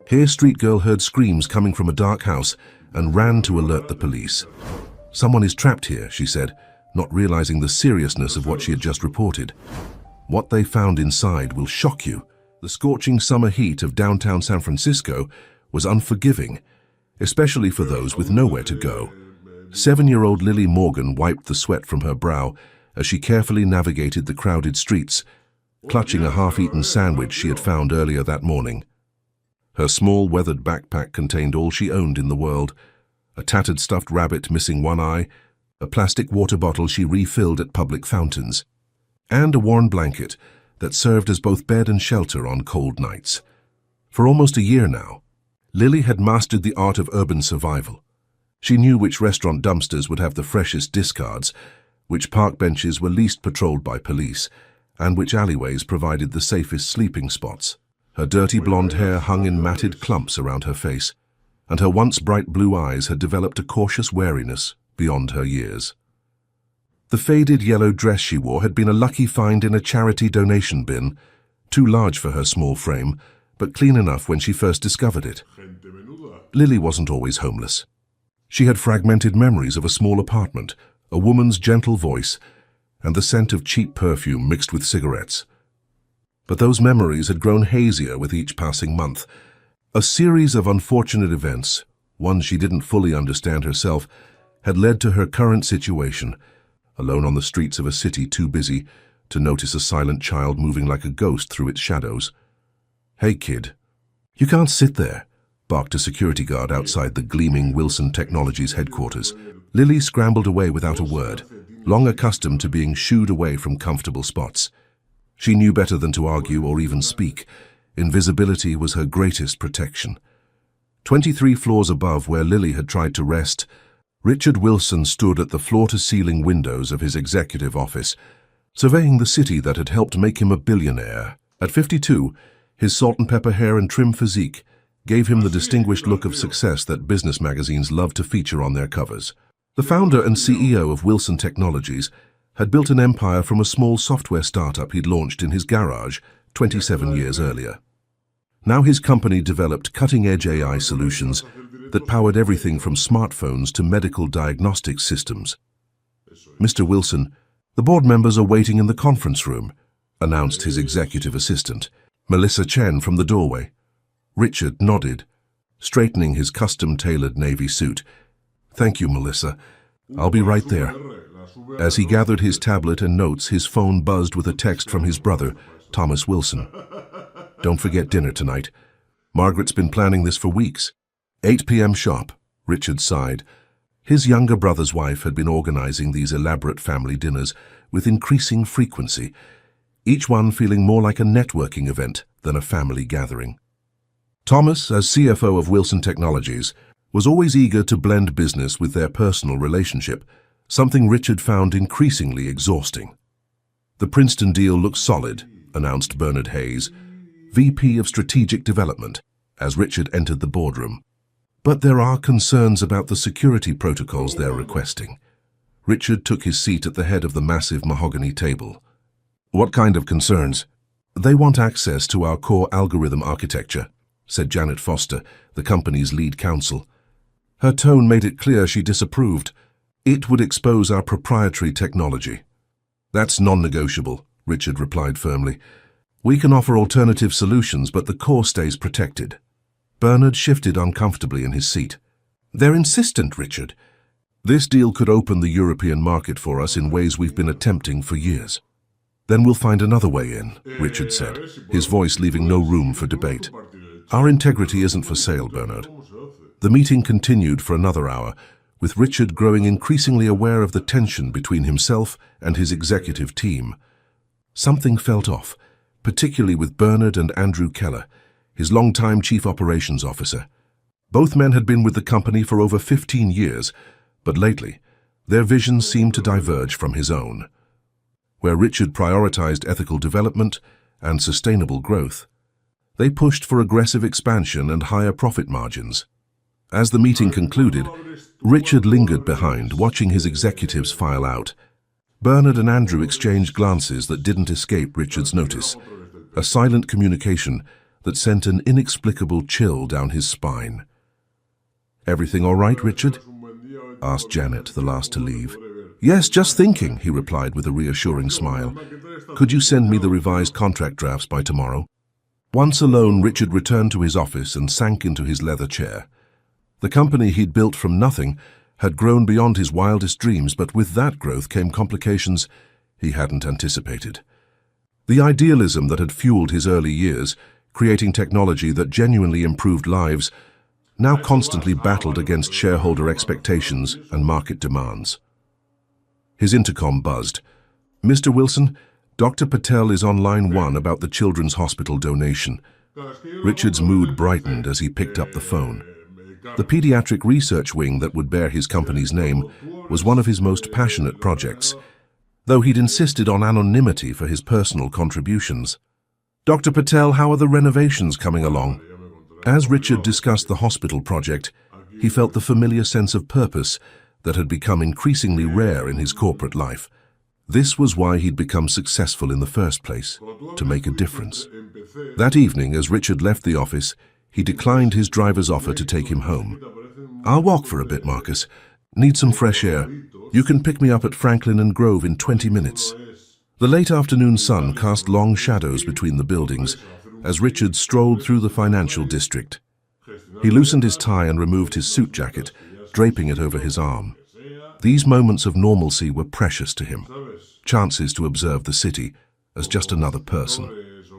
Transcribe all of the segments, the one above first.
Here, Street Girl heard screams coming from a dark house and ran to alert the police. "Someone is trapped here," she said, not realizing the seriousness of what she had just reported. What they found inside will shock you. The scorching summer heat of downtown San Francisco was unforgiving, especially for those with nowhere to go. 7-year-old Lily Morgan wiped the sweat from her brow as she carefully navigated the crowded streets, clutching a half-eaten sandwich she had found earlier that morning. Her small, weathered backpack contained all she owned in the world: a tattered stuffed rabbit missing one eye, a plastic water bottle she refilled at public fountains, and a worn blanket that served as both bed and shelter on cold nights. For almost a year now, Lily had mastered the art of urban survival. She knew which restaurant dumpsters would have the freshest discards, which park benches were least patrolled by police, and which alleyways provided the safest sleeping spots. Her dirty blonde hair hung in matted clumps around her face, and her once bright blue eyes had developed a cautious wariness beyond her years. The faded yellow dress she wore had been a lucky find in a charity donation bin, too large for her small frame, but clean enough when she first discovered it. Lily wasn't always homeless. She had fragmented memories of a small apartment, a woman's gentle voice, and the scent of cheap perfume mixed with cigarettes. But those memories had grown hazier with each passing month. A series of unfortunate events, ones she didn't fully understand herself, had led to her current situation, alone on the streets of a city too busy to notice a silent child moving like a ghost through its shadows. "Hey, kid, you can't sit there," barked a security guard outside the gleaming Wilson Technologies headquarters. Lily scrambled away without a word, long accustomed to being shooed away from comfortable spots. She knew better than to argue or even speak. Invisibility was her greatest protection. 23 floors above where Lily had tried to rest, Richard Wilson stood at the floor-to-ceiling windows of his executive office, surveying the city that had helped make him a billionaire. At 52, his salt-and-pepper hair and trim physique gave him the distinguished look of success that business magazines love to feature on their covers. The founder and CEO of Wilson Technologies had built an empire from a small software startup he'd launched in his garage 27 years earlier. Now his company developed cutting-edge AI solutions that powered everything from smartphones to medical diagnostic systems. "Mr. Wilson, the board members are waiting in the conference room," announced his executive assistant, Melissa Chen, from the doorway. Richard nodded, straightening his custom-tailored navy suit. "Thank you, Melissa. I'll be right there." As he gathered his tablet and notes, his phone buzzed with a text from his brother, Thomas Wilson. "Don't forget dinner tonight. Margaret's been planning this for weeks." 8 p.m. sharp, Richard sighed. His younger brother's wife had been organizing these elaborate family dinners with increasing frequency, each one feeling more like a networking event than a family gathering. Thomas, as CFO of Wilson Technologies, was always eager to blend business with their personal relationship, something Richard found increasingly exhausting. "The Princeton deal looks solid," announced Bernard Hayes, VP of Strategic Development, as Richard entered the boardroom. "But there are concerns about the security protocols they're requesting." Richard took his seat at the head of the massive mahogany table. "What kind of concerns?" "They want access to our core algorithm architecture," said Janet Foster, the company's lead counsel. Her tone made it clear she disapproved. "It would expose our proprietary technology." "That's non-negotiable," Richard replied firmly. "We can offer alternative solutions, but the core stays protected." Bernard shifted uncomfortably in his seat. "They're insistent, Richard. This deal could open the European market for us in ways we've been attempting for years." "Then we'll find another way in," Richard said, his voice leaving no room for debate. "Our integrity isn't for sale, Bernard." The meeting continued for another hour, with Richard growing increasingly aware of the tension between himself and his executive team. Something felt off, particularly with Bernard and Andrew Keller, his longtime chief operations officer. Both men had been with the company for over 15 years, but lately, their visions seemed to diverge from his own. Where Richard prioritized ethical development and sustainable growth, they pushed for aggressive expansion and higher profit margins. As the meeting concluded, Richard lingered behind, watching his executives file out. Bernard and Andrew exchanged glances that didn't escape Richard's notice, a silent communication that sent an inexplicable chill down his spine. "Everything all right, Richard?" asked Janet, the last to leave. "Yes, just thinking," he replied with a reassuring smile. "Could you send me the revised contract drafts by tomorrow?" Once alone, Richard returned to his office and sank into his leather chair. The company he'd built from nothing had grown beyond his wildest dreams, but with that growth came complications he hadn't anticipated. The idealism that had fueled his early years, creating technology that genuinely improved lives, now constantly battled against shareholder expectations and market demands. His intercom buzzed. "Mr. Wilson, Dr. Patel is on line 1 about the Children's Hospital donation." Richard's mood brightened as he picked up the phone. The pediatric research wing that would bear his company's name was one of his most passionate projects, though he'd insisted on anonymity for his personal contributions. "Dr. Patel, how are the renovations coming along?" As Richard discussed the hospital project, he felt the familiar sense of purpose that had become increasingly rare in his corporate life. This was why he'd become successful in the first place, to make a difference. That evening, as Richard left the office, he declined his driver's offer to take him home. "I'll walk for a bit, Marcus. Need some fresh air. You can pick me up at Franklin and Grove in 20 minutes. The late afternoon sun cast long shadows between the buildings as Richard strolled through the financial district. He loosened his tie and removed his suit jacket, draping it over his arm. These moments of normalcy were precious to him, chances to observe the city as just another person,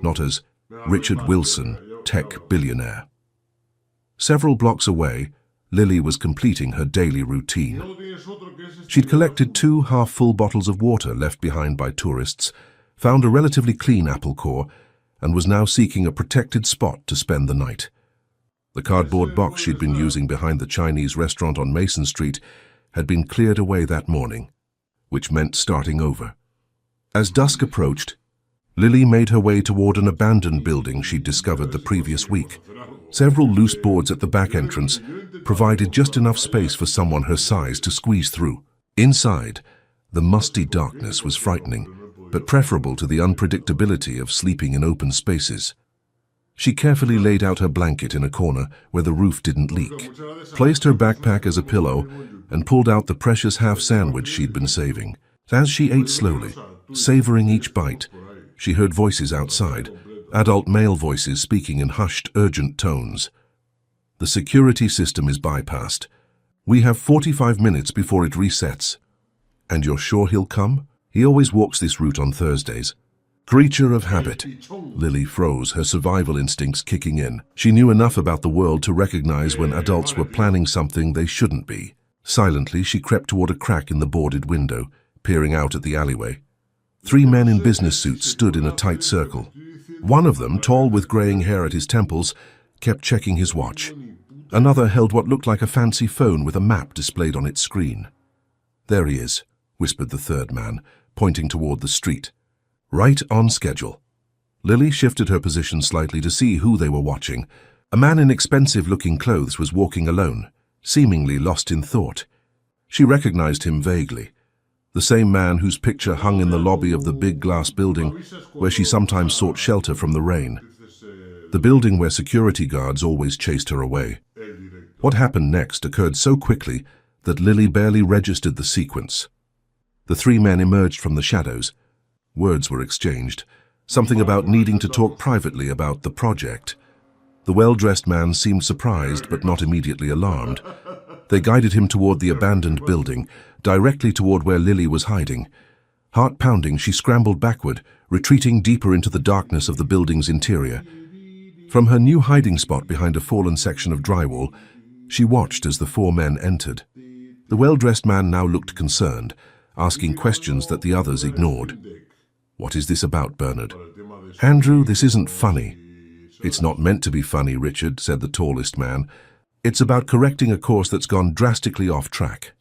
not as Richard Wilson, tech billionaire. Several blocks away, Lily was completing her daily routine. She'd collected 2 half-full bottles of water left behind by tourists, found a relatively clean apple core, and was now seeking a protected spot to spend the night. The cardboard box she'd been using behind the Chinese restaurant on Mason Street had been cleared away that morning, which meant starting over. As dusk approached, Lily made her way toward an abandoned building she'd discovered the previous week. Several loose boards at the back entrance provided just enough space for someone her size to squeeze through. Inside, the musty darkness was frightening, but preferable to the unpredictability of sleeping in open spaces. She carefully laid out her blanket in a corner where the roof didn't leak, placed her backpack as a pillow, and pulled out the precious half-sandwich she'd been saving. As she ate slowly, savoring each bite, she heard voices outside, adult male voices speaking in hushed, urgent tones. "The security system is bypassed. We have 45 minutes before it resets." "And you're sure he'll come? He always walks this route on Thursdays." Creature of habit. Lily froze, her survival instincts kicking in. She knew enough about the world to recognize when adults were planning something they shouldn't be. Silently, she crept toward a crack in the boarded window, peering out at the alleyway. 3 men in business suits stood in a tight circle. One of them, tall with graying hair at his temples, kept checking his watch. Another held what looked like a fancy phone with a map displayed on its screen. "There he is," whispered the third man, pointing toward the street. "Right on schedule." Lily shifted her position slightly to see who they were watching. A man in expensive-looking clothes was walking alone, seemingly lost in thought. She recognized him vaguely. The same man whose picture hung in the lobby of the big glass building where she sometimes sought shelter from the rain. The building where security guards always chased her away. What happened next occurred so quickly that Lily barely registered the sequence. The 3 men emerged from the shadows. Words were exchanged, something about needing to talk privately about the project. The well-dressed man seemed surprised but not immediately alarmed. They guided him toward the abandoned building, directly toward where Lily was hiding. Heart pounding, she scrambled backward, retreating deeper into the darkness of the building's interior. From her new hiding spot behind a fallen section of drywall, she watched as the 4 men entered. The well-dressed man now looked concerned, asking questions that the others ignored. "What is this about, Bernard?" "Andrew, this isn't funny." "It's not meant to be funny, Richard," said the tallest man. "It's about correcting a course that's gone drastically off track."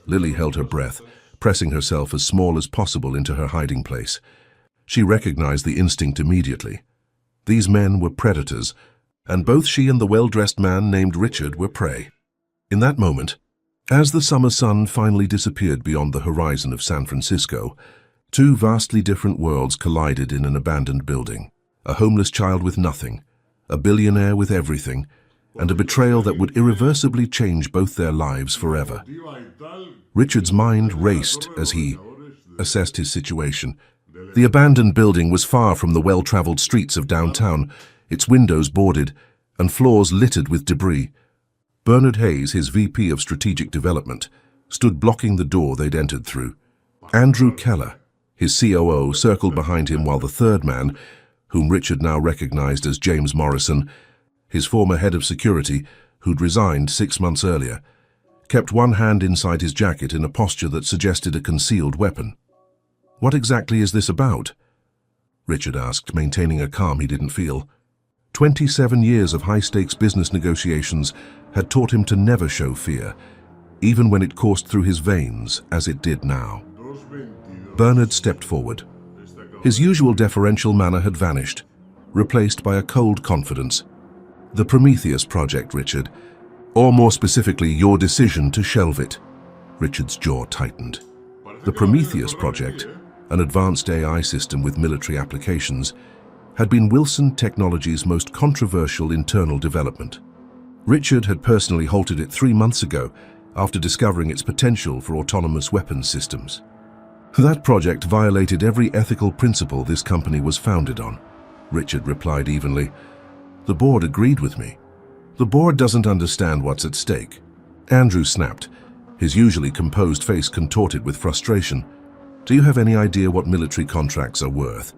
Lily held her breath, pressing herself as small as possible into her hiding place. She recognized the instinct immediately. These men were predators, and both she and the well-dressed man named Richard were prey. In that moment, as the summer sun finally disappeared beyond the horizon of San Francisco, 2 vastly different worlds collided in an abandoned building. A homeless child with nothing, a billionaire with everything, and a betrayal that would irreversibly change both their lives forever. Richard's mind raced as he assessed his situation. The abandoned building was far from the well-traveled streets of downtown, its windows boarded and floors littered with debris. Bernard Hayes, his VP of Strategic Development, stood blocking the door they'd entered through. Andrew Keller, his COO, circled behind him while the third man, whom Richard now recognized as James Morrison, his former head of security, who'd resigned 6 months earlier, kept one hand inside his jacket in a posture that suggested a concealed weapon. "What exactly is this about?" Richard asked, maintaining a calm he didn't feel. 27 years of high-stakes business negotiations had taught him to never show fear, even when it coursed through his veins, as it did now. Bernard stepped forward. His usual deferential manner had vanished, replaced by a cold confidence. "The Prometheus project, Richard. Or more specifically, your decision to shelve it." Richard's jaw tightened. The Prometheus project, an advanced AI system with military applications, had been Wilson Technologies' most controversial internal development. Richard had personally halted it 3 months ago after discovering its potential for autonomous weapons systems. "That project violated every ethical principle this company was founded on," Richard replied evenly. "The board agreed with me. The board doesn't understand what's at stake." Andrew snapped, his usually composed face contorted with frustration. "Do you have any idea what military contracts are worth?"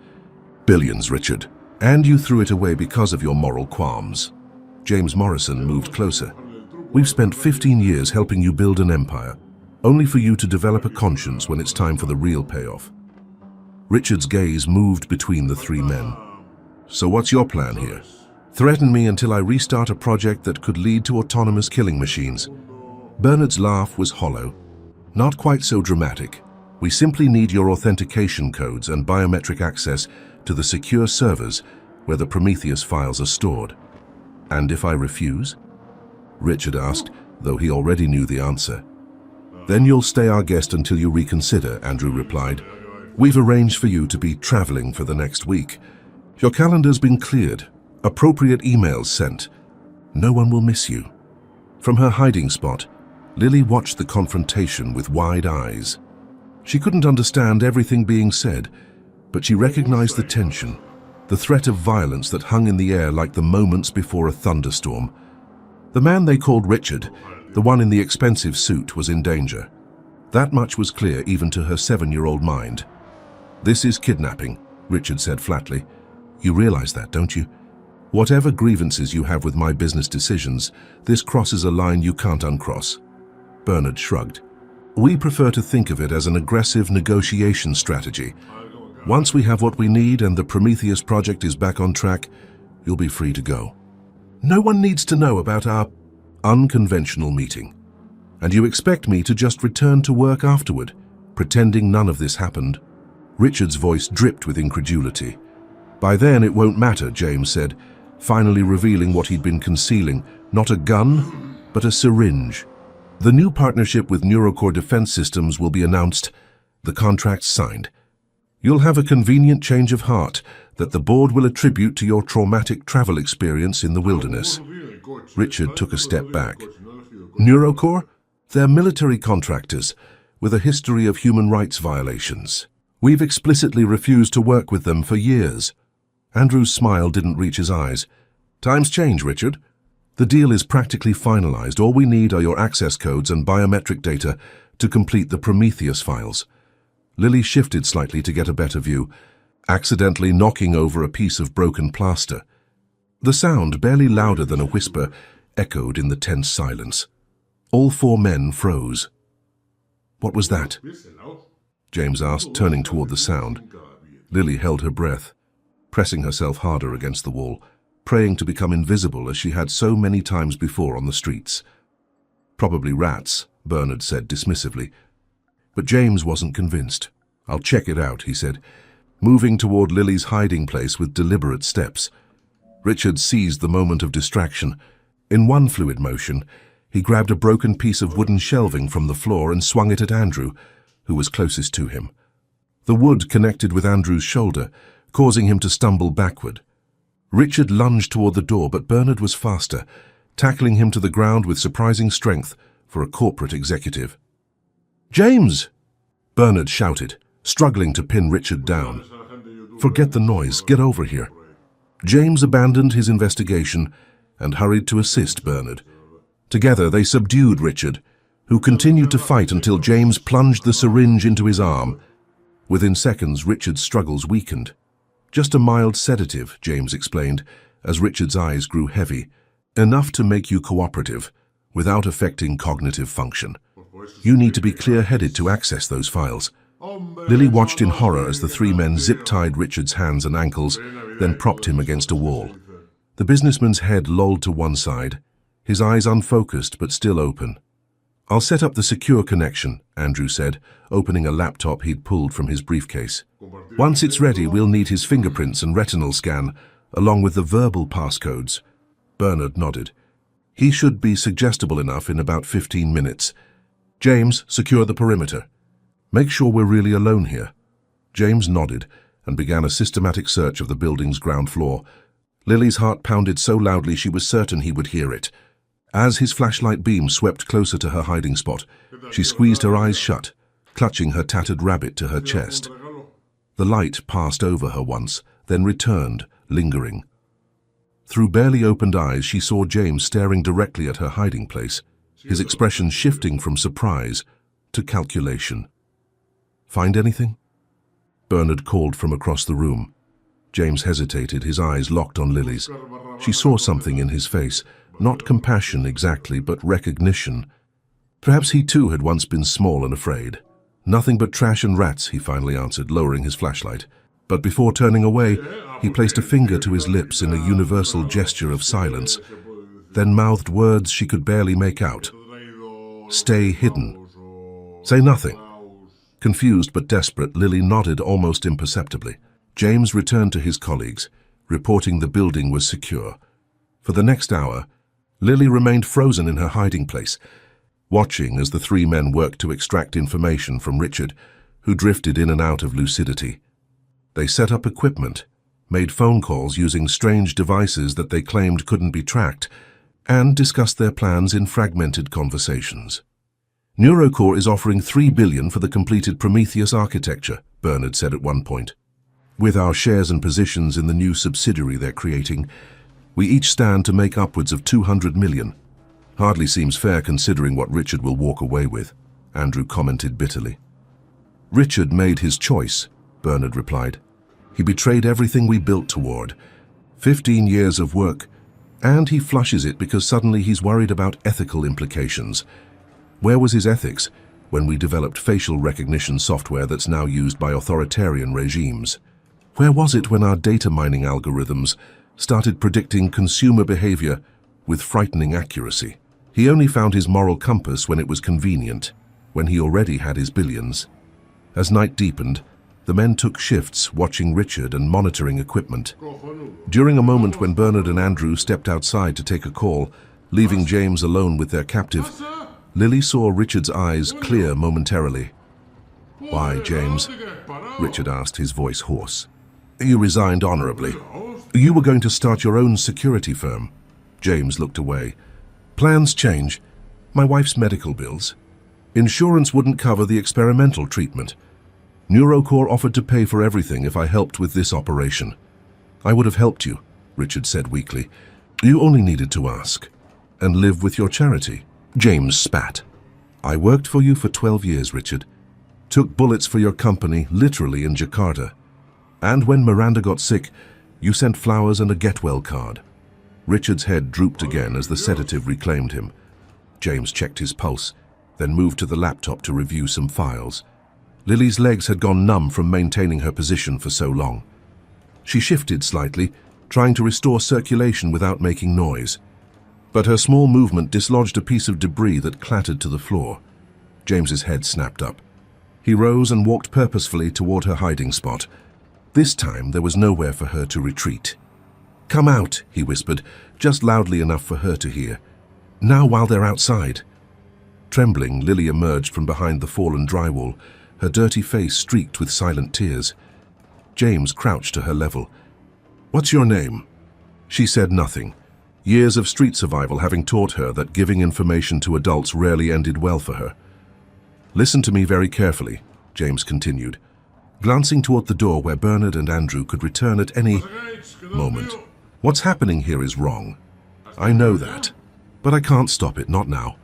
"Billions, Richard. And you threw it away because of your moral qualms." James Morrison moved closer. "We've spent 15 years helping you build an empire, only for you to develop a conscience when it's time for the real payoff." Richard's gaze moved between the three men. "So what's your plan here?" "Threaten me until I restart a project that could lead to autonomous killing machines." Bernard's laugh was hollow. "Not quite so dramatic. We simply need your authentication codes and biometric access to the secure servers where the Prometheus files are stored." "And if I refuse?" Richard asked, though he already knew the answer. "Then you'll stay our guest until you reconsider," Andrew replied. "We've arranged for you to be traveling for the next week. Your calendar's been cleared, appropriate emails sent. No one will miss you." From her hiding spot, Lily watched the confrontation with wide eyes. She couldn't understand everything being said, but she recognized the tension, the threat of violence that hung in the air like the moments before a thunderstorm. The man they called Richard, the one in the expensive suit, was in danger. That much was clear even to her 7-year-old mind. "This is kidnapping," Richard said flatly. "You realize that, don't you? Whatever grievances you have with my business decisions, this crosses a line you can't uncross." Bernard shrugged. "We prefer to think of it as an aggressive negotiation strategy. Once we have what we need and the Prometheus project is back on track, you'll be free to go. No one needs to know about our unconventional meeting. And you expect me to just return to work afterward, pretending none of this happened?" Richard's voice dripped with incredulity. "By then it won't matter," James said, finally revealing what he'd been concealing, not a gun, but a syringe. "The new partnership with Neurocore Defense Systems will be announced, the contracts signed. You'll have a convenient change of heart that the board will attribute to your traumatic travel experience in the wilderness." Richard took a step back. "Neurocore? They're military contractors with a history of human rights violations. We've explicitly refused to work with them for years." Andrew's smile didn't reach his eyes. "Times change, Richard. The deal is practically finalized. All we need are your access codes and biometric data to complete the Prometheus files." Lily shifted slightly to get a better view, accidentally knocking over a piece of broken plaster. The sound, barely louder than a whisper, echoed in the tense silence. All 4 men froze. "What was that?" James asked, turning toward the sound. Lily held her breath, pressing herself harder against the wall, praying to become invisible as she had so many times before on the streets. "Probably rats," Bernard said dismissively. But James wasn't convinced. "I'll check it out," he said, moving toward Lily's hiding place with deliberate steps. Richard seized the moment of distraction. In one fluid motion, he grabbed a broken piece of wooden shelving from the floor and swung it at Andrew, who was closest to him. The wood connected with Andrew's shoulder, causing him to stumble backward. Richard lunged toward the door, but Bernard was faster, tackling him to the ground with surprising strength for a corporate executive. "James!" Bernard shouted, struggling to pin Richard down. "Forget the noise. Get over here." James abandoned his investigation and hurried to assist Bernard. Together they subdued Richard, who continued to fight until James plunged the syringe into his arm. Within seconds, Richard's struggles weakened. "Just a mild sedative," James explained, as Richard's eyes grew heavy. "Enough to make you cooperative, without affecting cognitive function. You need to be clear-headed to access those files." Lily watched in horror as the three men zip-tied Richard's hands and ankles, then propped him against a wall. The businessman's head lolled to one side, his eyes unfocused but still open. "I'll set up the secure connection," Andrew said, opening a laptop he'd pulled from his briefcase. "Once it's ready, we'll need his fingerprints and retinal scan, along with the verbal passcodes." Bernard nodded. "He should be suggestible enough in about 15 minutes. James, secure the perimeter. Make sure we're really alone here." James nodded and began a systematic search of the building's ground floor. Lily's heart pounded so loudly she was certain he would hear it. As his flashlight beam swept closer to her hiding spot, she squeezed her eyes shut, clutching her tattered rabbit to her chest. The light passed over her once, then returned, lingering. Through barely opened eyes, she saw James staring directly at her hiding place, his expression shifting from surprise to calculation. "Find anything?" Bernard called from across the room. James hesitated, his eyes locked on Lily's. She saw something in his face. Not compassion exactly, but recognition. Perhaps he too had once been small and afraid. "Nothing but trash and rats," he finally answered, lowering his flashlight. But before turning away, he placed a finger to his lips in a universal gesture of silence, then mouthed words she could barely make out. "Stay hidden. Say nothing." Confused but desperate, Lily nodded almost imperceptibly. James returned to his colleagues, reporting the building was secure. For the next hour, Lily remained frozen in her hiding place, watching as the three men worked to extract information from Richard, who drifted in and out of lucidity. They set up equipment, made phone calls using strange devices that they claimed couldn't be tracked, and discussed their plans in fragmented conversations. "Neurocore is offering $3 billion for the completed Prometheus architecture," Bernard said at one point. "With our shares and positions in the new subsidiary they're creating, we each stand to make upwards of $200 million. Hardly seems fair considering what Richard will walk away with," Andrew commented bitterly. "Richard made his choice," Bernard replied. "He betrayed everything we built toward. 15 years of work, and he flushes it because suddenly he's worried about ethical implications. Where was his ethics when we developed facial recognition software that's now used by authoritarian regimes? Where was it when our data mining algorithms started predicting consumer behavior with frightening accuracy? He only found his moral compass when it was convenient, when he already had his billions." As night deepened, the men took shifts watching Richard and monitoring equipment. During a moment when Bernard and Andrew stepped outside to take a call, leaving James alone with their captive, Lily saw Richard's eyes clear momentarily. "Why, James?" Richard asked, his voice hoarse. "You resigned honorably. You were going to start your own security firm." James looked away. "Plans change. My wife's medical bills. Insurance wouldn't cover the experimental treatment. Neurocore offered to pay for everything if I helped with this operation." "I would have helped you," Richard said weakly. "You only needed to ask. And live with your charity." James spat. "I worked for you for 12 years, Richard. Took bullets for your company, literally in Jakarta. And when Miranda got sick, you sent flowers and a get-well card." Richard's head drooped again as the sedative reclaimed him. James checked his pulse, then moved to the laptop to review some files. Lily's legs had gone numb from maintaining her position for so long. She shifted slightly, trying to restore circulation without making noise. But her small movement dislodged a piece of debris that clattered to the floor. James's head snapped up. He rose and walked purposefully toward her hiding spot. This time there was nowhere for her to retreat. "Come out," he whispered, just loudly enough for her to hear. "Now while they're outside." Trembling, Lily emerged from behind the fallen drywall, her dirty face streaked with silent tears. James crouched to her level. "What's your name?" She said nothing, years of street survival having taught her that giving information to adults rarely ended well for her. "Listen to me very carefully," James continued, glancing toward the door where Bernard and Andrew could return at any moment. "What's happening here is wrong. I know that, but I can't stop it, not now."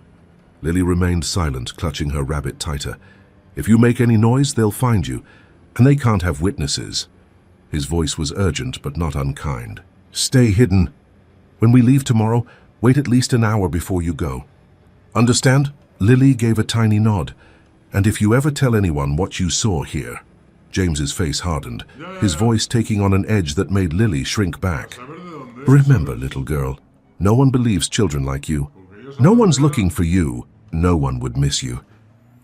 Lily remained silent, clutching her rabbit tighter. "If you make any noise, they'll find you, and they can't have witnesses." His voice was urgent but not unkind. "Stay hidden. When we leave tomorrow, wait at least an hour before you go. Understand?" Lily gave a tiny nod. "And if you ever tell anyone what you saw here..." James's face hardened, his voice taking on an edge that made Lily shrink back. "Remember, little girl, no one believes children like you. No one's looking for you. No one would miss you.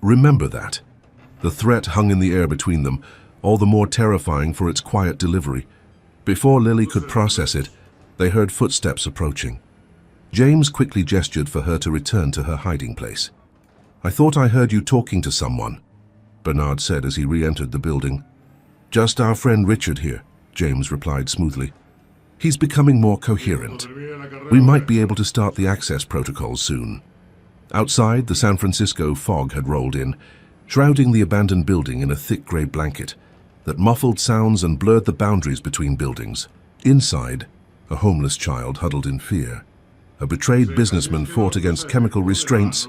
Remember that." The threat hung in the air between them, all the more terrifying for its quiet delivery. Before Lily could process it, they heard footsteps approaching. James quickly gestured for her to return to her hiding place. "I thought I heard you talking to someone," Bernard said as he re-entered the building. "Just our friend Richard here," James replied smoothly. "He's becoming more coherent. We might be able to start the access protocols soon." Outside, the San Francisco fog had rolled in, shrouding the abandoned building in a thick gray blanket that muffled sounds and blurred the boundaries between buildings. Inside, a homeless child huddled in fear. A betrayed businessman fought against chemical restraints,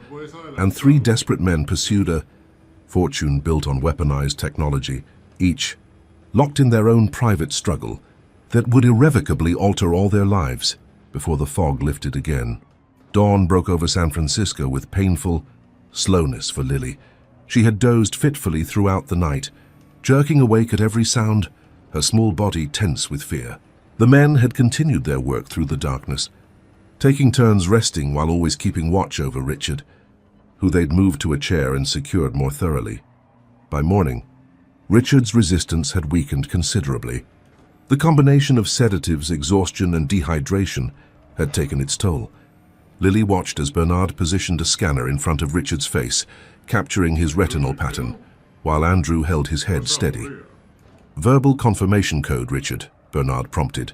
and 3 desperate men pursued a fortune built on weaponized technology, each locked in their own private struggle that would irrevocably alter all their lives before the fog lifted again. Dawn broke over San Francisco with painful slowness for Lily. She had dozed fitfully throughout the night, jerking awake at every sound, her small body tense with fear. The men had continued their work through the darkness, taking turns resting while always keeping watch over Richard, who they'd moved to a chair and secured more thoroughly. By morning, Richard's resistance had weakened considerably. The combination of sedatives, exhaustion, and dehydration had taken its toll. Lily watched as Bernard positioned a scanner in front of Richard's face, capturing his retinal pattern, while Andrew held his head steady. "Verbal confirmation code, Richard," Bernard prompted.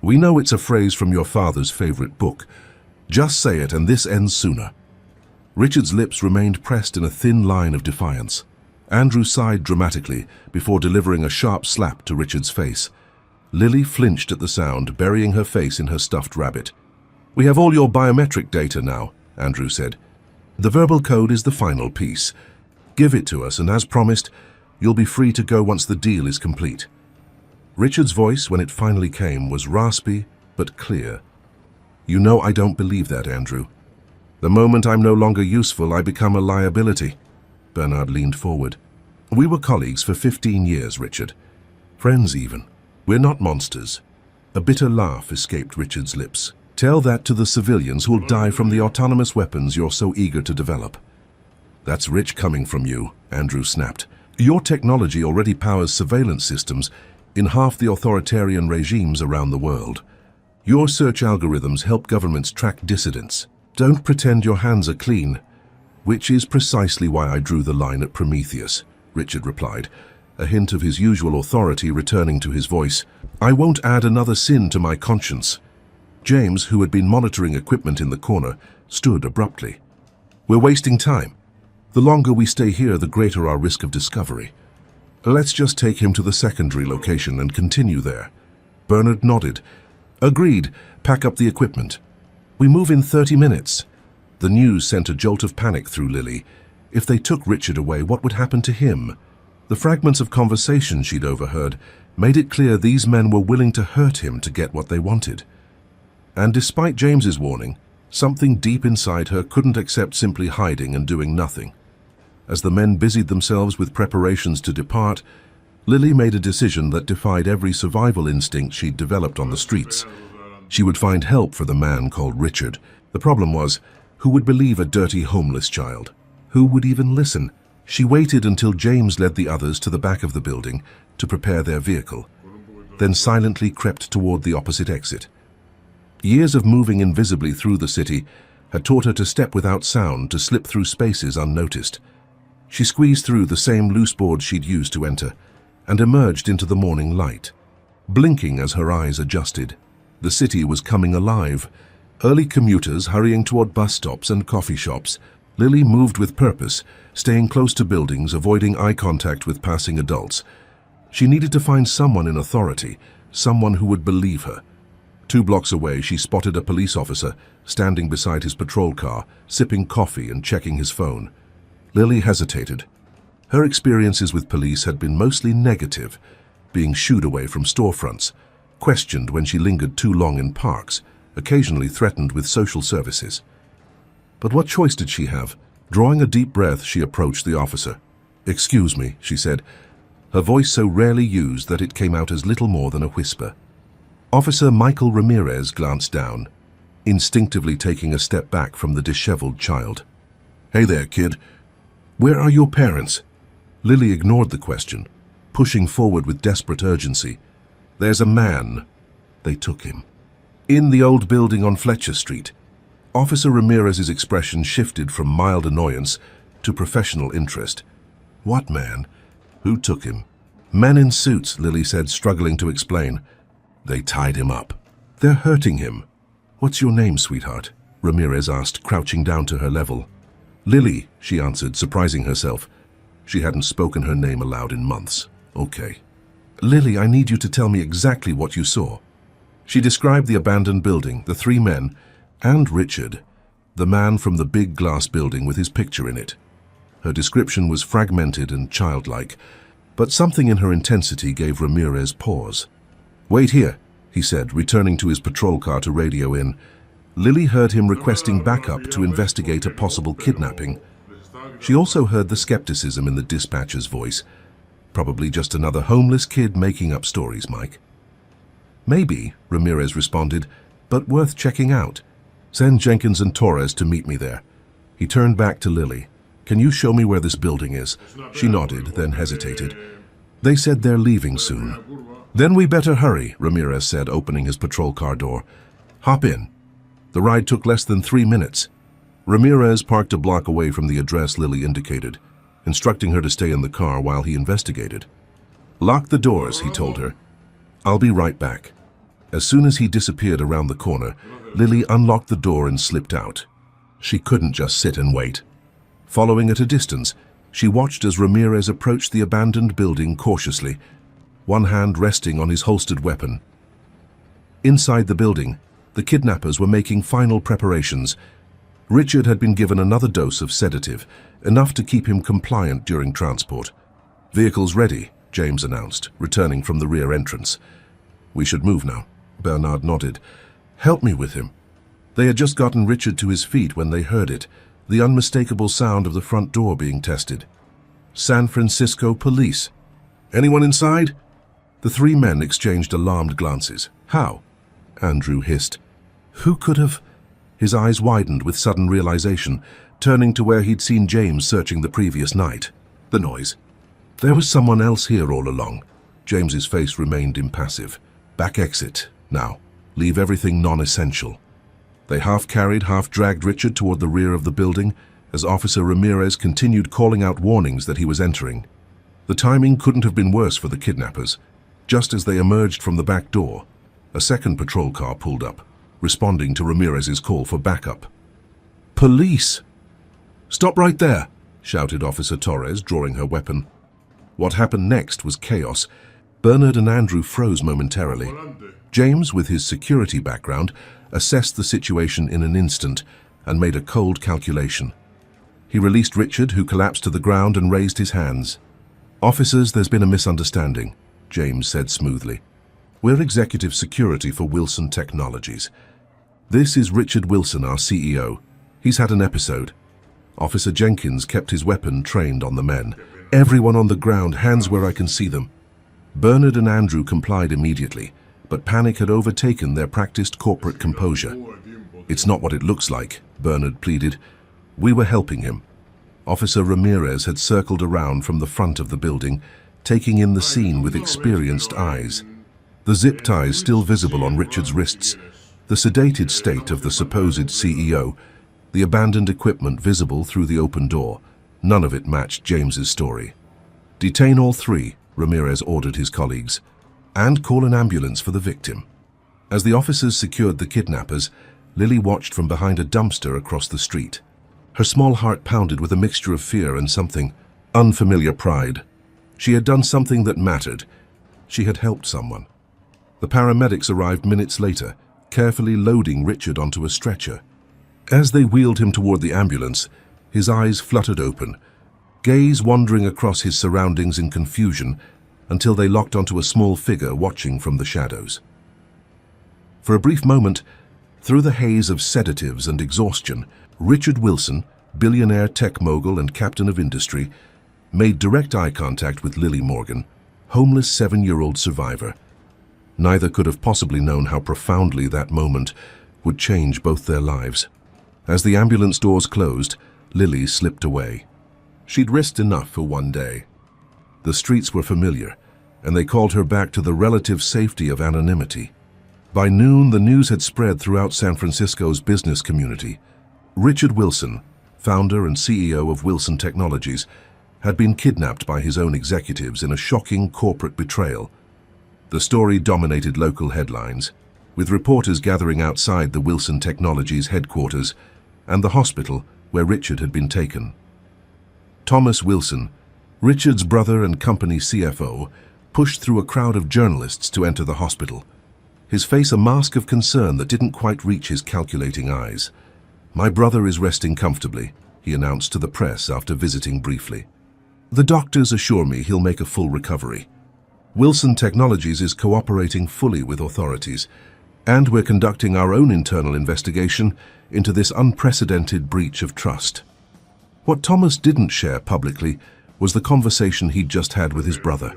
"We know it's a phrase from your father's favorite book. Just say it and this ends sooner." Richard's lips remained pressed in a thin line of defiance. Andrew sighed dramatically before delivering a sharp slap to Richard's face. Lily flinched at the sound, burying her face in her stuffed rabbit. "We have all your biometric data now," Andrew said. "The verbal code is the final piece. Give it to us, and as promised, you'll be free to go once the deal is complete." Richard's voice, when it finally came, was raspy but clear. "You know I don't believe that, Andrew. The moment I'm no longer useful, I become a liability." Bernard leaned forward. "We were colleagues for 15 years, Richard. Friends even. We're not monsters." A bitter laugh escaped Richard's lips. "Tell that to the civilians who'll die from the autonomous weapons you're so eager to develop." "That's rich coming from you," Andrew snapped. "Your technology already powers surveillance systems in half the authoritarian regimes around the world. Your search algorithms help governments track dissidents. Don't pretend your hands are clean." "Which is precisely why I drew the line at Prometheus," Richard replied, a hint of his usual authority returning to his voice. "I won't add another sin to my conscience." James, who had been monitoring equipment in the corner, stood abruptly. "We're wasting time. The longer we stay here, the greater our risk of discovery. Let's just take him to the secondary location and continue there." Bernard nodded. "Agreed. Pack up the equipment. We move in 30 minutes. The news sent a jolt of panic through Lily. If they took Richard away, what would happen to him? The fragments of conversation she'd overheard made it clear these men were willing to hurt him to get what they wanted. And despite James's warning, something deep inside her couldn't accept simply hiding and doing nothing. As the men busied themselves with preparations to depart, Lily made a decision that defied every survival instinct she'd developed on the streets. She would find help for the man called Richard. The problem was, who would believe a dirty homeless child? Who would even listen? She waited until James led the others to the back of the building to prepare their vehicle, then silently crept toward the opposite exit. Years of moving invisibly through the city had taught her to step without sound, to slip through spaces unnoticed. She squeezed through the same loose boards she'd used to enter and emerged into the morning light. Blinking as her eyes adjusted, The city was coming alive. Early commuters hurrying toward bus stops and coffee shops. Lily moved with purpose, staying close to buildings, avoiding eye contact with passing adults. She needed to find someone in authority, someone who would believe her. 2 blocks away, she spotted a police officer standing beside his patrol car, sipping coffee and checking his phone. Lily hesitated. Her experiences with police had been mostly negative, being shooed away from storefronts, questioned when she lingered too long in parks, occasionally threatened with social services. But what choice did she have? Drawing a deep breath, she approached the officer. "Excuse me," she said, her voice so rarely used that it came out as little more than a whisper. Officer Michael Ramirez glanced down, instinctively taking a step back from the disheveled child. "Hey there, kid. Where are your parents?" Lily ignored the question, pushing forward with desperate urgency. "There's a man." They took him. "In the old building on Fletcher Street." Officer Ramirez's expression shifted from mild annoyance to professional interest. "What man? Who took him?" "Men in suits," Lily said, struggling to explain. "They tied him up. They're hurting him." "What's your name, sweetheart?" Ramirez asked, crouching down to her level. "Lily," she answered, surprising herself. She hadn't spoken her name aloud in months. "Okay." "Lily, I need you to tell me exactly what you saw." She described the abandoned building, the 3 men, and Richard, the man from the big glass building with his picture in it. Her description was fragmented and childlike, but something in her intensity gave Ramirez pause. "Wait here," he said, returning to his patrol car to radio in. Lily heard him requesting backup to investigate a possible kidnapping. She also heard the skepticism in the dispatcher's voice. "Probably just another homeless kid making up stories, Mike." "Maybe," Ramirez responded, "but worth checking out. Send Jenkins and Torres to meet me there." He turned back to Lily. "Can you show me where this building is?" She nodded, then hesitated. "They said they're leaving soon." "Then we better hurry," Ramirez said, opening his patrol car door. "Hop in." The ride took less than 3 minutes. Ramirez parked a block away from the address Lily indicated, instructing her to stay in the car while he investigated. "Lock the doors," he told her. "I'll be right back." As soon as he disappeared around the corner, Lily unlocked the door and slipped out. She couldn't just sit and wait. Following at a distance, she watched as Ramirez approached the abandoned building cautiously, one hand resting on his holstered weapon. Inside the building, the kidnappers were making final preparations. Richard had been given another dose of sedative, enough to keep him compliant during transport. "Vehicles ready," James announced, returning from the rear entrance. "We should move now." Bernard nodded. "Help me with him." They had just gotten Richard to his feet when they heard it, the unmistakable sound of the front door being tested. San Francisco police. "Anyone inside?" The 3 men exchanged alarmed glances. "How?" Andrew hissed. "Who could have—" His eyes widened with sudden realization, turning to where he'd seen James searching the previous night. The noise. There was someone else here all along. James's face remained impassive. "Back exit. Now, leave everything non-essential." They half-carried, half-dragged Richard toward the rear of the building as Officer Ramirez continued calling out warnings that he was entering. The timing couldn't have been worse for the kidnappers. Just as they emerged from the back door, a second patrol car pulled up, responding to Ramirez's call for backup. "Police!" "Stop right there!" shouted Officer Torres, drawing her weapon. What happened next was chaos. Bernard and Andrew froze momentarily. James, with his security background, assessed the situation in an instant and made a cold calculation. He released Richard, who collapsed to the ground, and raised his hands. "Officers, there's been a misunderstanding," James said smoothly. "We're executive security for Wilson Technologies. This is Richard Wilson, our CEO. He's had an episode." Officer Jenkins kept his weapon trained on the men. "Everyone on the ground, hands where I can see them." Bernard and Andrew complied immediately, but panic had overtaken their practiced corporate composure. "It's not what it looks like," Bernard pleaded. "We were helping him." Officer Ramirez had circled around from the front of the building, taking in the scene with experienced eyes. The zip ties still visible on Richard's wrists, the sedated state of the supposed CEO, the abandoned equipment visible through the open door. None of it matched James's story. "Detain all 3, Ramirez ordered his colleagues, "and call an ambulance for the victim." As the officers secured the kidnappers, Lily watched from behind a dumpster across the street. Her small heart pounded with a mixture of fear and something unfamiliar pride. She had done something that mattered. She had helped someone. The paramedics arrived minutes later, carefully loading Richard onto a stretcher. As they wheeled him toward the ambulance, his eyes fluttered open, gaze wandering across his surroundings in confusion until they locked onto a small figure watching from the shadows. For a brief moment, through the haze of sedatives and exhaustion, Richard Wilson, billionaire tech mogul and captain of industry, made direct eye contact with Lily Morgan, homeless 7-year-old survivor. Neither could have possibly known how profoundly that moment would change both their lives. As the ambulance doors closed, Lily slipped away. She'd risked enough for one day. The streets were familiar, and they called her back to the relative safety of anonymity. By noon, the news had spread throughout San Francisco's business community. Richard Wilson, founder and CEO of Wilson Technologies, had been kidnapped by his own executives in a shocking corporate betrayal. The story dominated local headlines, with reporters gathering outside the Wilson Technologies headquarters and the hospital where Richard had been taken. Thomas Wilson, Richard's brother and company CFO, pushed through a crowd of journalists to enter the hospital, his face a mask of concern that didn't quite reach his calculating eyes. "My brother is resting comfortably," he announced to the press after visiting briefly. "The doctors assure me he'll make a full recovery. Wilson Technologies is cooperating fully with authorities, and we're conducting our own internal investigation into this unprecedented breach of trust." What Thomas didn't share publicly was the conversation he'd just had with his brother.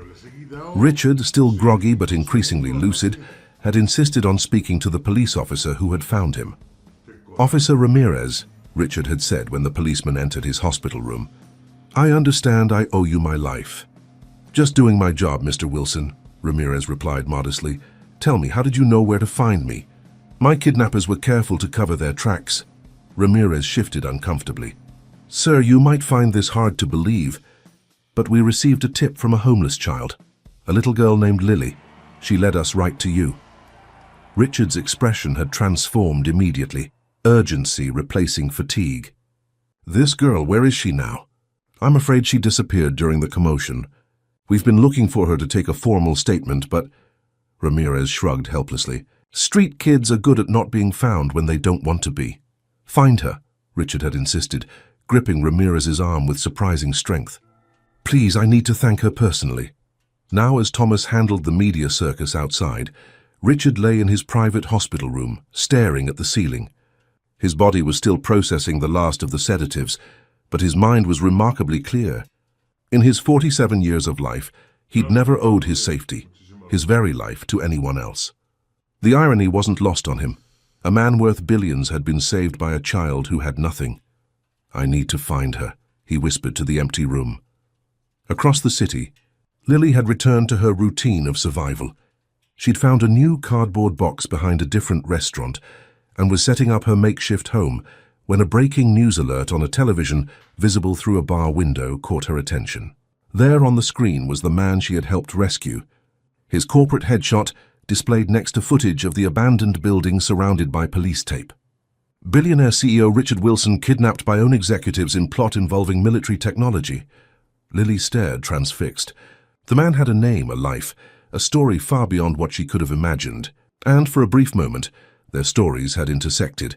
Richard, still groggy but increasingly lucid, had insisted on speaking to the police officer who had found him. "Officer Ramirez," Richard had said when the policeman entered his hospital room, "I understand I owe you my life." "Just doing my job, Mr. Wilson," Ramirez replied modestly. "Tell me, how did you know where to find me?" "My kidnappers were careful to cover their tracks." Ramirez shifted uncomfortably. "Sir, you might find this hard to believe, but we received a tip from a homeless child, a little girl named Lily. She led us right to you." Richard's expression had transformed immediately, urgency replacing fatigue. "This girl, where is she now?" "I'm afraid she disappeared during the commotion. We've been looking for her to take a formal statement, but—" Ramirez shrugged helplessly. "Street kids are good at not being found when they don't want to be." "Find her," Richard had insisted, gripping Ramirez's arm with surprising strength. "Please, I need to thank her personally." Now, as Thomas handled the media circus outside, Richard lay in his private hospital room, staring at the ceiling. His body was still processing the last of the sedatives, but his mind was remarkably clear. In his 47 years of life, he'd never owed his safety, his very life, to anyone else. The irony wasn't lost on him. A man worth billions had been saved by a child who had nothing. "I need to find her," he whispered to the empty room. Across the city, Lily had returned to her routine of survival. She'd found a new cardboard box behind a different restaurant and was setting up her makeshift home when a breaking news alert on a television visible through a bar window caught her attention. There on the screen was the man she had helped rescue. His corporate headshot displayed next to footage of the abandoned building surrounded by police tape. "Billionaire CEO Richard Wilson kidnapped by own executives in plot involving military technology." Lily stared, transfixed. The man had a name, a life, a story far beyond what she could have imagined, and for a brief moment, their stories had intersected.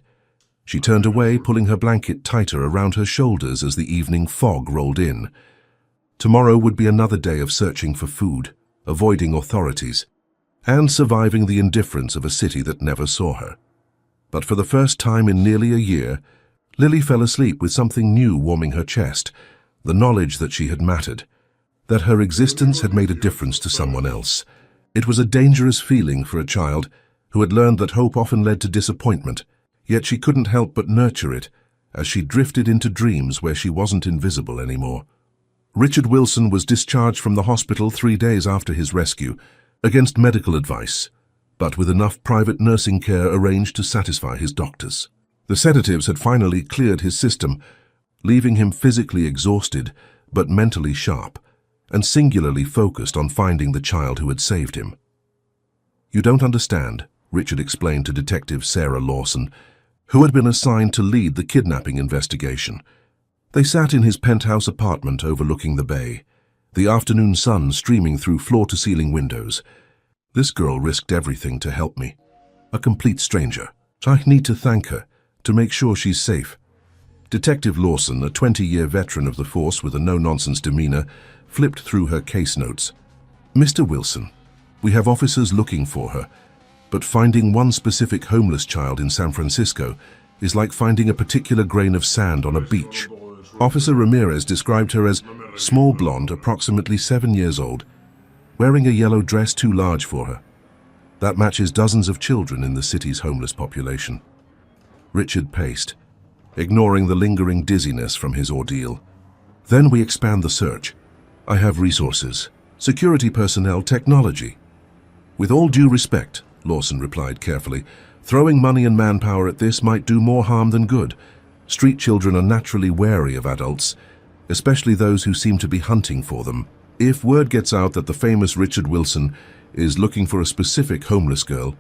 She turned away, pulling her blanket tighter around her shoulders as the evening fog rolled in. Tomorrow would be another day of searching for food, avoiding authorities, and surviving the indifference of a city that never saw her. But for the first time in nearly a year, Lily fell asleep with something new warming her chest, the knowledge that she had mattered, that her existence had made a difference to someone else. It was a dangerous feeling for a child who had learned that hope often led to disappointment, yet she couldn't help but nurture it as she drifted into dreams where she wasn't invisible anymore. Richard Wilson was discharged from the hospital 3 days after his rescue, against medical advice, but with enough private nursing care arranged to satisfy his doctors. The sedatives had finally cleared his system, leaving him physically exhausted but mentally sharp, and singularly focused on finding the child who had saved him. "You don't understand," Richard explained to Detective Sarah Lawson, who had been assigned to lead the kidnapping investigation. They sat in his penthouse apartment overlooking the bay, the afternoon sun streaming through floor-to-ceiling windows. This girl risked everything to help me. A complete stranger. I need to thank her, to make sure she's safe. Detective Lawson, a 20-year veteran of the force with a no-nonsense demeanor, flipped through her case notes. Mr. Wilson, we have officers looking for her, but finding one specific homeless child in San Francisco is like finding a particular grain of sand on a beach. Officer Ramirez described her as small blonde, approximately 7 years old, wearing a yellow dress too large for her. That matches dozens of children in the city's homeless population. Richard paced, ignoring the lingering dizziness from his ordeal. Then we expand the search. I have resources, security personnel, technology. With all due respect, Lawson replied carefully, throwing money and manpower at this might do more harm than good. Street children are naturally wary of adults, especially those who seem to be hunting for them. If word gets out that the famous Richard Wilson is looking for a specific homeless girl,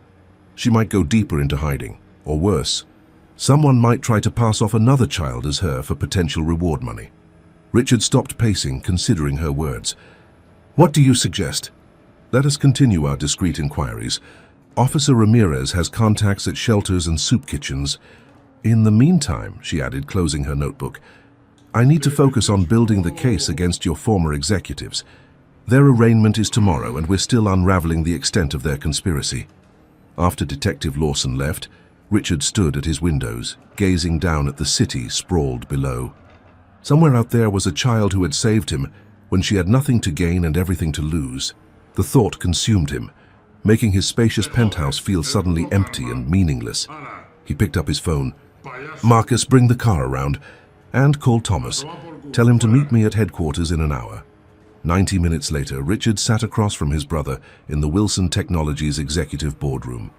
she might go deeper into hiding, or worse, someone might try to pass off another child as her for potential reward money. Richard stopped pacing, considering her words. What do you suggest? Let us continue our discreet inquiries. Officer Ramirez has contacts at shelters and soup kitchens. In the meantime, she added, closing her notebook, I need to focus on building the case against your former executives. Their arraignment is tomorrow, and we're still unraveling the extent of their conspiracy. After Detective Lawson left, Richard stood at his windows, gazing down at the city sprawled below. Somewhere out there was a child who had saved him when she had nothing to gain and everything to lose. The thought consumed him, making his spacious penthouse feel suddenly empty and meaningless. He picked up his phone. Marcus, bring the car around, and call Thomas. Tell him to meet me at headquarters in an hour. 90 minutes later, Richard sat across from his brother in the Wilson Technologies executive boardroom.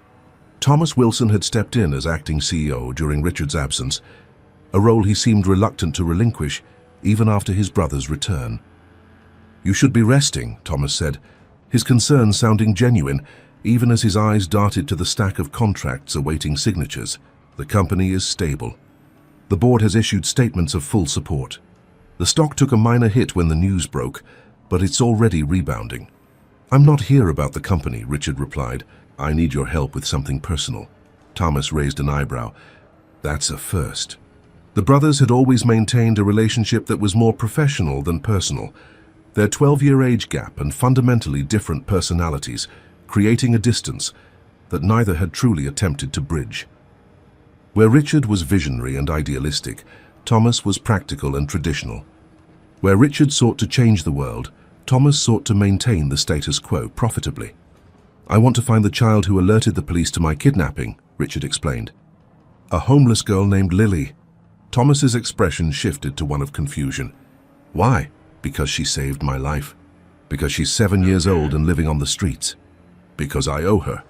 Thomas Wilson had stepped in as acting CEO during Richard's absence, a role he seemed reluctant to relinquish even after his brother's return. You should be resting, Thomas said, his concern sounding genuine, even as his eyes darted to the stack of contracts awaiting signatures. The company is stable. The board has issued statements of full support. The stock took a minor hit when the news broke, but it's already rebounding. I'm not here about the company, Richard replied. I need your help with something personal. Thomas raised an eyebrow. That's a first. The brothers had always maintained a relationship that was more professional than personal. Their 12-year age gap and fundamentally different personalities, creating a distance that neither had truly attempted to bridge. Where Richard was visionary and idealistic, Thomas was practical and traditional. Where Richard sought to change the world, Thomas sought to maintain the status quo profitably. I want to find the child who alerted the police to my kidnapping, Richard explained. A homeless girl named Lily. Thomas's expression shifted to one of confusion. Why? Because she saved my life. Because she's 7 years old and living on the streets. Because I owe her.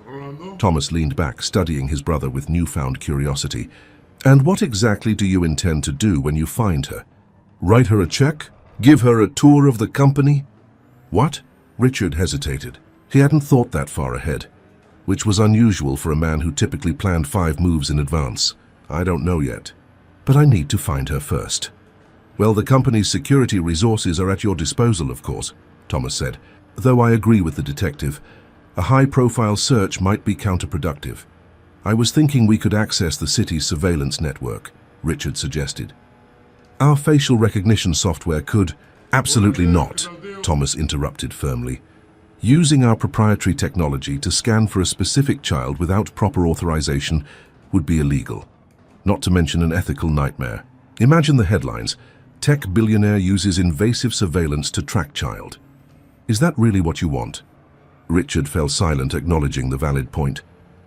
Thomas leaned back, studying his brother with newfound curiosity. And what exactly do you intend to do when you find her? Write her a check? Give her a tour of the company? What? Richard hesitated. He hadn't thought that far ahead, which was unusual for a man who typically planned 5 moves in advance. I don't know yet, but I need to find her first. Well, the company's security resources are at your disposal, of course, Thomas said, though I agree with the detective. A high-profile search might be counterproductive. I was thinking we could access the city's surveillance network, Richard suggested. Our facial recognition software could... Absolutely not, Thomas interrupted firmly. Using our proprietary technology to scan for a specific child without proper authorization would be illegal, not to mention an ethical nightmare. Imagine the headlines. Tech billionaire uses invasive surveillance to track child. Is that really what you want? Richard fell silent, acknowledging the valid point.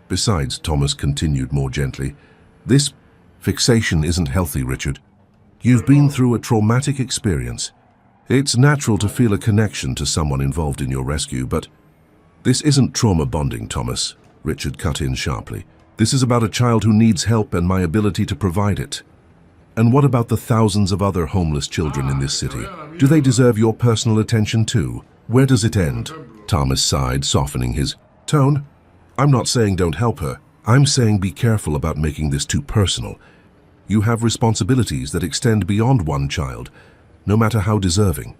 Besides, Thomas continued more gently, this fixation isn't healthy, Richard. You've been through a traumatic experience. It's natural to feel a connection to someone involved in your rescue, but this isn't trauma bonding, Thomas, Richard cut in sharply. This is about a child who needs help and my ability to provide it. And what about the thousands of other homeless children in this city? Do they deserve your personal attention too? Where does it end? Thomas sighed, softening his tone. I'm not saying don't help her. I'm saying be careful about making this too personal. You have responsibilities that extend beyond one child, no matter how deserving.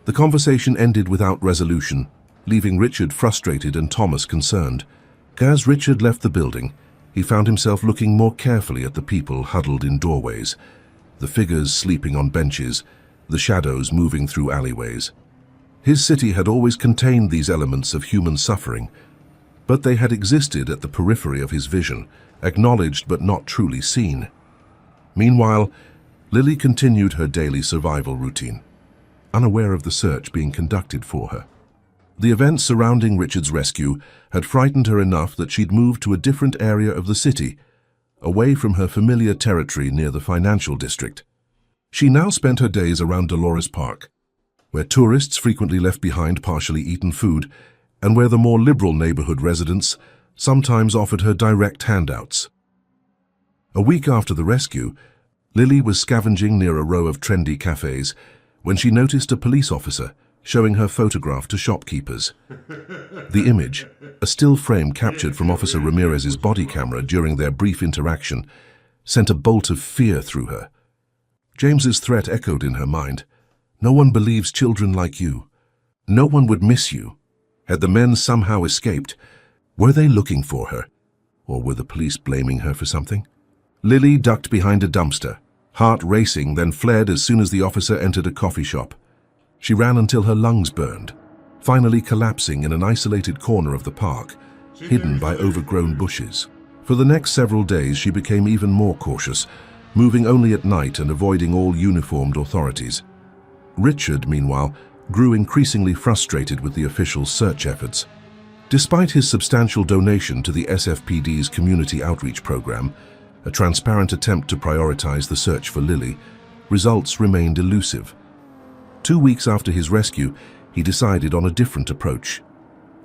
The conversation ended without resolution, leaving Richard frustrated and Thomas concerned. As Richard left the building, he found himself looking more carefully at the people huddled in doorways, the figures sleeping on benches, the shadows moving through alleyways. His city had always contained these elements of human suffering, but they had existed at the periphery of his vision, acknowledged but not truly seen. Meanwhile, Lily continued her daily survival routine, unaware of the search being conducted for her. The events surrounding Richard's rescue had frightened her enough that she'd moved to a different area of the city, away from her familiar territory near the financial district. She now spent her days around Dolores Park, where tourists frequently left behind partially eaten food, and where the more liberal neighborhood residents sometimes offered her direct handouts. A week after the rescue, Lily was scavenging near a row of trendy cafes when she noticed a police officer showing her photograph to shopkeepers. The image, a still frame captured from Officer Ramirez's body camera during their brief interaction, sent a bolt of fear through her. James's threat echoed in her mind. No one believes children like you. No one would miss you. Had the men somehow escaped? Were they looking for her? Or were the police blaming her for something? Lily ducked behind a dumpster, heart racing, then fled as soon as the officer entered a coffee shop. She ran until her lungs burned, finally collapsing in an isolated corner of the park, hidden by overgrown bushes. For the next several days, she became even more cautious, moving only at night and avoiding all uniformed authorities. Richard, meanwhile, grew increasingly frustrated with the official search efforts. Despite his substantial donation to the SFPD's community outreach program, a transparent attempt to prioritize the search for Lily, results remained elusive. 2 weeks after his rescue, he decided on a different approach.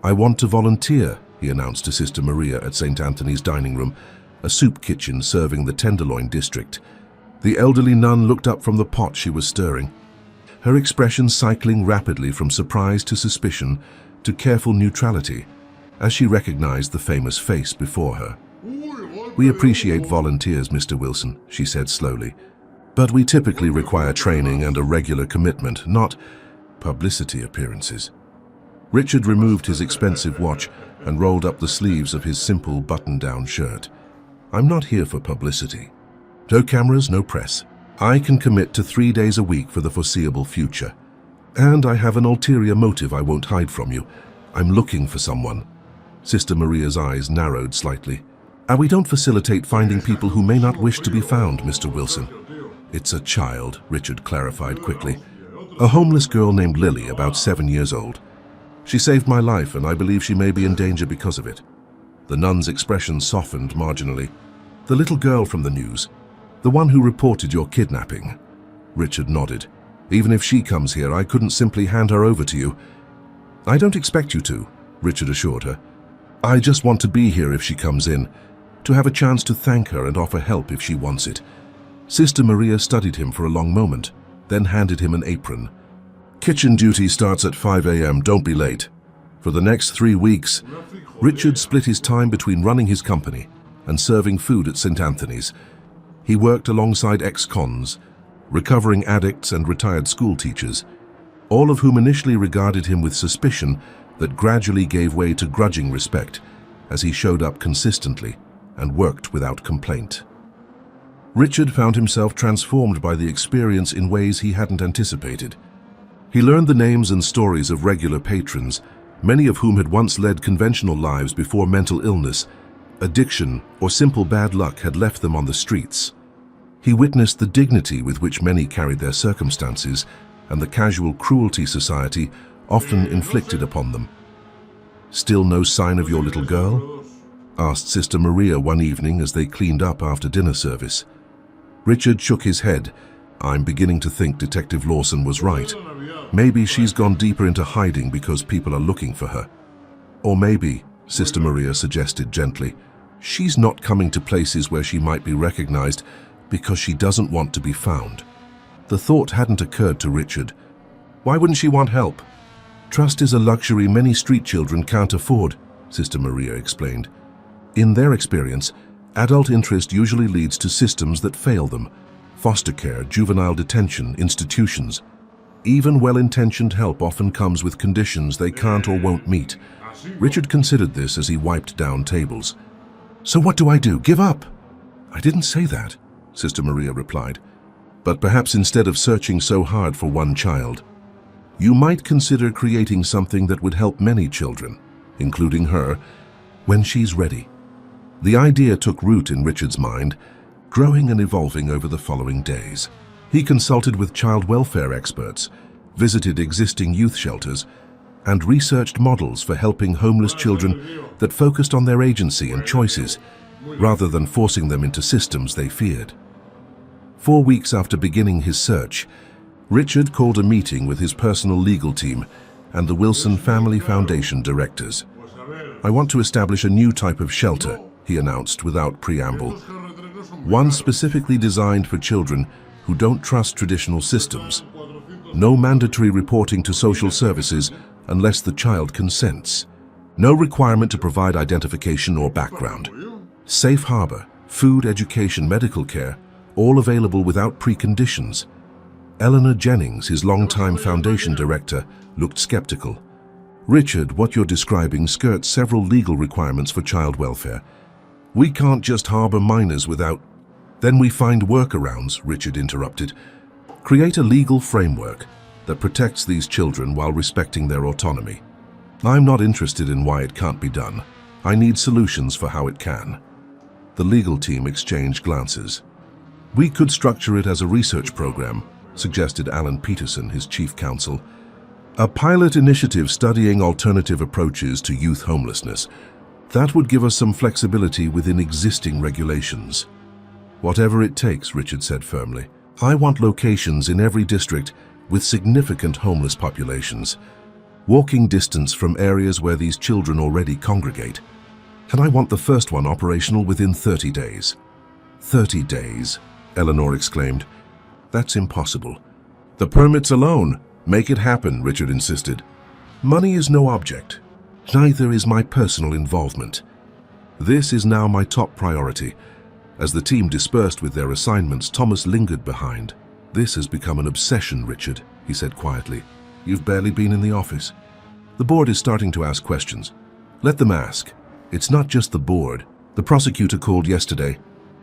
"I want to volunteer," he announced to Sister Maria at St. Anthony's dining room, a soup kitchen serving the Tenderloin district. The elderly nun looked up from the pot she was stirring, her expression cycling rapidly from surprise to suspicion to careful neutrality as she recognized the famous face before her. "We appreciate volunteers, Mr. Wilson," she said slowly, "but we typically require training and a regular commitment, not publicity appearances." Richard removed his expensive watch and rolled up the sleeves of his simple button-down shirt. "I'm not here for publicity. No cameras, no press. I can commit to 3 days a week for the foreseeable future. And I have an ulterior motive I won't hide from you. I'm looking for someone." Sister Maria's eyes narrowed slightly. "We don't facilitate finding people who may not wish to be found, Mr. Wilson." "It's a child," Richard clarified quickly. "A homeless girl named Lily, about 7 years old. She saved my life, and I believe she may be in danger because of it." The nun's expression softened marginally. "The little girl from the news, the one who reported your kidnapping." Richard nodded. "Even if she comes here, I couldn't simply hand her over to you." "I don't expect you to," Richard assured her. "I just want to be here if she comes in, to have a chance to thank her and offer help if she wants it." Sister Maria studied him for a long moment, then handed him an apron. "Kitchen duty starts at 5 a.m. Don't be late." For the next 3 weeks, Richard split his time between running his company and serving food at St. Anthony's. He worked alongside ex-cons, recovering addicts and retired school teachers, all of whom initially regarded him with suspicion that gradually gave way to grudging respect as he showed up consistently and worked without complaint. Richard found himself transformed by the experience in ways he hadn't anticipated. He learned the names and stories of regular patrons, many of whom had once led conventional lives before mental illness, addiction, or simple bad luck had left them on the streets. He witnessed the dignity with which many carried their circumstances and the casual cruelty society often inflicted upon them. "Still no sign of your little girl?" asked Sister Maria one evening as they cleaned up after dinner service. Richard shook his head. "I'm beginning to think Detective Lawson was right. Maybe she's gone deeper into hiding because people are looking for her. Or maybe," Sister Maria suggested gently, "she's not coming to places where she might be recognized because she doesn't want to be found." The thought hadn't occurred to Richard. Why wouldn't she want help? "Trust is a luxury many street children can't afford," Sister Maria explained. In their experience, adult interest usually leads to systems that fail them: foster care, juvenile detention, institutions. Even well-intentioned help often comes with conditions they can't or won't meet. Richard considered this as he wiped down tables. So what do I do? Give up? I didn't say that, Sister Maria replied. But perhaps instead of searching so hard for one child, you might consider creating something that would help many children, including her, when she's ready. The idea took root in Richard's mind, growing and evolving over the following days. He consulted with child welfare experts, visited existing youth shelters, and researched models for helping homeless children that focused on their agency and choices, rather than forcing them into systems they feared. 4 weeks after beginning his search, Richard called a meeting with his personal legal team and the Wilson Family Foundation directors. I want to establish a new type of shelter, he announced without preamble. One specifically designed for children who don't trust traditional systems. No mandatory reporting to social services unless the child consents. No requirement to provide identification or background. Safe harbor, food, education, medical care, all available without preconditions. Eleanor Jennings, his longtime foundation director, looked skeptical. Richard, what you're describing skirts several legal requirements for child welfare. We can't just harbor minors without... Then we find workarounds, Richard interrupted. Create a legal framework that protects these children while respecting their autonomy. I'm not interested in why it can't be done. I need solutions for how it can. The legal team exchanged glances. We could structure it as a research program, suggested Alan Peterson, his chief counsel. A pilot initiative studying alternative approaches to youth homelessness. That would give us some flexibility within existing regulations. Whatever it takes, Richard said firmly. I want locations in every district with significant homeless populations, walking distance from areas where these children already congregate. And I want the first one operational within 30 days. 30 days, Eleanor exclaimed. That's impossible. The permits alone. Make it happen, Richard insisted. Money is no object. Neither is my personal involvement. This is now my top priority. As the team dispersed with their assignments, Thomas lingered behind. This has become an obsession, Richard, he said quietly. You've barely been in the office. The board is starting to ask questions. Let them ask. It's not just the board. The prosecutor called yesterday.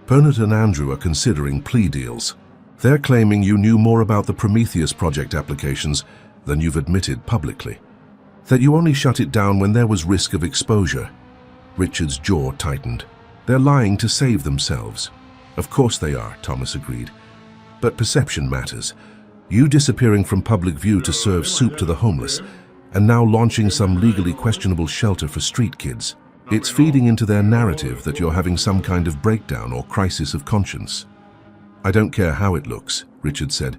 Bernard and Andrew are considering plea deals. They're claiming you knew more about the Prometheus project applications than you've admitted publicly. That you only shut it down when there was risk of exposure. Richard's jaw tightened. They're lying to save themselves. Of course they are, Thomas agreed. But perception matters. You disappearing from public view to serve soup to the homeless, and now launching some legally questionable shelter for street kids. It's feeding into their narrative that you're having some kind of breakdown or crisis of conscience. I don't care how it looks, Richard said,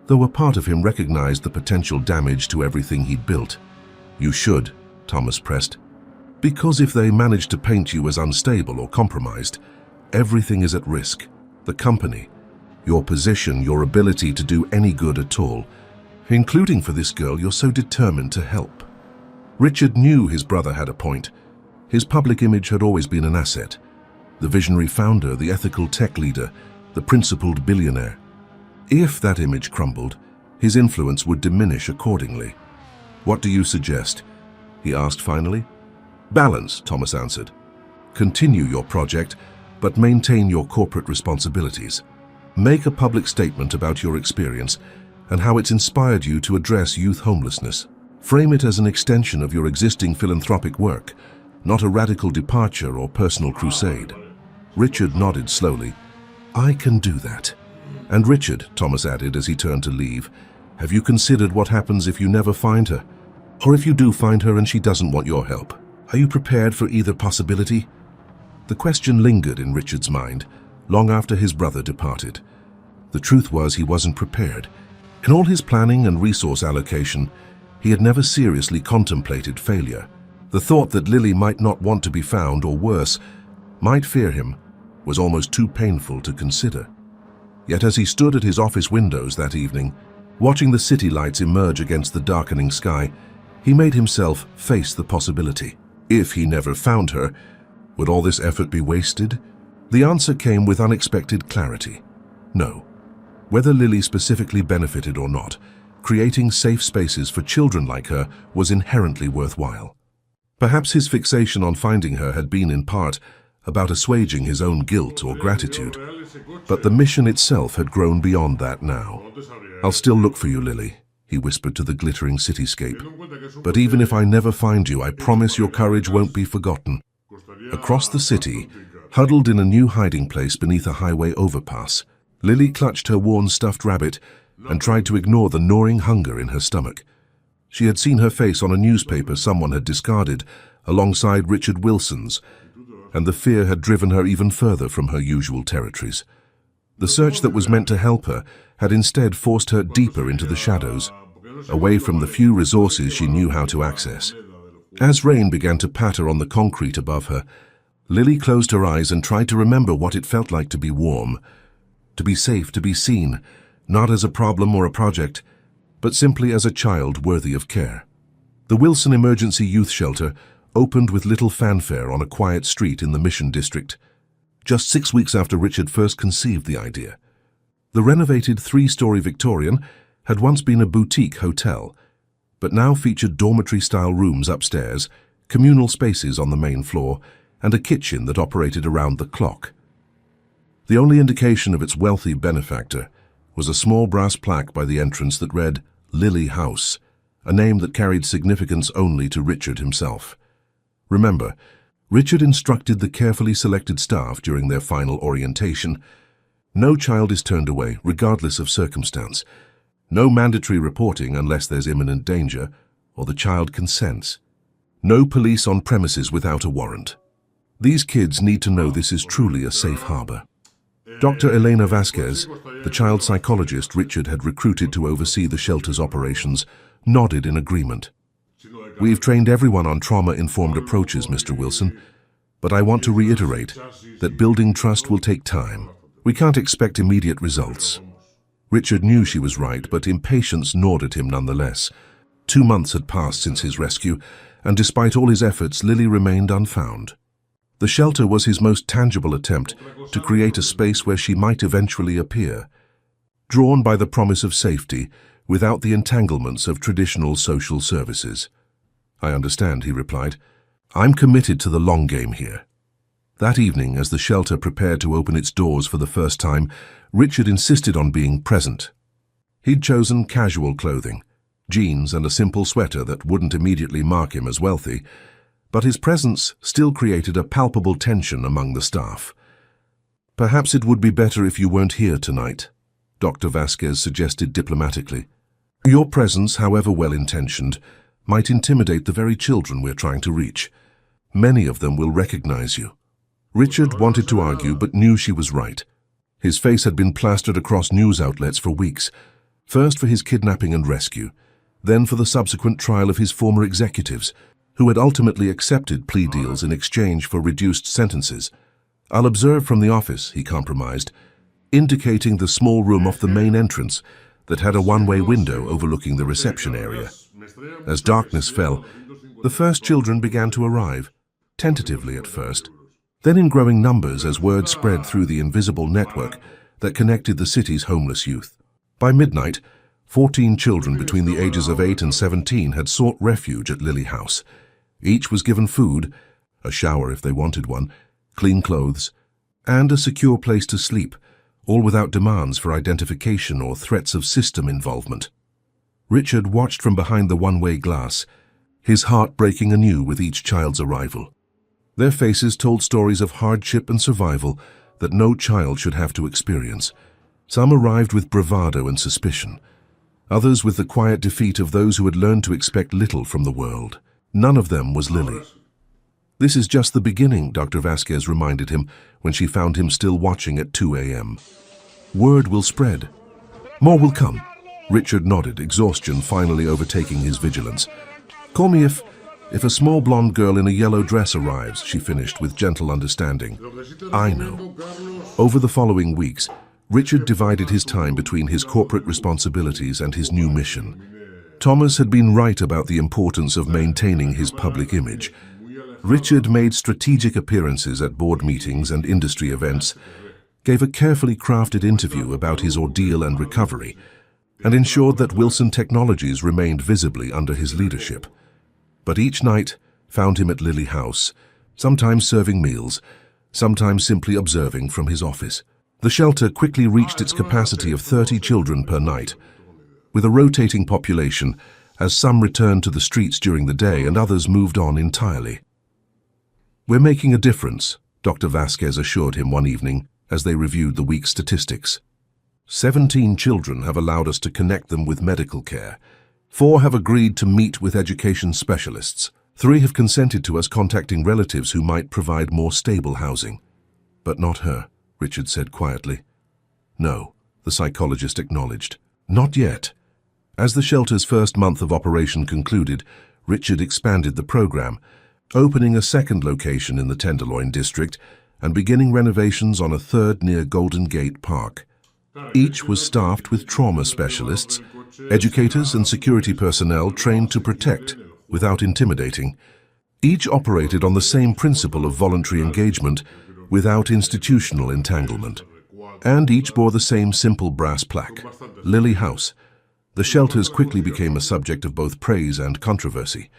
though a part of him recognized the potential damage to everything he'd built. You should, Thomas pressed. Because if they manage to paint you as unstable or compromised, everything is at risk. The company, your position, your ability to do any good at all, including for this girl you're so determined to help. Richard knew his brother had a point. His public image had always been an asset. The visionary founder, the ethical tech leader, the principled billionaire. If that image crumbled, his influence would diminish accordingly. What do you suggest? He asked finally. Balance, Thomas answered. Continue your project, but maintain your corporate responsibilities. Make a public statement about your experience and how it's inspired you to address youth homelessness. Frame it as an extension of your existing philanthropic work, not a radical departure or personal crusade. Richard nodded slowly. I can do that. And Richard, Thomas added as he turned to leave, have you considered what happens if you never find her? Or if you do find her and she doesn't want your help? Are you prepared for either possibility? The question lingered in Richard's mind, long after his brother departed. The truth was he wasn't prepared. In all his planning and resource allocation, he had never seriously contemplated failure. The thought that Lily might not want to be found, or worse, might fear him, was almost too painful to consider. Yet as he stood at his office windows that evening, watching the city lights emerge against the darkening sky, he made himself face the possibility. If he never found her, would all this effort be wasted? The answer came with unexpected clarity. No. Whether Lily specifically benefited or not, creating safe spaces for children like her was inherently worthwhile. Perhaps his fixation on finding her had been in part about assuaging his own guilt or gratitude, but the mission itself had grown beyond that now. "I'll still look for you, Lily," he whispered to the glittering cityscape. "But even if I never find you, I promise your courage won't be forgotten." Across the city, huddled in a new hiding place beneath a highway overpass, Lily clutched her worn stuffed rabbit and tried to ignore the gnawing hunger in her stomach. She had seen her face on a newspaper someone had discarded, alongside Richard Wilson's, and the fear had driven her even further from her usual territories. The search that was meant to help her had instead forced her deeper into the shadows, away from the few resources she knew how to access. As rain began to patter on the concrete above her, Lily closed her eyes and tried to remember what it felt like to be warm, to be safe, to be seen, not as a problem or a project, but simply as a child worthy of care. The Wilson Emergency Youth Shelter opened with little fanfare on a quiet street in the Mission District, just 6 weeks after Richard first conceived the idea. The renovated 3-story Victorian had once been a boutique hotel, but now featured dormitory-style rooms upstairs, communal spaces on the main floor, and a kitchen that operated around the clock. The only indication of its wealthy benefactor was a small brass plaque by the entrance that read Lily House, a name that carried significance only to Richard himself. Remember, Richard instructed the carefully selected staff during their final orientation. No child is turned away, regardless of circumstance. No mandatory reporting unless there's imminent danger or the child consents. No police on premises without a warrant. These kids need to know this is truly a safe harbor. Dr. Elena Vasquez, the child psychologist Richard had recruited to oversee the shelter's operations, nodded in agreement. "We've trained everyone on trauma-informed approaches, Mr. Wilson, but I want to reiterate that building trust will take time. We can't expect immediate results." Richard knew she was right, but impatience gnawed at him nonetheless. 2 months had passed since his rescue, and despite all his efforts, Lily remained unfound. The shelter was his most tangible attempt to create a space where she might eventually appear, drawn by the promise of safety without the entanglements of traditional social services. "I understand," he replied. "I'm committed to the long game here." That evening, as the shelter prepared to open its doors for the first time, Richard insisted on being present. He'd chosen casual clothing, jeans and a simple sweater that wouldn't immediately mark him as wealthy, but his presence still created a palpable tension among the staff. "Perhaps it would be better if you weren't here tonight," Dr. Vasquez suggested diplomatically. "Your presence, however well-intentioned, might intimidate the very children we're trying to reach. Many of them will recognize you." Richard wanted to argue, but knew she was right. His face had been plastered across news outlets for weeks, first for his kidnapping and rescue, then for the subsequent trial of his former executives, who had ultimately accepted plea deals in exchange for reduced sentences. "I'll observe from the office," he compromised, indicating the small room off the main entrance that had a one-way window overlooking the reception area. As darkness fell, the first children began to arrive, tentatively at first, then in growing numbers as word spread through the invisible network that connected the city's homeless youth. By midnight, 14 children between the ages of 8 and 17 had sought refuge at Lily House. Each was given food, a shower if they wanted one, clean clothes, and a secure place to sleep, all without demands for identification or threats of system involvement. Richard watched from behind the one-way glass, his heart breaking anew with each child's arrival. Their faces told stories of hardship and survival that no child should have to experience. Some arrived with bravado and suspicion, others with the quiet defeat of those who had learned to expect little from the world. None of them was Lily. "This is just the beginning," Dr. Vasquez reminded him when she found him still watching at 2 a.m. "Word will spread. More will come." Richard nodded, exhaustion finally overtaking his vigilance. "Call me if a small blonde girl in a yellow dress arrives," she finished with gentle understanding. "I know." Over the following weeks, Richard divided his time between his corporate responsibilities and his new mission. Thomas had been right about the importance of maintaining his public image. Richard made strategic appearances at board meetings and industry events, gave a carefully crafted interview about his ordeal and recovery, and ensured that Wilson Technologies remained visibly under his leadership. But each night found him at Lily House, sometimes serving meals, sometimes simply observing from his office. The shelter quickly reached its capacity of 30 children per night, with a rotating population as some returned to the streets during the day and others moved on entirely. "We're making a difference," Dr. Vasquez assured him one evening as they reviewed the week's statistics. 17 children have allowed us to connect them with medical care. 4 have agreed to meet with education specialists. 3 have consented to us contacting relatives who might provide more stable housing. "But not her," Richard said quietly. "No," the psychologist acknowledged. "Not yet." As the shelter's first month of operation concluded, Richard expanded the program, opening a second location in the Tenderloin district and beginning renovations on a third near Golden Gate Park. Each was staffed with trauma specialists, educators and security personnel trained to protect without intimidating. Each operated on the same principle of voluntary engagement without institutional entanglement. And each bore the same simple brass plaque, Lily House. The shelters quickly became a subject of both praise and controversy.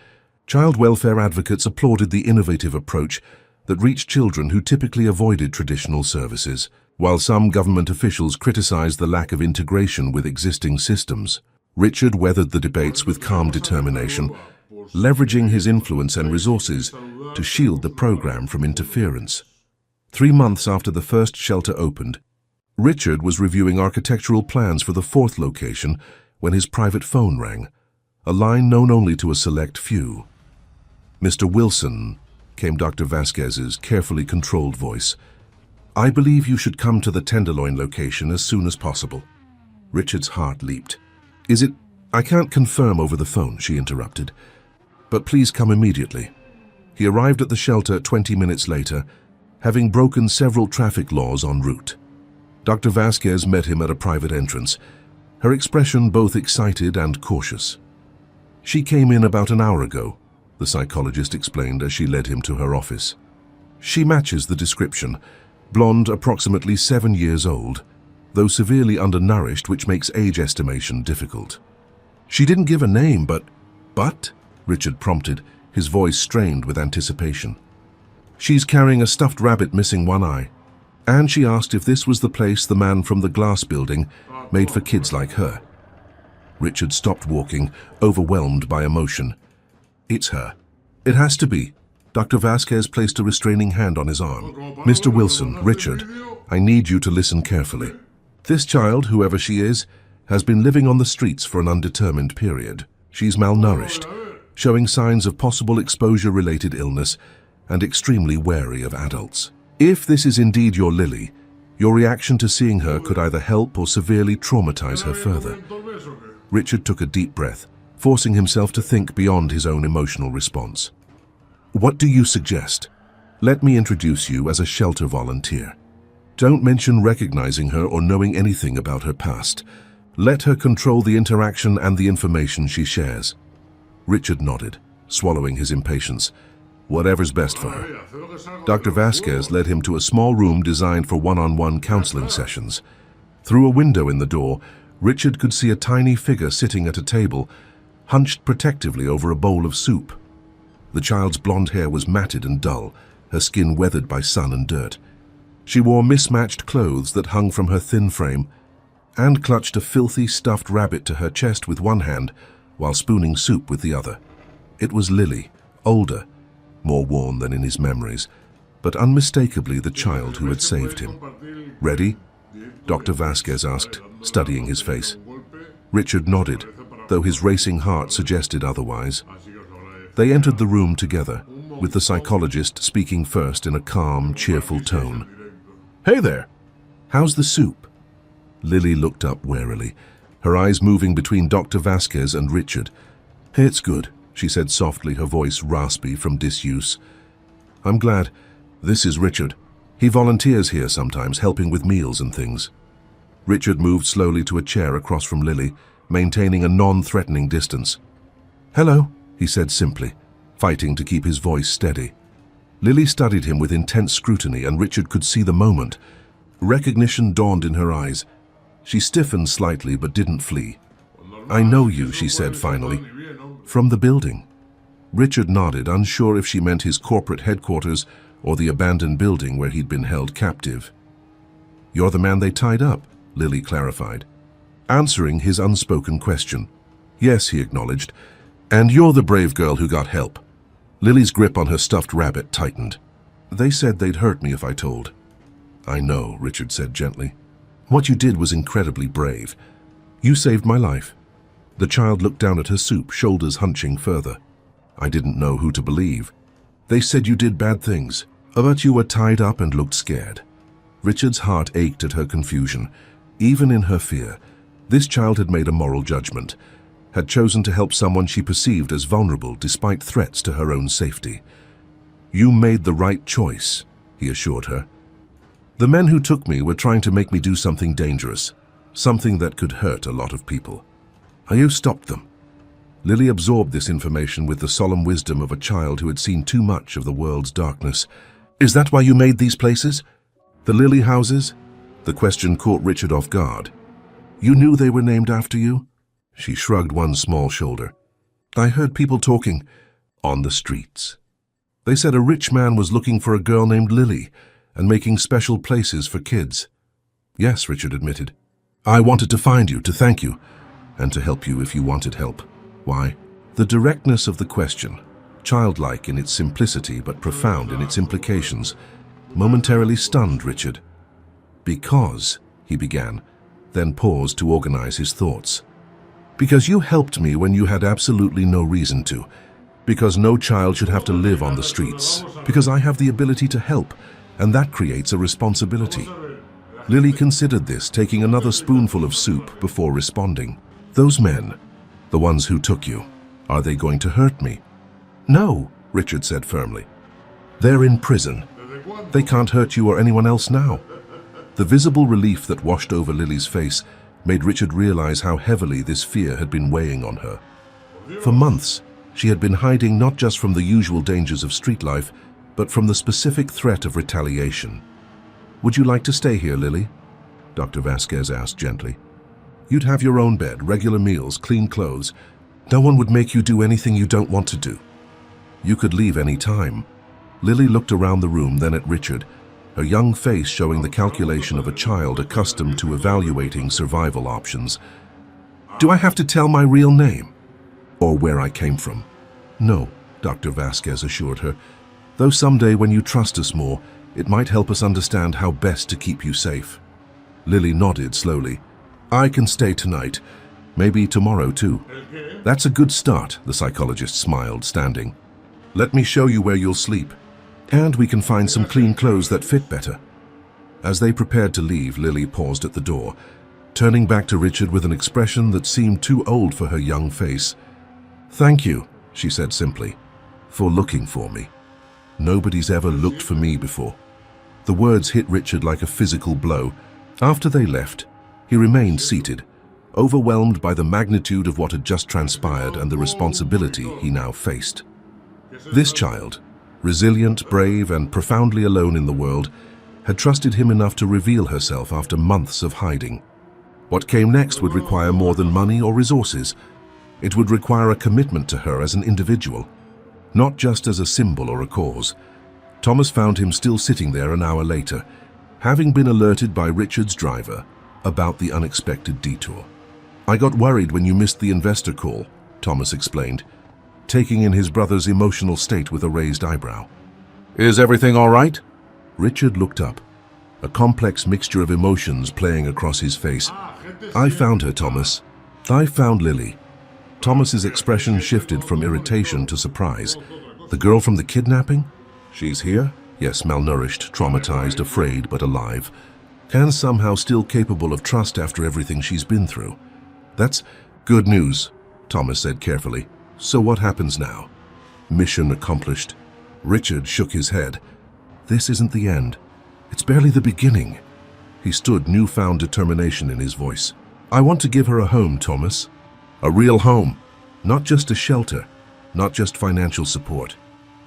Child welfare advocates applauded the innovative approach that reached children who typically avoided traditional services, while some government officials criticized the lack of integration with existing systems. Richard weathered the debates with calm determination, leveraging his influence and resources to shield the program from interference. 3 months after the first shelter opened, Richard was reviewing architectural plans for the 4th location when his private phone rang, a line known only to a select few. "Mr. Wilson," came Dr. Vasquez's carefully controlled voice, "I believe you should come to the Tenderloin location as soon as possible." Richard's heart leaped. "Is it—" "I can't confirm over the phone," she interrupted. "But please come immediately." He arrived at the shelter 20 minutes later, having broken several traffic laws en route. Dr. Vasquez met him at a private entrance, her expression both excited and cautious. "She came in about an hour ago," the psychologist explained as she led him to her office. "She matches the description, blonde, approximately 7 years old, though severely undernourished, which makes age estimation difficult." "She didn't give a name, but—" "But?" Richard prompted, his voice strained with anticipation. "She's carrying a stuffed rabbit missing one eye. And she asked if this was the place the man from the glass building made for kids like her." Richard stopped walking, overwhelmed by emotion. "It's her. It has to be." Dr. Vasquez placed a restraining hand on his arm. "Mr. Wilson, Richard, I need you to listen carefully. This child, whoever she is, has been living on the streets for an undetermined period. She's malnourished, showing signs of possible exposure-related illness, and extremely wary of adults. If this is indeed your Lily, your reaction to seeing her could either help or severely traumatize her further." Richard took a deep breath, forcing himself to think beyond his own emotional response. "What do you suggest? Let me introduce you as a shelter volunteer. Don't mention recognizing her or knowing anything about her past. Let her control the interaction and the information she shares." Richard nodded, swallowing his impatience. Whatever's best for her. Dr. Vasquez led him to a small room designed for one-on-one counseling sessions. Through a window in the door, Richard could see a tiny figure sitting at a table, hunched protectively over a bowl of soup. The child's blonde hair was matted and dull, her skin weathered by sun and dirt. She wore mismatched clothes that hung from her thin frame, and clutched a filthy stuffed rabbit to her chest with one hand, while spooning soup with the other. It was Lily, older, more worn than in his memories, but unmistakably the child who had saved him. "Ready?" Dr. Vasquez asked, studying his face. Richard nodded, though his racing heart suggested otherwise. They entered the room together, with the psychologist speaking first in a calm, cheerful tone. "Hey there! How's the soup?" Lily looked up warily, her eyes moving between Dr. Vasquez and Richard. "It's good," she said softly, her voice raspy from disuse. "I'm glad. This is Richard. He volunteers here sometimes, helping with meals and things." Richard moved slowly to a chair across from Lily, maintaining a non-threatening distance. "Hello," he said simply, fighting to keep his voice steady. Lily studied him with intense scrutiny, and Richard could see the moment. Recognition dawned in her eyes. She stiffened slightly but didn't flee. "I know you," she said finally. "From the building." Richard nodded, unsure if she meant his corporate headquarters or the abandoned building where he'd been held captive. "You're the man they tied up," Lily clarified, answering his unspoken question. "Yes," he acknowledged, "and you're the brave girl who got help." Lily's grip on her stuffed rabbit tightened. "They said they'd hurt me if I told." "I know," Richard said gently. "What you did was incredibly brave. You saved my life." The child looked down at her soup, shoulders hunching further. "I didn't know who to believe. They said you did bad things, but you were tied up and looked scared." Richard's heart ached at her confusion. Even in her fear, this child had made a moral judgment, had chosen to help someone she perceived as vulnerable despite threats to her own safety. "You made the right choice," he assured her. "The men who took me were trying to make me do something dangerous, something that could hurt a lot of people. You stopped them." Lily absorbed this information with the solemn wisdom of a child who had seen too much of the world's darkness. "Is that why you made these places? The Lily houses?" The question caught Richard off guard. "You knew they were named after you?" She shrugged one small shoulder. "I heard people talking on the streets. They said a rich man was looking for a girl named Lily and making special places for kids." "Yes," Richard admitted. "I wanted to find you, to thank you, and to help you if you wanted help." "Why?" The directness of the question, childlike in its simplicity but profound in its implications, momentarily stunned Richard. "Because," he began, then paused to organize his thoughts. "Because you helped me when you had absolutely no reason to. Because no child should have to live on the streets. Because I have the ability to help, and that creates a responsibility." Lily considered this, taking another spoonful of soup before responding. "Those men, the ones who took you, are they going to hurt me?" "No," Richard said firmly. "They're in prison. They can't hurt you or anyone else now." The visible relief that washed over Lily's face made Richard realize how heavily this fear had been weighing on her. For months, she had been hiding not just from the usual dangers of street life, but from the specific threat of retaliation. "Would you like to stay here, Lily?" Dr. Vasquez asked gently. "You'd have your own bed, regular meals, clean clothes. No one would make you do anything you don't want to do. You could leave any time." Lily looked around the room, then at Richard, her young face showing the calculation of a child accustomed to evaluating survival options. "Do I have to tell my real name? Or where I came from?" "No," Dr. Vasquez assured her, "though someday when you trust us more, it might help us understand how best to keep you safe." Lily nodded slowly. "I can stay tonight, maybe tomorrow too." "That's a good start," the psychologist smiled, standing. "Let me show you where you'll sleep. And we can find some clean clothes that fit better." As they prepared to leave, Lily paused at the door, turning back to Richard with an expression that seemed too old for her young face. "Thank you," she said simply, "for looking for me. Nobody's ever looked for me before." The words hit Richard like a physical blow. After they left, he remained seated, overwhelmed by the magnitude of what had just transpired and the responsibility he now faced. This child, resilient, brave, and profoundly alone in the world, had trusted him enough to reveal herself after months of hiding. What came next would require more than money or resources. It would require a commitment to her as an individual, not just as a symbol or a cause. Thomas found him still sitting there an hour later, having been alerted by Richard's driver about the unexpected detour. "I got worried when you missed the investor call," Thomas explained, taking in his brother's emotional state with a raised eyebrow. "Is everything all right?" Richard looked up, a complex mixture of emotions playing across his face. "I found her, Thomas. I found Lily." Thomas's expression shifted from irritation to surprise. "The girl from the kidnapping? She's here?" "Yes, malnourished, traumatized, afraid, but alive. And somehow still capable of trust after everything she's been through." "That's good news," Thomas said carefully. "So what happens now?" "Mission accomplished." Richard shook his head. "This isn't the end. It's barely the beginning." He stood, newfound determination in his voice. "I want to give her a home, Thomas. A real home. Not just a shelter. Not just financial support.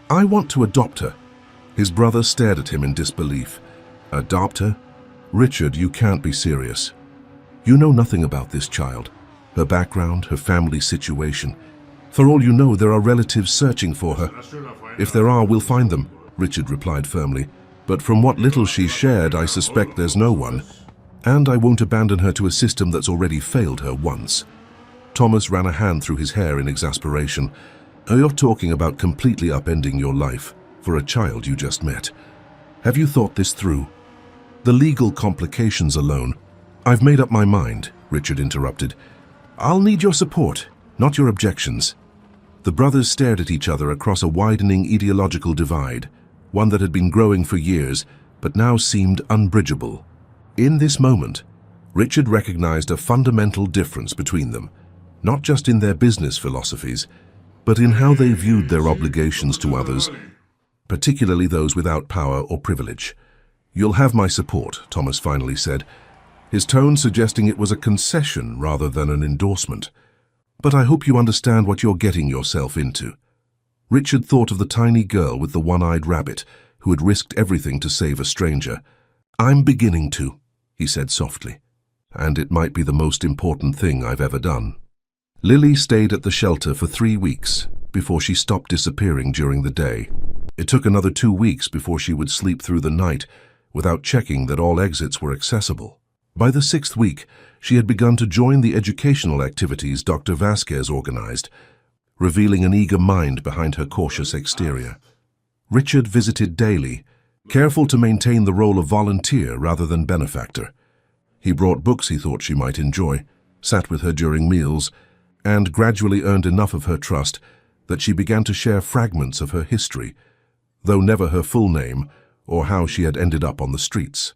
I want to adopt her. His brother stared at him in disbelief. Adopt her? Richard, you can't be serious. You know nothing about this child, her background, her family situation. For all you know, there are relatives searching for her. If there are, we'll find them, Richard replied firmly. But from what little she shared, I suspect there's no one. And I won't abandon her to a system that's already failed her once. Thomas ran a hand through his hair in exasperation. You're talking about completely upending your life for a child you just met. Have you thought this through? The legal complications alone. I've made up my mind, Richard interrupted. I'll need your support, not your objections. The brothers stared at each other across a widening ideological divide, one that had been growing for years, but now seemed unbridgeable. In this moment, Richard recognized a fundamental difference between them, not just in their business philosophies, but in how they viewed their obligations to others, particularly those without power or privilege. You'll have my support, Thomas finally said, his tone suggesting it was a concession rather than an endorsement. But I hope you understand what you're getting yourself into. Richard thought of the tiny girl with the one-eyed rabbit who had risked everything to save a stranger. I'm beginning to, he said softly, and it might be the most important thing I've ever done. Lily stayed at the shelter for 3 weeks before she stopped disappearing during the day. It took another 2 weeks before she would sleep through the night without checking that all exits were accessible. By the 6th week, she had begun to join the educational activities Dr. Vasquez organized, revealing an eager mind behind her cautious exterior. Richard visited daily, careful to maintain the role of volunteer rather than benefactor. He brought books he thought she might enjoy, sat with her during meals, and gradually earned enough of her trust that she began to share fragments of her history, though never her full name or how she had ended up on the streets.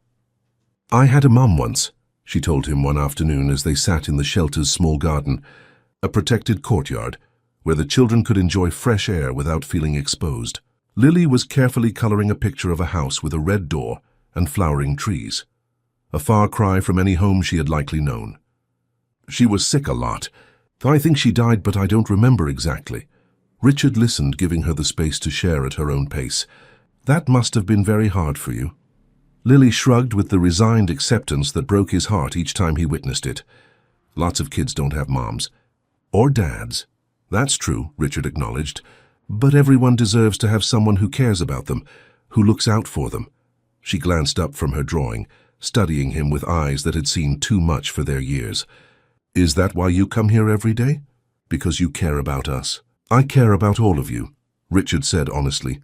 I had a mum once, she told him one afternoon as they sat in the shelter's small garden, a protected courtyard where the children could enjoy fresh air without feeling exposed. Lily was carefully coloring a picture of a house with a red door and flowering trees, a far cry from any home she had likely known. She was sick a lot. I think she died, but I don't remember exactly. Richard listened, giving her the space to share at her own pace. That must have been very hard for you. Lily shrugged with the resigned acceptance that broke his heart each time he witnessed it. Lots of kids don't have moms. Or dads. That's true, Richard acknowledged. But everyone deserves to have someone who cares about them, who looks out for them. She glanced up from her drawing, studying him with eyes that had seen too much for their years. Is that why you come here every day? Because you care about us. I care about all of you, Richard said honestly.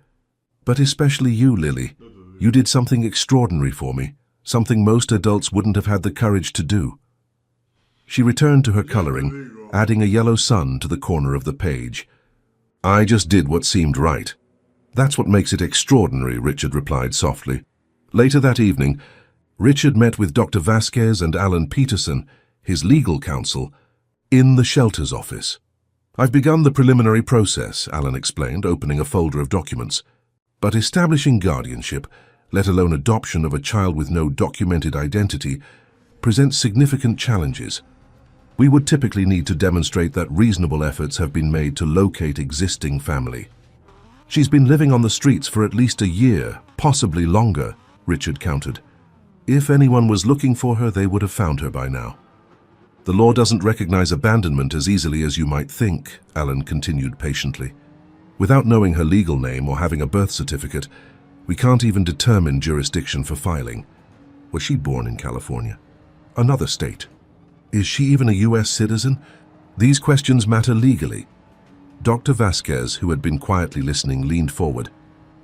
But especially you, Lily. You did something extraordinary for me, something most adults wouldn't have had the courage to do. She returned to her coloring, adding a yellow sun to the corner of the page. I just did what seemed right. That's what makes it extraordinary, Richard replied softly. Later that evening, Richard met with Dr. Vasquez and Alan Peterson, his legal counsel, in the shelter's office. I've begun the preliminary process, Alan explained, opening a folder of documents. But establishing guardianship, let alone adoption of a child with no documented identity, presents significant challenges. We would typically need to demonstrate that reasonable efforts have been made to locate existing family. She's been living on the streets for at least a year, possibly longer, Richard countered. If anyone was looking for her, they would have found her by now. The law doesn't recognize abandonment as easily as you might think, Alan continued patiently. Without knowing her legal name or having a birth certificate, we can't even determine jurisdiction for filing. Was she born in California? Another state? Is she even a U.S. citizen? These questions matter legally. Dr. Vasquez, who had been quietly listening, leaned forward.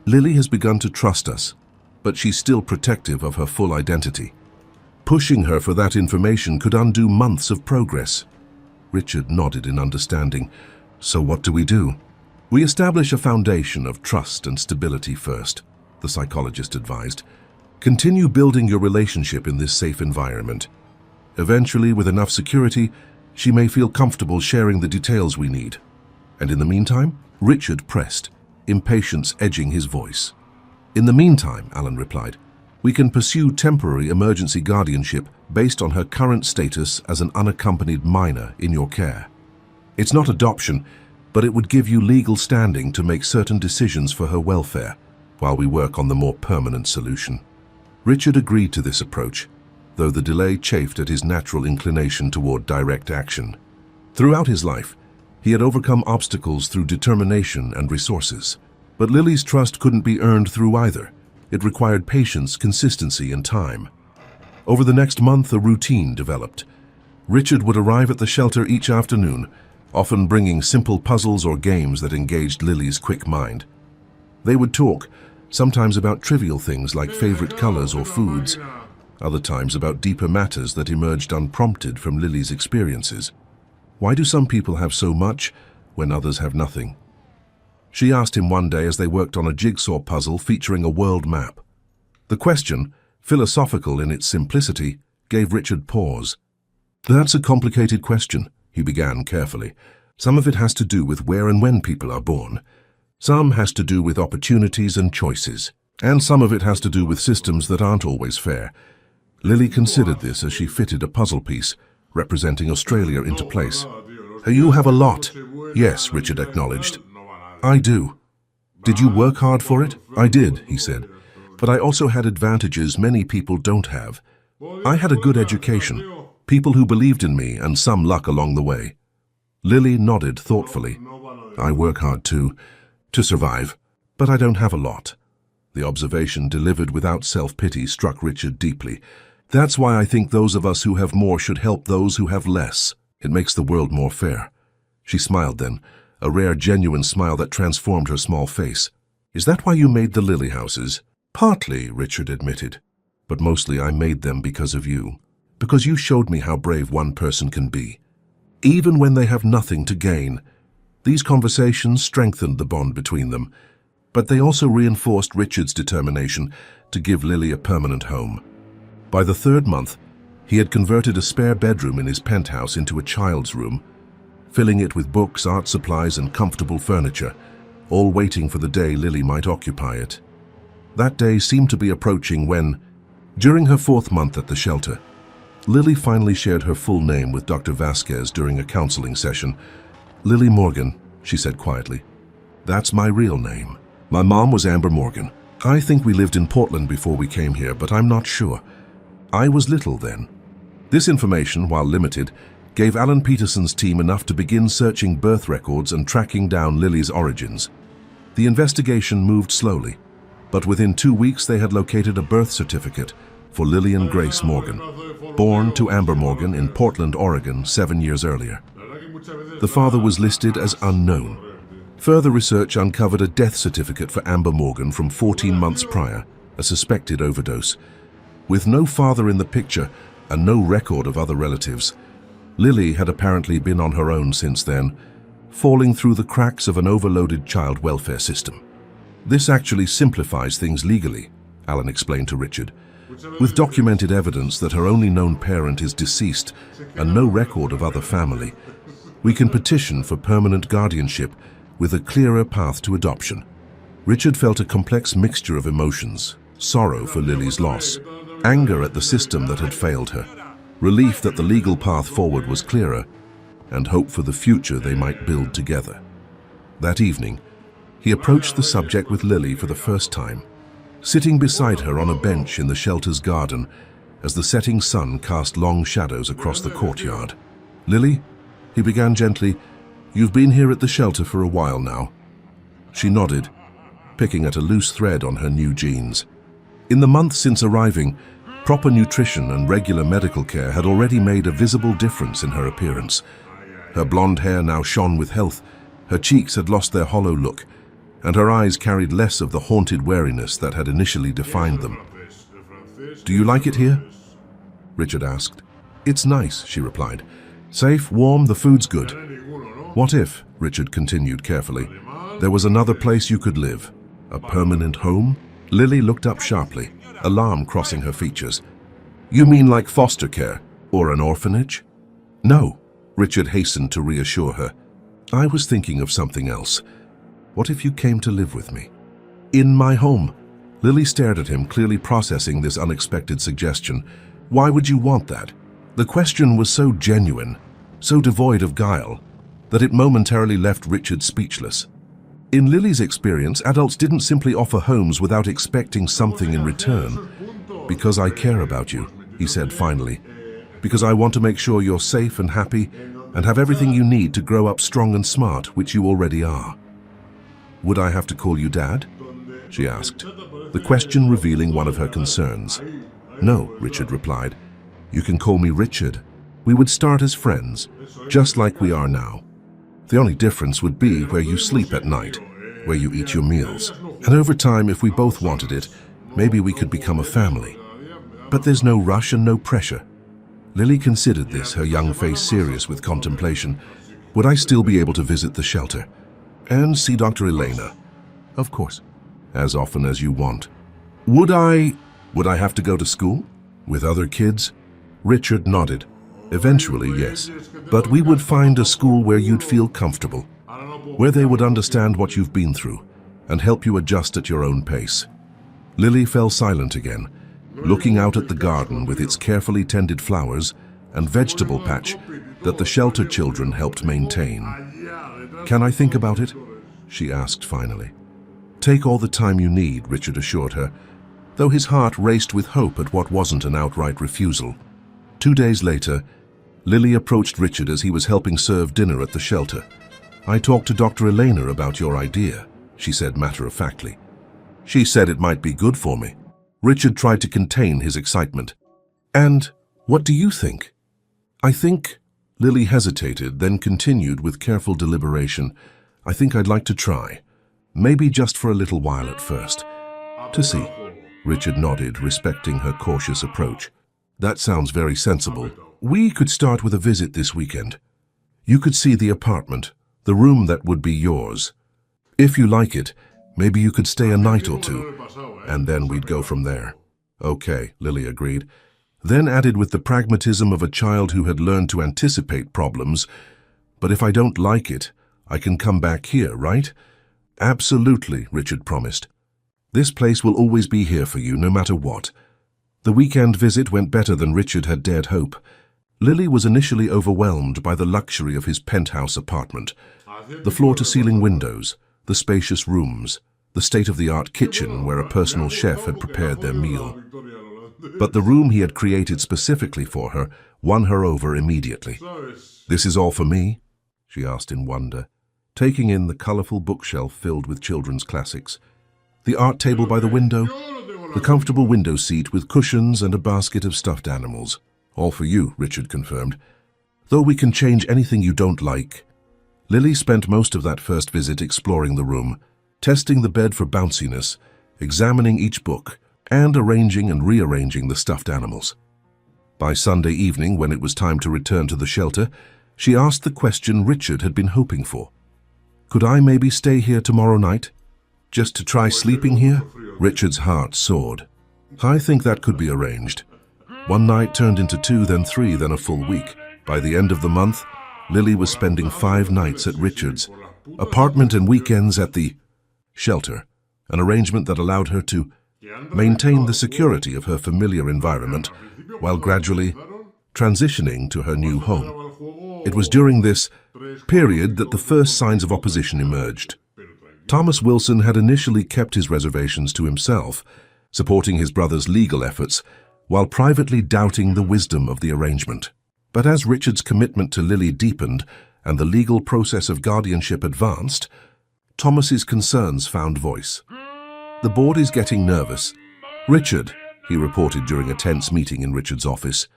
Lily has begun to trust us, but she's still protective of her full identity. Pushing her for that information could undo months of progress. Richard nodded in understanding. So what do we do? We establish a foundation of trust and stability first, the psychologist advised. Continue building your relationship in this safe environment. Eventually, with enough security, she may feel comfortable sharing the details we need. And in the meantime, Richard pressed, impatience edging his voice. In the meantime, Alan replied, we can pursue temporary emergency guardianship based on her current status as an unaccompanied minor in your care. It's not adoption, but it would give you legal standing to make certain decisions for her welfare. while we work on the more permanent solution. Richard agreed to this approach, though the delay chafed at his natural inclination toward direct action. Throughout his life, he had overcome obstacles through determination and resources. But Lily's trust couldn't be earned through either. It required patience, consistency, and time. Over the next month, a routine developed. Richard would arrive at the shelter each afternoon, often bringing simple puzzles or games that engaged Lily's quick mind. They would talk, sometimes about trivial things like favorite colors or foods, other times about deeper matters that emerged unprompted from Lily's experiences. Why do some people have so much when others have nothing? She asked him one day as they worked on a jigsaw puzzle featuring a world map. The question, philosophical in its simplicity, gave Richard pause. "That's a complicated question," he began carefully. "Some of it has to do with where and when people are born. Some has to do with opportunities and choices. And some of it has to do with systems that aren't always fair." Lily considered this as she fitted a puzzle piece representing Australia into place. "You have a lot." "Yes," Richard acknowledged. "I do." "Did you work hard for it?" "I did," he said. "But I also had advantages many people don't have. I had a good education, people who believed in me, and some luck along the way." Lily nodded thoughtfully. "I work hard too, to survive, but I don't have a lot." The observation, delivered without self-pity, struck Richard deeply. "That's why I think those of us who have more should help those who have less. It makes the world more fair." She smiled then, a rare, genuine smile that transformed her small face. "Is that why you made the lily houses?" "Partly," Richard admitted. "But mostly I made them because of you. Because you showed me how brave one person can be, even when they have nothing to gain." These conversations strengthened the bond between them, but they also reinforced Richard's determination to give Lily a permanent home. By the third month, he had converted a spare bedroom in his penthouse into a child's room, filling it with books, art supplies, and comfortable furniture, all waiting for the day Lily might occupy it. That day seemed to be approaching when, during her 4th month at the shelter, Lily finally shared her full name with Dr. Vasquez during a counseling session. "Lily Morgan," she said quietly. "That's my real name. My mom was Amber Morgan. I think we lived in Portland before we came here, but I'm not sure. I was little then." This information, while limited, gave Alan Peterson's team enough to begin searching birth records and tracking down Lily's origins. The investigation moved slowly, but within 2 weeks they had located a birth certificate for Lillian Grace Morgan, born to Amber Morgan in Portland, Oregon 7 years earlier. The father was listed as unknown. Further research uncovered a death certificate for Amber Morgan from 14 months prior, a suspected overdose. With no father in the picture and no record of other relatives, Lily had apparently been on her own since then, falling through the cracks of an overloaded child welfare system. "This actually simplifies things legally," Alan explained to Richard. "With documented evidence that her only known parent is deceased and no record of other family, we can petition for permanent guardianship with a clearer path to adoption." Richard felt a complex mixture of emotions: sorrow for Lily's loss, anger at the system that had failed her, relief that the legal path forward was clearer, and hope for the future they might build together. That evening, he approached the subject with Lily for the first time, sitting beside her on a bench in the shelter's garden as the setting sun cast long shadows across the courtyard. "Lily," he began gently, "you've been here at the shelter for a while now." She nodded, picking at a loose thread on her new jeans. In the months since arriving, proper nutrition and regular medical care had already made a visible difference in her appearance. Her blonde hair now shone with health, her cheeks had lost their hollow look, and her eyes carried less of the haunted wariness that had initially defined them. "Do you like it here?" Richard asked. "It's nice," she replied. "Safe, warm, the food's good." "What if," Richard continued carefully, "there was another place you could live? A permanent home?" Lily looked up sharply, alarm crossing her features. "You mean like foster care or an orphanage?" "No," Richard hastened to reassure her. "I was thinking of something else. What if you came to live with me? In my home?" Lily stared at him, clearly processing this unexpected suggestion. Why would you want that? The question was so genuine, so devoid of guile, that it momentarily left Richard speechless. In Lily's experience, adults didn't simply offer homes without expecting something in return. "Because I care about you," he said finally. "Because I want to make sure you're safe and happy and have everything you need to grow up strong and smart, which you already are." "Would I have to call you Dad?" she asked, the question revealing one of her concerns. "No," Richard replied. "You can call me Richard. We would start as friends, just like we are now. The only difference would be where you sleep at night, where you eat your meals. And over time, if we both wanted it, maybe we could become a family. But there's no rush and no pressure." Lily considered this, her young face serious with contemplation. "Would I still be able to visit the shelter? And see Dr. Elena?" "Of course. As often as you want." Would I have to go to school? With other kids?" Richard nodded. "Eventually, yes. But we would find a school where you'd feel comfortable, where they would understand what you've been through and help you adjust at your own pace." Lily fell silent again, looking out at the garden with its carefully tended flowers and vegetable patch that the shelter children helped maintain. "Can I think about it?" she asked finally. "Take all the time you need," Richard assured her, though his heart raced with hope at what wasn't an outright refusal. 2 days later, Lily approached Richard as he was helping serve dinner at the shelter. "I talked to Dr. Elena about your idea," she said matter-of-factly. "She said it might be good for me." Richard tried to contain his excitement. "And what do you think?" "I think," Lily hesitated, then continued with careful deliberation, "I think I'd like to try. Maybe just for a little while at first. To see." Richard nodded, respecting her cautious approach. "That sounds very sensible. We could start with a visit this weekend. You could see the apartment, the room that would be yours. If you like it, maybe you could stay a night or two, and then we'd go from there." "Okay," Lily agreed, then added with the pragmatism of a child who had learned to anticipate problems, "But if I don't like it, I can come back here, right?" "Absolutely," Richard promised. "This place will always be here for you, no matter what." The weekend visit went better than Richard had dared hope. Lily was initially overwhelmed by the luxury of his penthouse apartment. The floor-to-ceiling windows, the spacious rooms, the state-of-the-art kitchen where a personal chef had prepared their meal. But the room he had created specifically for her won her over immediately. "This is all for me?" she asked in wonder, taking in the colorful bookshelf filled with children's classics. The art table by the window, the comfortable window seat with cushions and a basket of stuffed animals. "All for you," Richard confirmed. "Though we can change anything you don't like." Lily spent most of that first visit exploring the room, testing the bed for bounciness, examining each book, and arranging and rearranging the stuffed animals. By Sunday evening, when it was time to return to the shelter, she asked the question Richard had been hoping for. "Could I maybe stay here tomorrow night? Just to try sleeping here?" Richard's heart soared. "I think that could be arranged." One night turned into 2, then 3, then a full week. By the end of the month, Lily was spending 5 nights at Richard's apartment and weekends at the shelter, an arrangement that allowed her to maintain the security of her familiar environment while gradually transitioning to her new home. It was during this period that the first signs of opposition emerged. Thomas Wilson had initially kept his reservations to himself, supporting his brother's legal efforts, while privately doubting the wisdom of the arrangement. But as Richard's commitment to Lily deepened and the legal process of guardianship advanced, Thomas's concerns found voice. "The board is getting nervous. Richard," he reported during a tense meeting in Richard's office,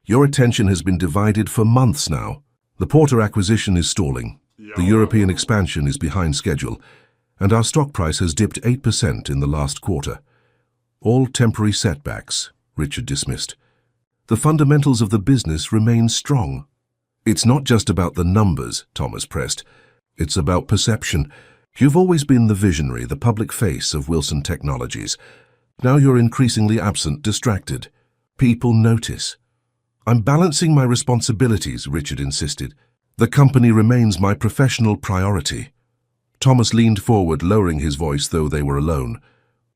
"your attention has been divided for months now. The Porter acquisition is stalling, the European expansion is behind schedule, and our stock price has dipped 8% in the last quarter. All temporary setbacks," Richard dismissed. "The fundamentals of the business remain strong." "It's not just about the numbers," Thomas pressed. "It's about perception. You've always been the visionary, the public face of Wilson Technologies. Now you're increasingly absent, distracted. People notice." "I'm balancing my responsibilities," Richard insisted. "The company remains my professional priority." Thomas leaned forward, lowering his voice, though they were alone.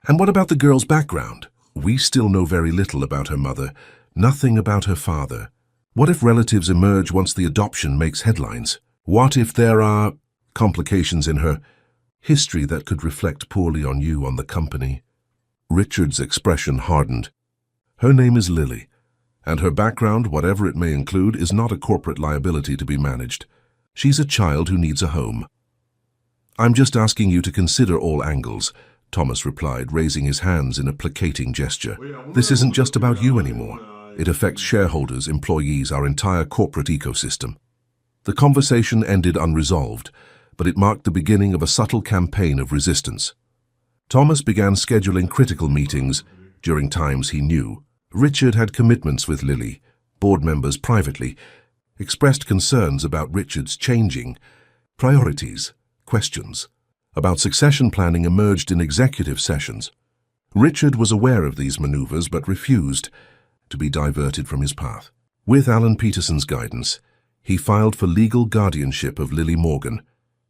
"And what about the girl's background? We still know very little about her mother, nothing about her father. What if relatives emerge once the adoption makes headlines? What if there are complications in her?" history that could reflect poorly on you, on the company. Richard's expression hardened. Her name is Lily, and her background, whatever it may include, is not a corporate liability to be managed. She's a child who needs a home. I'm just asking you to consider all angles, Thomas replied, raising his hands in a placating gesture. This isn't just about you anymore. It affects shareholders, employees, our entire corporate ecosystem. The conversation ended unresolved, but it marked the beginning of a subtle campaign of resistance. Thomas began scheduling critical meetings during times he knew. Richard had commitments with Lily. Board members privately expressed concerns about Richard's changing priorities. Questions about succession planning emerged in executive sessions. Richard was aware of these maneuvers but refused to be diverted from his path. With Alan Peterson's guidance, he filed for legal guardianship of Lily Morgan,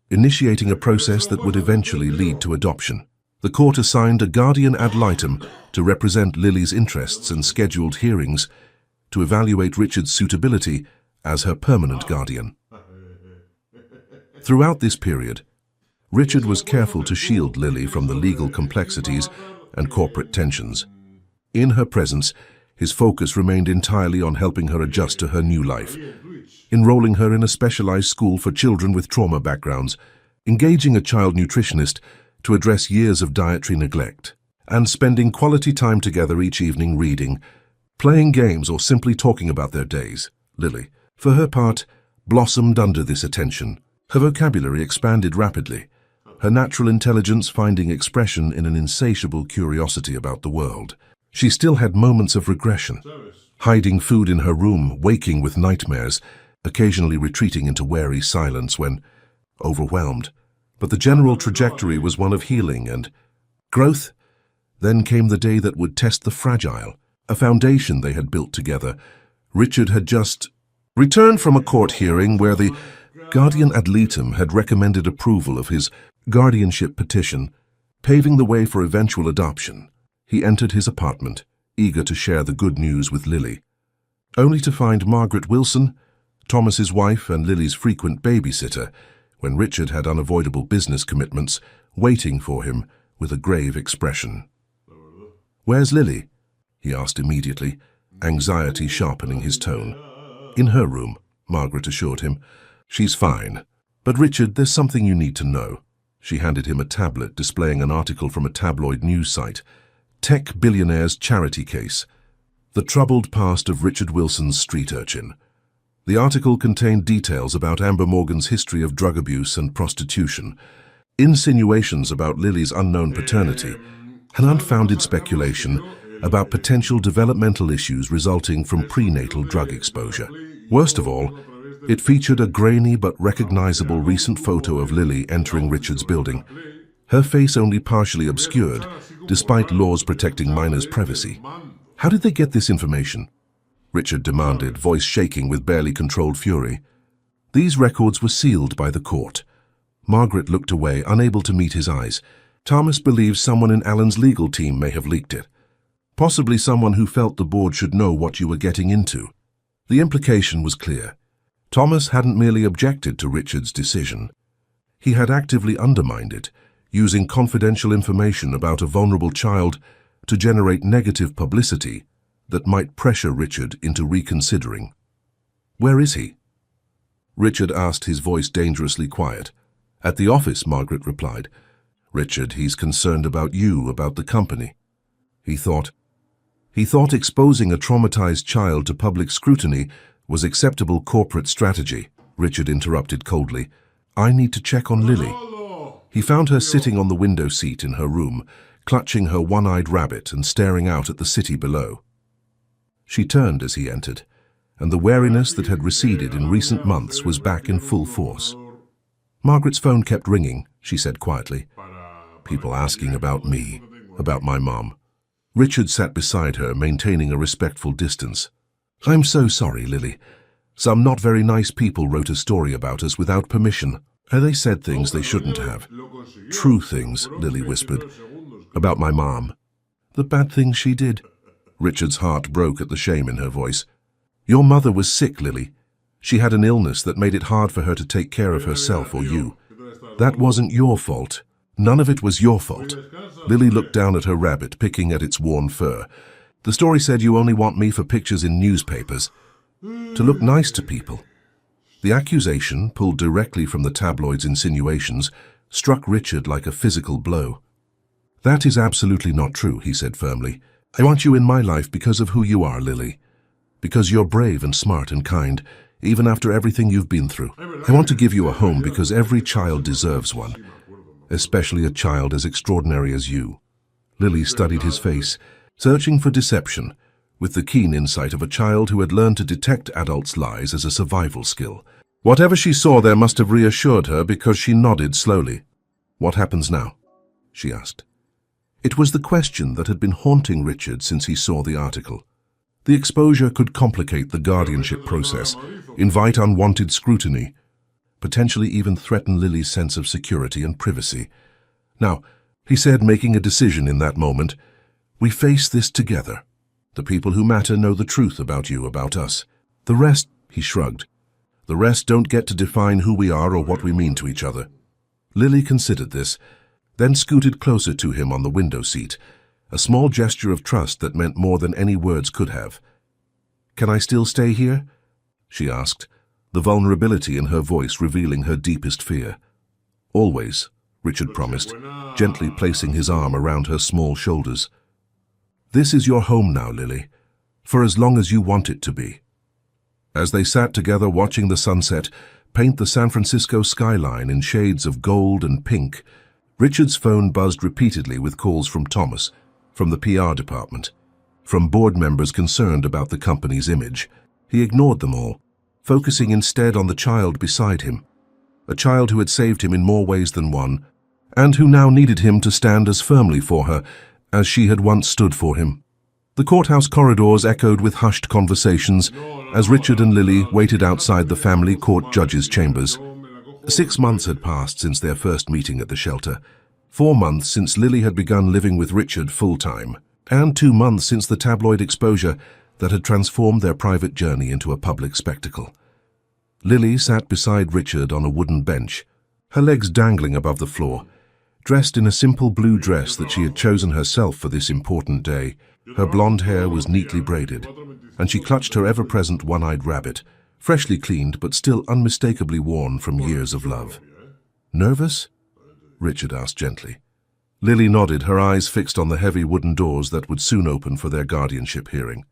initiating a process that would eventually lead to adoption. The court assigned a guardian ad litem to represent Lily's interests and scheduled hearings to evaluate Richard's suitability as her permanent guardian. Throughout this period, Richard was careful to shield Lily from the legal complexities and corporate tensions. In her presence, his focus remained entirely on helping her adjust to her new life, enrolling her in a specialized school for children with trauma backgrounds, engaging a child nutritionist to address years of dietary neglect, and spending quality time together each evening reading, playing games, or simply talking about their days. Lily, for her part, blossomed under this attention. Her vocabulary expanded rapidly, her natural intelligence finding expression in an insatiable curiosity about the world. She still had moments of regression, hiding food in her room, waking with nightmares, occasionally retreating into wary silence when overwhelmed. But the general trajectory was one of healing and growth. Then came the day that would test the fragile, a foundation they had built together. Richard had just returned from a court hearing where the guardian ad litem had recommended approval of his guardianship petition, paving the way for eventual adoption. He entered his apartment, eager to share the good news with Lily, only to find Margaret Wilson, Thomas's wife and Lily's frequent babysitter, when Richard had unavoidable business commitments, waiting for him with a grave expression. "Where's Lily?" he asked immediately, anxiety sharpening his tone. "In her room," Margaret assured him. "She's fine. But Richard, there's something you need to know." She handed him a tablet displaying an article from a tabloid news site. Tech Billionaire's Charity Case. The Troubled Past of Richard Wilson's Street Urchin. The article contained details about Amber Morgan's history of drug abuse and prostitution, insinuations about Lily's unknown paternity, and unfounded speculation about potential developmental issues resulting from prenatal drug exposure. Worst of all, it featured a grainy but recognizable recent photo of Lily entering Richard's building, her face only partially obscured, despite laws protecting minors' privacy. "How did they get this information?" Richard demanded, voice shaking with barely controlled fury. "These records were sealed by the court." Margaret looked away, unable to meet his eyes. "Thomas believes someone in Alan's legal team may have leaked it. Possibly someone who felt the board should know what you were getting into." The implication was clear. Thomas hadn't merely objected to Richard's decision. He had actively undermined it, using confidential information about a vulnerable child to generate negative publicity that might pressure Richard into reconsidering. "Where is he?" Richard asked, his voice dangerously quiet. "At the office," Margaret replied. "Richard, he's concerned about you, about the company." He thought exposing a traumatized child to public scrutiny was acceptable corporate strategy. Richard interrupted coldly. "I need to check on Lily." He found her sitting on the window seat in her room, clutching her one-eyed rabbit and staring out at the city below. She turned as he entered, and the wariness that had receded in recent months was back in full force. Margaret's phone kept ringing, she said quietly. "People asking about me, about my mom." Richard sat beside her, maintaining a respectful distance. "I'm so sorry, Lily. Some not very nice people wrote a story about us without permission. And they said things they shouldn't have. True things," Lily whispered, "about my mom. The bad things she did." Richard's heart broke at the shame in her voice. "Your mother was sick, Lily. She had an illness that made it hard for her to take care of herself or you. That wasn't your fault. None of it was your fault. Lily looked down at her rabbit, picking at its worn fur. The story said you only want me for pictures in newspapers, to look nice to people. The accusation, pulled directly from the tabloid's insinuations, struck Richard like a physical blow. That is absolutely not true, he said firmly. I want you in my life because of who you are, Lily. Because you're brave and smart and kind, even after everything you've been through. I want to give you a home because every child deserves one, especially a child as extraordinary as you. Lily studied his face, searching for deception, with the keen insight of a child who had learned to detect adults' lies as a survival skill. Whatever she saw there must have reassured her because she nodded slowly. What happens now? She asked. It was the question that had been haunting Richard since he saw the article. The exposure could complicate the guardianship process, invite unwanted scrutiny, potentially even threaten Lily's sense of security and privacy. Now, he said, making a decision in that moment, we face this together. The people who matter know the truth about you, about us. The rest, he shrugged. The rest don't get to define who we are or what we mean to each other. Lily considered this, then scooted closer to him on the window seat, a small gesture of trust that meant more than any words could have. Can I still stay here? She asked, the vulnerability in her voice revealing her deepest fear. Always, Richard promised, gently placing his arm around her small shoulders. This is your home now, Lily, for as long as you want it to be. As they sat together watching the sunset paint the San Francisco skyline in shades of gold and pink, Richard's phone buzzed repeatedly with calls from Thomas, from the PR department, from board members concerned about the company's image. He ignored them all, focusing instead on the child beside him, a child who had saved him in more ways than one, and who now needed him to stand as firmly for her as she had once stood for him. The courthouse corridors echoed with hushed conversations as Richard and Lily waited outside the family court judge's chambers. 6 months had passed since their first meeting at the shelter, 4 months since Lily had begun living with Richard full-time, and 2 months since the tabloid exposure that had transformed their private journey into a public spectacle. Lily sat beside Richard on a wooden bench, her legs dangling above the floor, dressed in a simple blue dress that she had chosen herself for this important day. Her blonde hair was neatly braided, and she clutched her ever-present one-eyed rabbit, freshly cleaned but still unmistakably worn from years of love. Nervous? Richard asked gently. Lily nodded, her eyes fixed on the heavy wooden doors that would soon open for their guardianship hearing.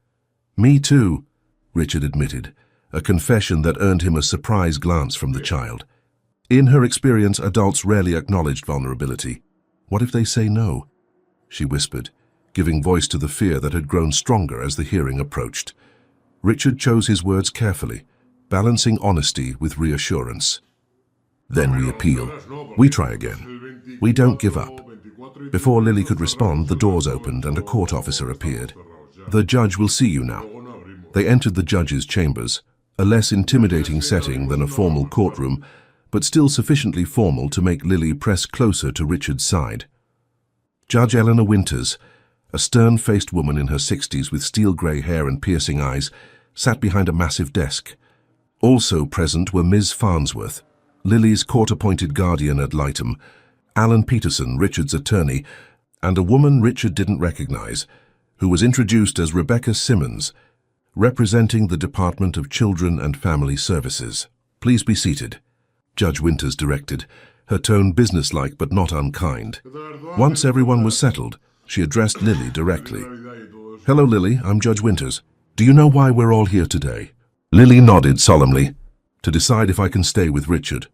Me too, Richard admitted, a confession that earned him a surprised glance from the child. In her experience, adults rarely acknowledged vulnerability. What if they say no? She whispered, giving voice to the fear that had grown stronger as the hearing approached. Richard chose his words carefully, balancing honesty with reassurance. Then we appeal. We try again. We don't give up. Before Lily could respond, the doors opened and a court officer appeared. The judge will see you now. They entered the judge's chambers, a less intimidating setting than a formal courtroom, but still sufficiently formal to make Lily press closer to Richard's side. Judge Eleanor Winters, a stern-faced woman in her 60s with steel-grey hair and piercing eyes, sat behind a massive desk. Also present were Ms. Farnsworth, Lily's court-appointed guardian ad litem, Alan Peterson, Richard's attorney, and a woman Richard didn't recognize, who was introduced as Rebecca Simmons, representing the Department of Children and Family Services. Please be seated, Judge Winters directed, her tone businesslike but not unkind. Once everyone was settled, she addressed Lily directly. Hello, Lily, I'm Judge Winters. Do you know why we're all here today? Lily nodded solemnly. To decide if I can stay with Richard.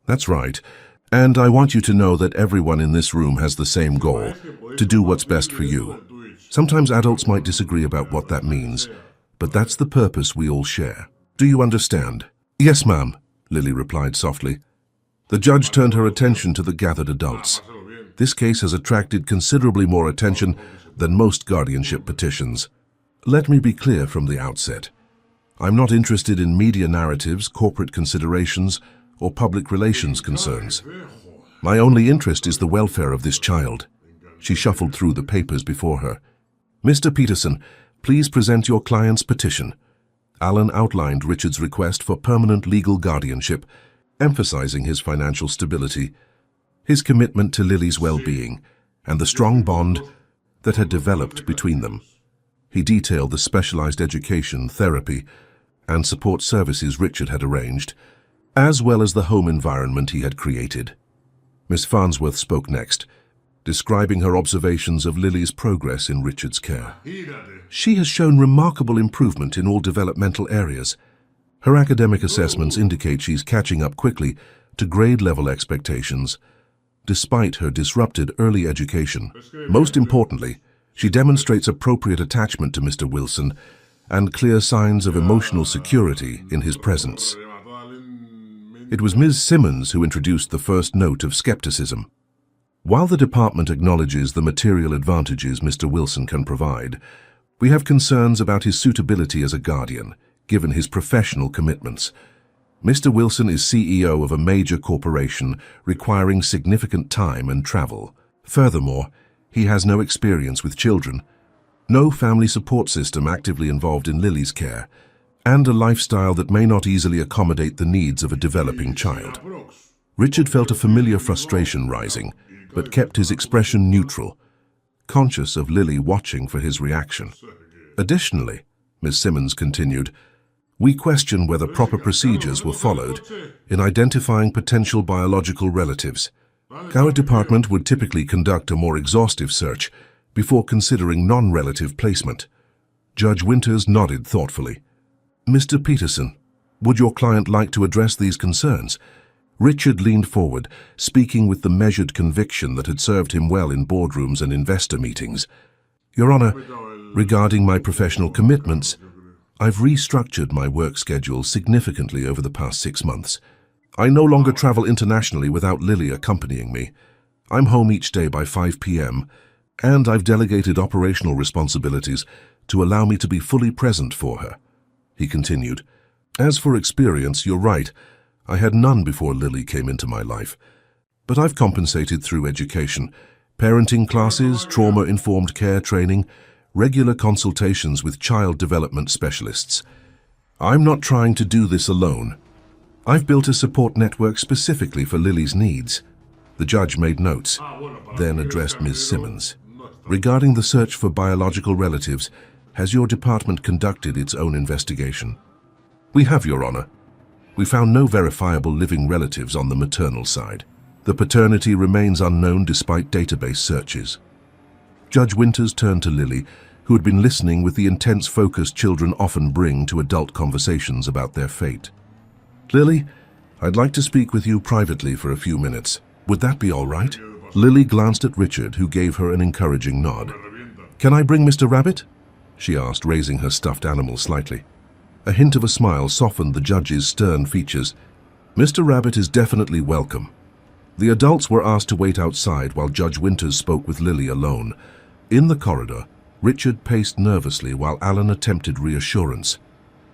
That's right. And I want you to know that everyone in this room has the same goal, to do what's best for you. Sometimes adults might disagree about what that means, but that's the purpose we all share. Do you understand? Yes, ma'am, Lily replied softly. The judge turned her attention to the gathered adults. This case has attracted considerably more attention than most guardianship petitions. Let me be clear from the outset. I'm not interested in media narratives, corporate considerations, or public relations concerns. My only interest is the welfare of this child. She shuffled through the papers before her. Mr. Peterson, please present your client's petition. Alan outlined Richard's request for permanent legal guardianship, emphasizing his financial stability. his commitment to Lily's well-being, and the strong bond that had developed between them. He detailed the specialized education, therapy, and support services Richard had arranged, as well as the home environment he had created. Miss Farnsworth spoke next, describing her observations of Lily's progress in Richard's care. She has shown remarkable improvement in all developmental areas. Her academic assessments indicate she's catching up quickly to grade-level expectations, despite her disrupted early education. Most importantly, she demonstrates appropriate attachment to Mr. Wilson and clear signs of emotional security in his presence. It was Ms. Simmons who introduced the first note of skepticism. While the department acknowledges the material advantages Mr. Wilson can provide, we have concerns about his suitability as a guardian, given his professional commitments. Mr. Wilson is CEO of a major corporation requiring significant time and travel. Furthermore, he has no experience with children, no family support system actively involved in Lily's care, and a lifestyle that may not easily accommodate the needs of a developing child. Richard felt a familiar frustration rising, but kept his expression neutral, conscious of Lily watching for his reaction. Additionally, Ms. Simmons continued, we question whether proper procedures were followed in identifying potential biological relatives. Our department would typically conduct a more exhaustive search before considering non-relative placement. Judge Winters nodded thoughtfully. Mr. Peterson, would your client like to address these concerns? Richard leaned forward, speaking with the measured conviction that had served him well in boardrooms and investor meetings. Your Honor, regarding my professional commitments, I've restructured my work schedule significantly over the past 6 months. I no longer travel internationally without Lily accompanying me. I'm home each day by 5 p.m., and I've delegated operational responsibilities to allow me to be fully present for her. He continued, as for experience, you're right. I had none before Lily came into my life. But I've compensated through education, parenting classes, trauma-informed care training, regular consultations with child development specialists. I'm not trying to do this alone. I've built a support network specifically for Lily's needs. The judge made notes, then addressed Ms. Simmons. Regarding the search for biological relatives, has your department conducted its own investigation? We have, Your Honor. We found no verifiable living relatives on the maternal side. The paternity remains unknown despite database searches. Judge Winters turned to Lily, who had been listening with the intense focus children often bring to adult conversations about their fate. Lily, I'd like to speak with you privately for a few minutes. Would that be all right? Lily glanced at Richard, who gave her an encouraging nod. Can I bring Mr. Rabbit? She asked, raising her stuffed animal slightly. A hint of a smile softened the judge's stern features. Mr. Rabbit is definitely welcome. The adults were asked to wait outside while Judge Winters spoke with Lily alone. In the corridor, Richard paced nervously while Alan attempted reassurance.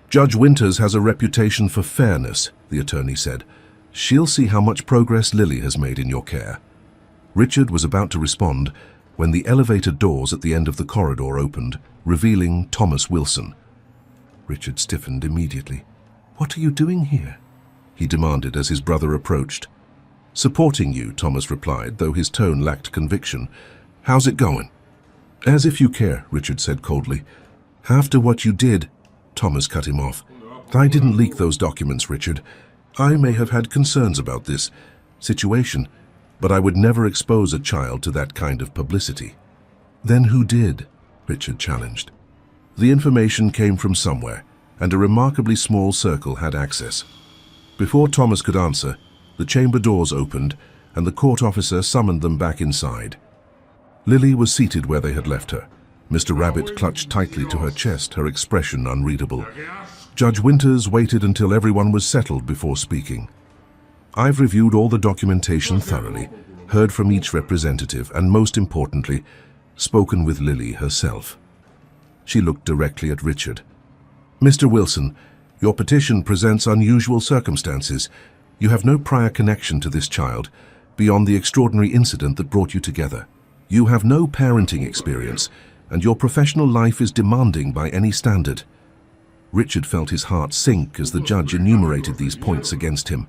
Judge Winters has a reputation for fairness, the attorney said. She'll see how much progress Lily has made in your care. Richard was about to respond when the elevator doors at the end of the corridor opened, revealing Thomas Wilson. Richard stiffened immediately. What are you doing here? He demanded as his brother approached. Supporting you, Thomas replied, though his tone lacked conviction. How's it going? As if you care, Richard said coldly. After what you did, Thomas cut him off. I didn't leak those documents, Richard. I may have had concerns about this situation, but I would never expose a child to that kind of publicity. Then who did? Richard challenged. The information came from somewhere, and a remarkably small circle had access. Before Thomas could answer, the chamber doors opened, and the court officer summoned them back inside. Lily was seated where they had left her. Mr. Rabbit clutched tightly to her chest, her expression unreadable. Judge Winters waited until everyone was settled before speaking. I've reviewed all the documentation thoroughly, heard from each representative, and most importantly, spoken with Lily herself. She looked directly at Richard. Mr. Wilson, your petition presents unusual circumstances. You have no prior connection to this child, beyond the extraordinary incident that brought you together. You have no parenting experience, and your professional life is demanding by any standard. Richard felt his heart sink as the judge enumerated these points against him.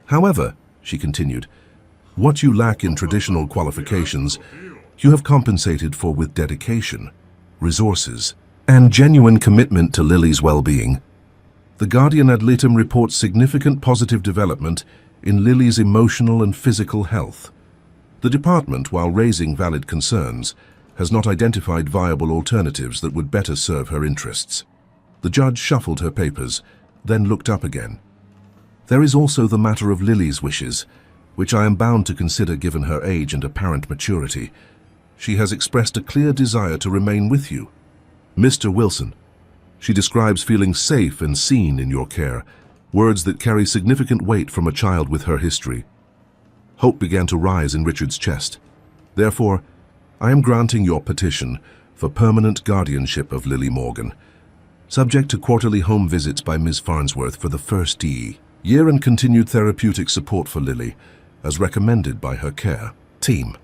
However, she continued, What you lack in traditional qualifications, you have compensated for with dedication, resources, and genuine commitment to Lily's well-being. The Guardian ad litem reports significant positive development in Lily's emotional and physical health. The department, while raising valid concerns, has not identified viable alternatives that would better serve her interests. The judge shuffled her papers, then looked up again. There is also the matter of Lily's wishes, which I am bound to consider given her age and apparent maturity. She has expressed a clear desire to remain with you. Mr. Wilson, she describes feeling safe and seen in your care, words that carry significant weight from a child with her history. Hope began to rise in Richard's chest. Therefore, I am granting your petition for permanent guardianship of Lily Morgan, subject to quarterly home visits by Ms. Farnsworth for the first year and continued therapeutic support for Lily, as recommended by her care team.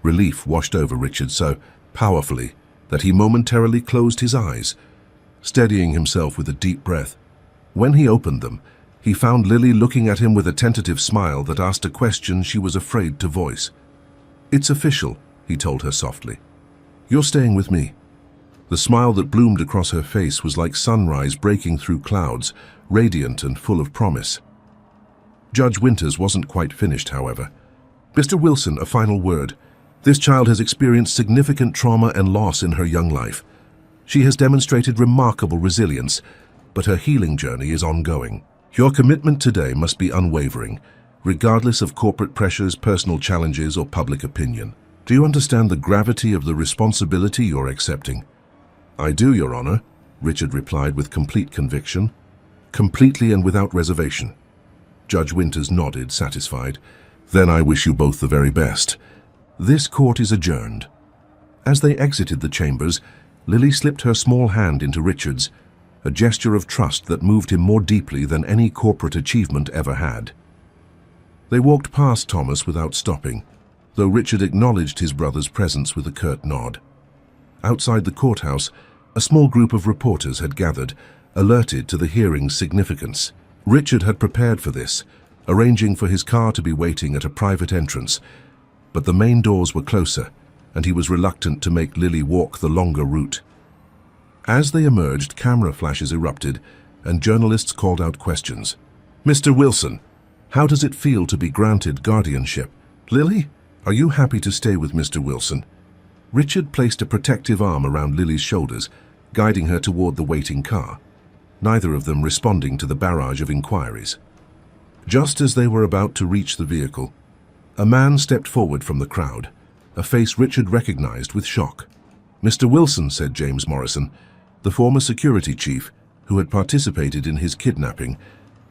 Relief washed over Richard so powerfully that he momentarily closed his eyes, steadying himself with a deep breath. When he opened them, he found Lily looking at him with a tentative smile that asked a question she was afraid to voice. "It's official," he told her softly. "You're staying with me." The smile that bloomed across her face was like sunrise breaking through clouds, radiant and full of promise. Judge Winters wasn't quite finished, however. "Mr. Wilson, a final word. This child has experienced significant trauma and loss in her young life. She has demonstrated remarkable resilience, but her healing journey is ongoing. Your commitment today must be unwavering, regardless of corporate pressures, personal challenges, or public opinion. Do you understand the gravity of the responsibility you're accepting?" "I do, Your Honor," Richard replied with complete conviction. "Completely and without reservation." Judge Winters nodded, satisfied. "Then I wish you both the very best. This court is adjourned." As they exited the chambers, Lily slipped her small hand into Richard's, a gesture of trust that moved him more deeply than any corporate achievement ever had. They walked past Thomas without stopping, though Richard acknowledged his brother's presence with a curt nod. Outside the courthouse, a small group of reporters had gathered, alerted to the hearing's significance. Richard had prepared for this, arranging for his car to be waiting at a private entrance, but the main doors were closer, and he was reluctant to make Lily walk the longer route. As they emerged, camera flashes erupted, and journalists called out questions. "Mr. Wilson, how does it feel to be granted guardianship? Lily, are you happy to stay with Mr. Wilson?" Richard placed a protective arm around Lily's shoulders, guiding her toward the waiting car, neither of them responding to the barrage of inquiries. Just as they were about to reach the vehicle, a man stepped forward from the crowd, a face Richard recognized with shock. "Mr. Wilson," said James Morrison, the former security chief who had participated in his kidnapping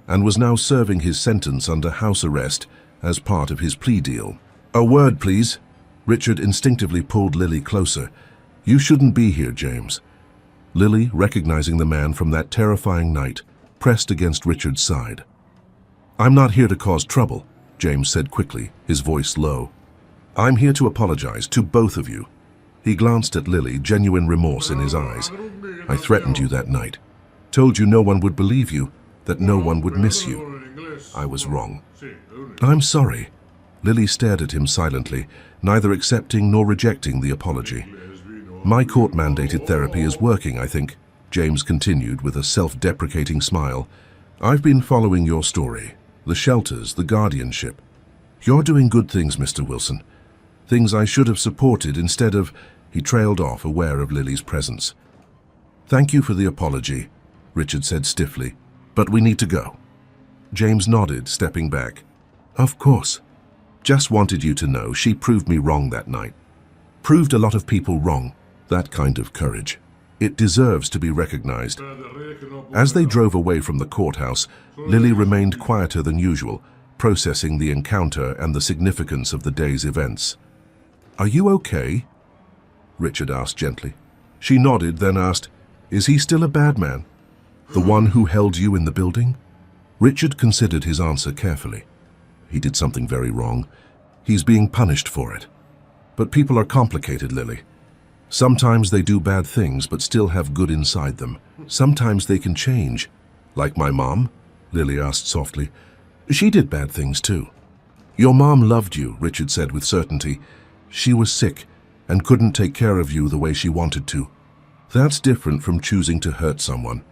and was now serving his sentence under house arrest as part of his plea deal. "A word, please." Richard instinctively pulled Lily closer. "You shouldn't be here, James." Lily, recognizing the man from that terrifying night, pressed against Richard's side. "I'm not here to cause trouble," James said quickly, his voice low. "I'm here to apologize to both of you." He glanced at Lily, genuine remorse in his eyes. "I threatened you that night. Told you no one would believe you, that no one would miss you. I was wrong." "I'm sorry." Lily stared at him silently, neither accepting nor rejecting the apology. "My court-mandated therapy is working, I think," James continued with a self-deprecating smile. "I've been following your story, the shelters, the guardianship. You're doing good things, Mr. Wilson. Things I should have supported instead of—" He trailed off, aware of Lily's presence. "Thank you for the apology," Richard said stiffly, "but we need to go." James nodded, stepping back. "Of course. Just wanted you to know she proved me wrong that night. Proved a lot of people wrong. That kind of courage. It deserves to be recognized." As they drove away from the courthouse, Lily remained quieter than usual, processing the encounter and the significance of the day's events. "Are you okay?" Richard asked gently. She nodded, then asked, "Is he still a bad man? The one who held you in the building?" Richard considered his answer carefully. He did something very wrong. He's being punished for it. But people are complicated, Lily. Sometimes they do bad things but still have good inside them. Sometimes they can change. "Like my mom?" Lily asked softly. "She did bad things too." Your mom loved you, Richard said with certainty. She was sick and couldn't take care of you the way she wanted to. That's different from choosing to hurt someone.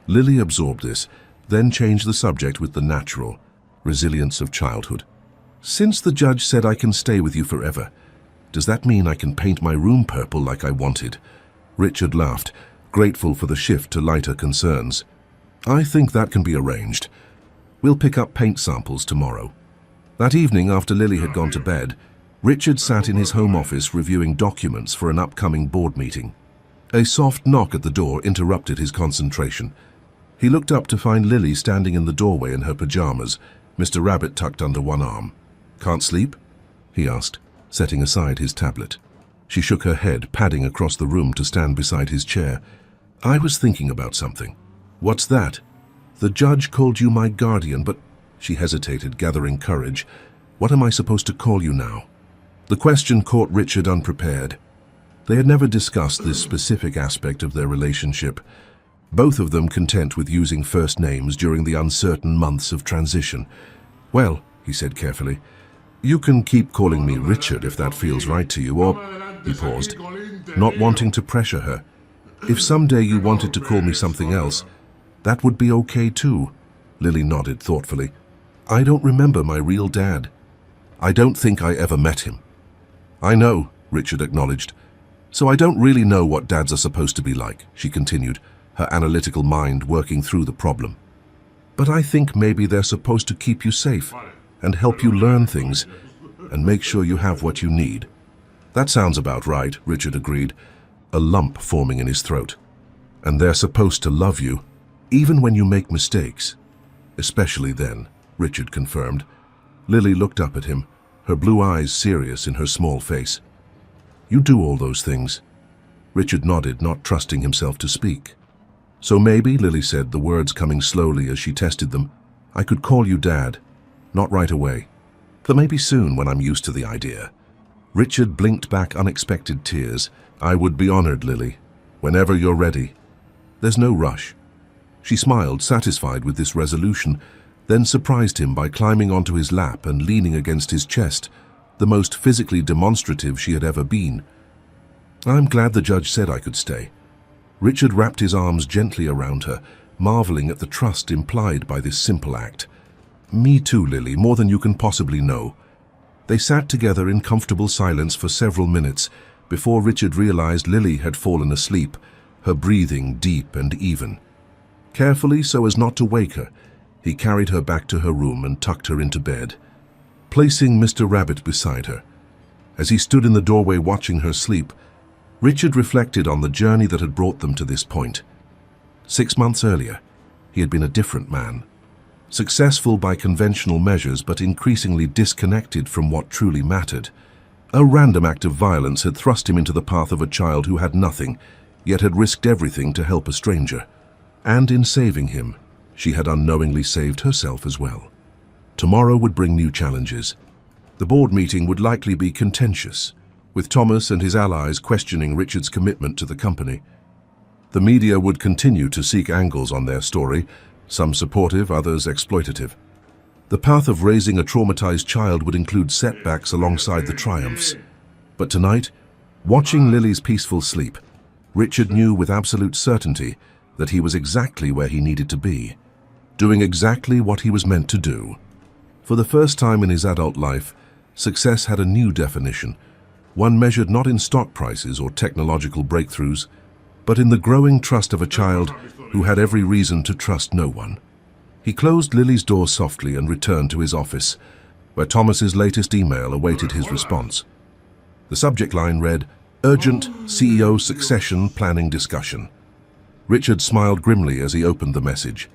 Lily absorbed this, then changed the subject with the natural resilience of childhood. Since the judge said I can stay with you forever, does that mean I can paint my room purple like I wanted? Richard laughed, grateful for the shift to lighter concerns. I think that can be arranged. We'll pick up paint samples tomorrow. That evening, after Lily had gone to bed, Richard sat in his home office reviewing documents for an upcoming board meeting. A soft knock at the door interrupted his concentration. He looked up to find Lily standing in the doorway in her pajamas, Mr. Rabbit tucked under one arm. "Can't sleep?" he asked, setting aside his tablet. She shook her head, padding across the room to stand beside his chair. "I was thinking about something." "What's that?" "The judge called you my guardian, but—" She hesitated, gathering courage. "What am I supposed to call you now?" The question caught Richard unprepared. They had never discussed this specific aspect of their relationship, both of them content with using first names during the uncertain months of transition. "Well," he said carefully, "you can keep calling me Richard if that feels right to you, or—" He paused, not wanting to pressure her. "If someday you wanted to call me something else, that would be okay too." Lily nodded thoughtfully. "I don't remember my real dad. I don't think I ever met him." "I know," Richard acknowledged. "So I don't really know what dads are supposed to be like," she continued, her analytical mind working through the problem. "But I think maybe they're supposed to keep you safe and help you learn things and make sure you have what you need." "That sounds about right," Richard agreed, a lump forming in his throat. "And they're supposed to love you, even when you make mistakes." "Especially then," Richard confirmed. Lily looked up at him, her blue eyes serious in her small face. "You do all those things." Richard nodded, not trusting himself to speak. "So maybe," Lily said, the words coming slowly as she tested them, "I could call you Dad. Not right away, but maybe soon when I'm used to the idea." Richard blinked back unexpected tears. "I would be honored, Lily. Whenever you're ready. There's no rush." She smiled, satisfied with this resolution, then surprised him by climbing onto his lap and leaning against his chest, the most physically demonstrative she had ever been. "I'm glad the judge said I could stay." Richard wrapped his arms gently around her, marveling at the trust implied by this simple act. "Me too, Lily, more than you can possibly know." They sat together in comfortable silence for several minutes before Richard realized Lily had fallen asleep, her breathing deep and even. Carefully, so as not to wake her, he carried her back to her room and tucked her into bed, placing Mr. Rabbit beside her. As he stood in the doorway watching her sleep, Richard reflected on the journey that had brought them to this point. 6 months earlier, he had been a different man. Successful by conventional measures, but increasingly disconnected from what truly mattered. A random act of violence had thrust him into the path of a child who had nothing, yet had risked everything to help a stranger. And in saving him, she had unknowingly saved herself as well. Tomorrow would bring new challenges. The board meeting would likely be contentious, with Thomas and his allies questioning Richard's commitment to the company. The media would continue to seek angles on their story, some supportive, others exploitative. The path of raising a traumatized child would include setbacks alongside the triumphs. But tonight, watching Lily's peaceful sleep, Richard knew with absolute certainty that he was exactly where he needed to be, doing exactly what he was meant to do. For the first time in his adult life, success had a new definition, one measured not in stock prices or technological breakthroughs, but in the growing trust of a child who had every reason to trust no one. He closed Lily's door softly and returned to his office, where Thomas's latest email awaited his response. The subject line read, "Urgent CEO succession planning discussion." Richard smiled grimly as he opened the message.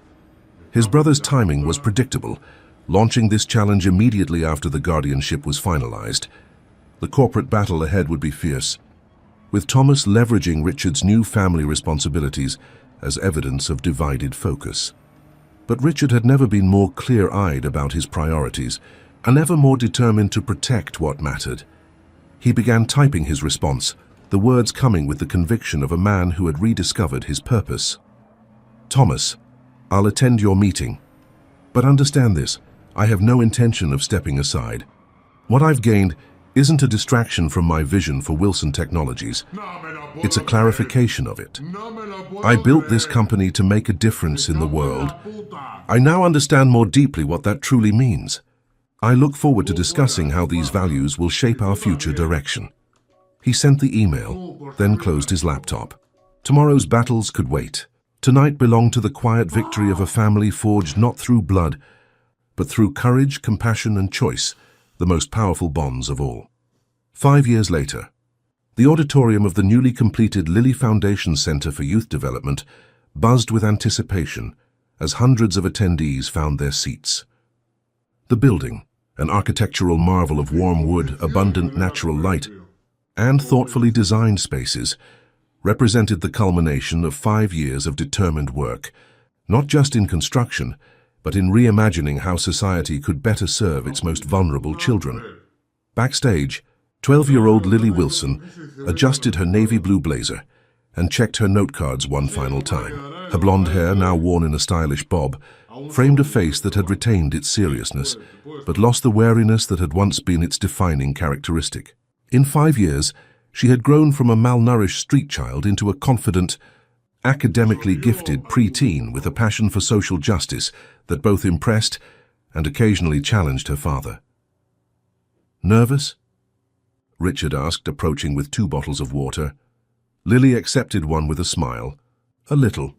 His brother's timing was predictable, launching this challenge immediately after the guardianship was finalized. The corporate battle ahead would be fierce, with Thomas leveraging Richard's new family responsibilities as evidence of divided focus. But Richard had never been more clear-eyed about his priorities, and never more determined to protect what mattered. He began typing his response, the words coming with the conviction of a man who had rediscovered his purpose. "Thomas, I'll attend your meeting. But understand this, I have no intention of stepping aside. What I've gained isn't a distraction from my vision for Wilson Technologies. It's a clarification of it. I built this company to make a difference in the world. I now understand more deeply what that truly means. I look forward to discussing how these values will shape our future direction. He sent the email, then closed his laptop. Tomorrow's battles could wait. Tonight belonged to the quiet victory of a family forged not through blood, but through courage, compassion, and choice, the most powerful bonds of all. 5 years later, the auditorium of the newly completed Lilly Foundation Center for Youth Development buzzed with anticipation as hundreds of attendees found their seats. The building, an architectural marvel of warm wood, abundant natural light, and thoughtfully designed spaces, represented the culmination of 5 years of determined work, not just in construction, but in reimagining how society could better serve its most vulnerable children. Backstage, 12-year-old Lily Wilson adjusted her navy blue blazer and checked her note cards one final time. Her blonde hair, now worn in a stylish bob, framed a face that had retained its seriousness, but lost the wariness that had once been its defining characteristic. In 5 years, she had grown from a malnourished street child into a confident, academically gifted preteen with a passion for social justice that both impressed and occasionally challenged her father. "Nervous?" Richard asked, approaching with 2 bottles of water. Lily accepted one with a smile. "A little.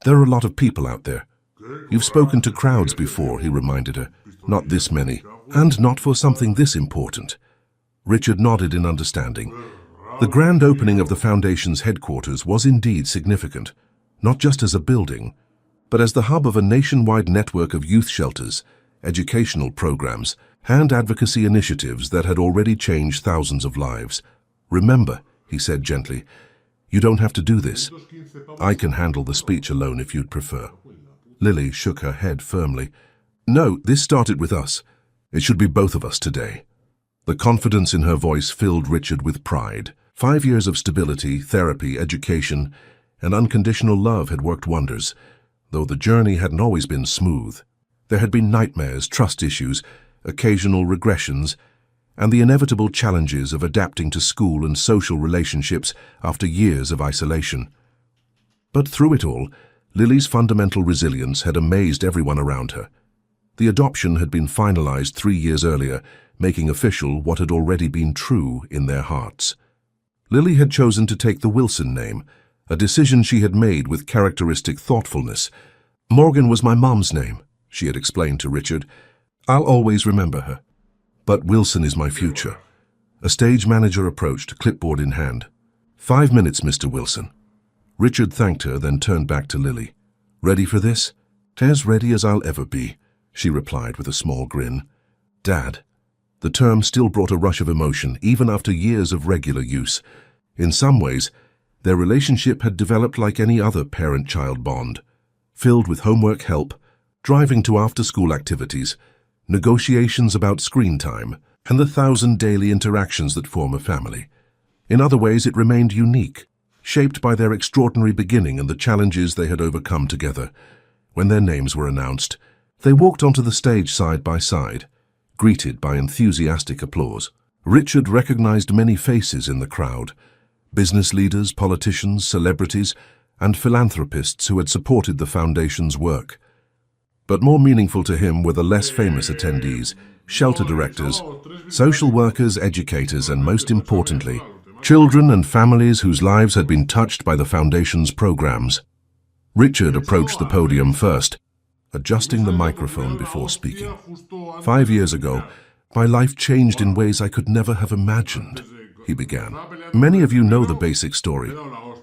There are a lot of people out there." "You've spoken to crowds before," he reminded her. "Not this many, and not for something this important." Richard nodded in understanding. The grand opening of the Foundation's headquarters was indeed significant, not just as a building, but as the hub of a nationwide network of youth shelters, educational programs, and advocacy initiatives that had already changed thousands of lives. "Remember," he said gently, "you don't have to do this. I can handle the speech alone if you'd prefer." Lily shook her head firmly. "No, this started with us. It should be both of us today." The confidence in her voice filled Richard with pride. 5 years of stability, therapy, education, and unconditional love had worked wonders, though the journey hadn't always been smooth. There had been nightmares, trust issues, occasional regressions, and the inevitable challenges of adapting to school and social relationships after years of isolation. But through it all, Lily's fundamental resilience had amazed everyone around her. The adoption had been finalized 3 years earlier, making official what had already been true in their hearts. Lily had chosen to take the Wilson name, a decision she had made with characteristic thoughtfulness. "Morgan was my mom's name," she had explained to Richard. "I'll always remember her. But Wilson is my future." A stage manager approached, clipboard in hand. "5 minutes, Mr. Wilson." Richard thanked her, then turned back to Lily. "Ready for this?" "As ready as I'll ever be," she replied with a small grin. "Dad." The term still brought a rush of emotion, even after years of regular use. In some ways, their relationship had developed like any other parent-child bond, filled with homework help, driving to after-school activities, negotiations about screen time, and the 1,000 daily interactions that form a family. In other ways, it remained unique, shaped by their extraordinary beginning and the challenges they had overcome together. When their names were announced, they walked onto the stage side by side, greeted by enthusiastic applause. Richard recognized many faces in the crowd: business leaders, politicians, celebrities, and philanthropists who had supported the Foundation's work. But more meaningful to him were the less famous attendees: shelter directors, social workers, educators, and most importantly, children and families whose lives had been touched by the Foundation's programs. Richard approached the podium first, adjusting the microphone before speaking. 5 years ago, my life changed in ways I could never have imagined, he began. Many of you know the basic story: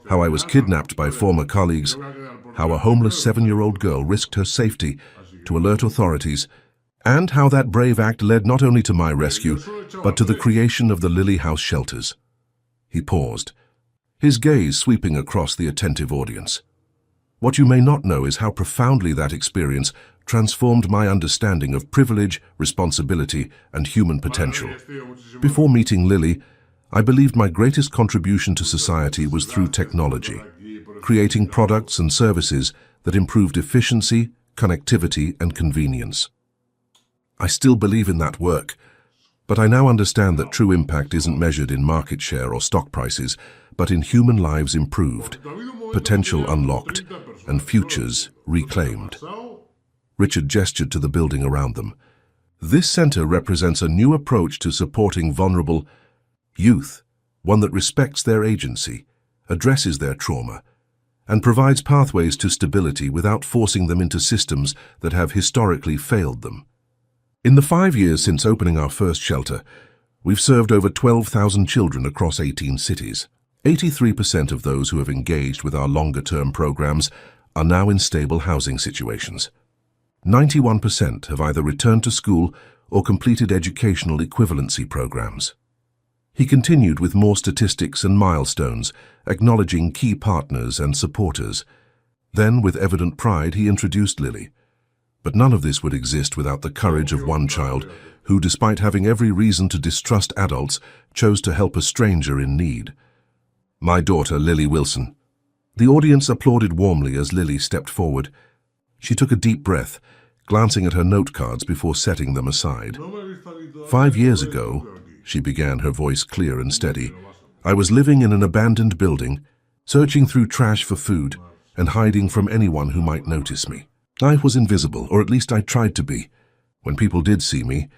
how I was kidnapped by former colleagues, how a homeless 7-year-old girl risked her safety to alert authorities, and how that brave act led not only to my rescue, but to the creation of the Lily House shelters. He paused, his gaze sweeping across the attentive audience. What you may not know is how profoundly that experience transformed my understanding of privilege, responsibility, and human potential. Before meeting Lily, I believed my greatest contribution to society was through technology, creating products and services that improved efficiency, connectivity, and convenience. I still believe in that work, but I now understand that true impact isn't measured in market share or stock prices, but in human lives improved, potential unlocked, and futures reclaimed. Richard gestured to the building around them. This center represents a new approach to supporting vulnerable youth, one that respects their agency, addresses their trauma, and provides pathways to stability without forcing them into systems that have historically failed them. In the 5 years since opening our first shelter, we've served over 12,000 children across 18 cities. 83% of those who have engaged with our longer-term programs are now in stable housing situations. 91% have either returned to school or completed educational equivalency programs. He continued with more statistics and milestones, acknowledging key partners and supporters. Then, with evident pride, he introduced Lily. But none of this would exist without the courage of one child who, despite having every reason to distrust adults, chose to help a stranger in need. My daughter, Lily Wilson. The audience applauded warmly as Lily stepped forward. She took a deep breath, glancing at her note cards before setting them aside. 5 years ago, she began, her voice clear and steady, I was living in an abandoned building, searching through trash for food and hiding from anyone who might notice me. I was invisible, or at least I tried to be. When people did see me,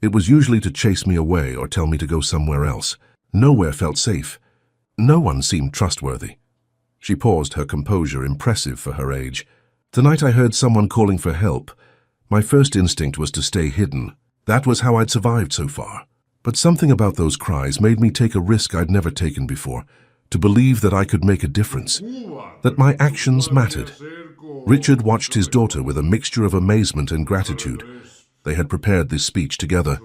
it was usually to chase me away or tell me to go somewhere else. Nowhere felt safe. No one seemed trustworthy. She paused, her composure impressive for her age. Tonight I heard someone calling for help. My first instinct was to stay hidden. That was how I'd survived so far. But something about those cries made me take a risk I'd never taken before, to believe that I could make a difference, that my actions mattered. Richard watched his daughter with a mixture of amazement and gratitude. They had prepared this speech together.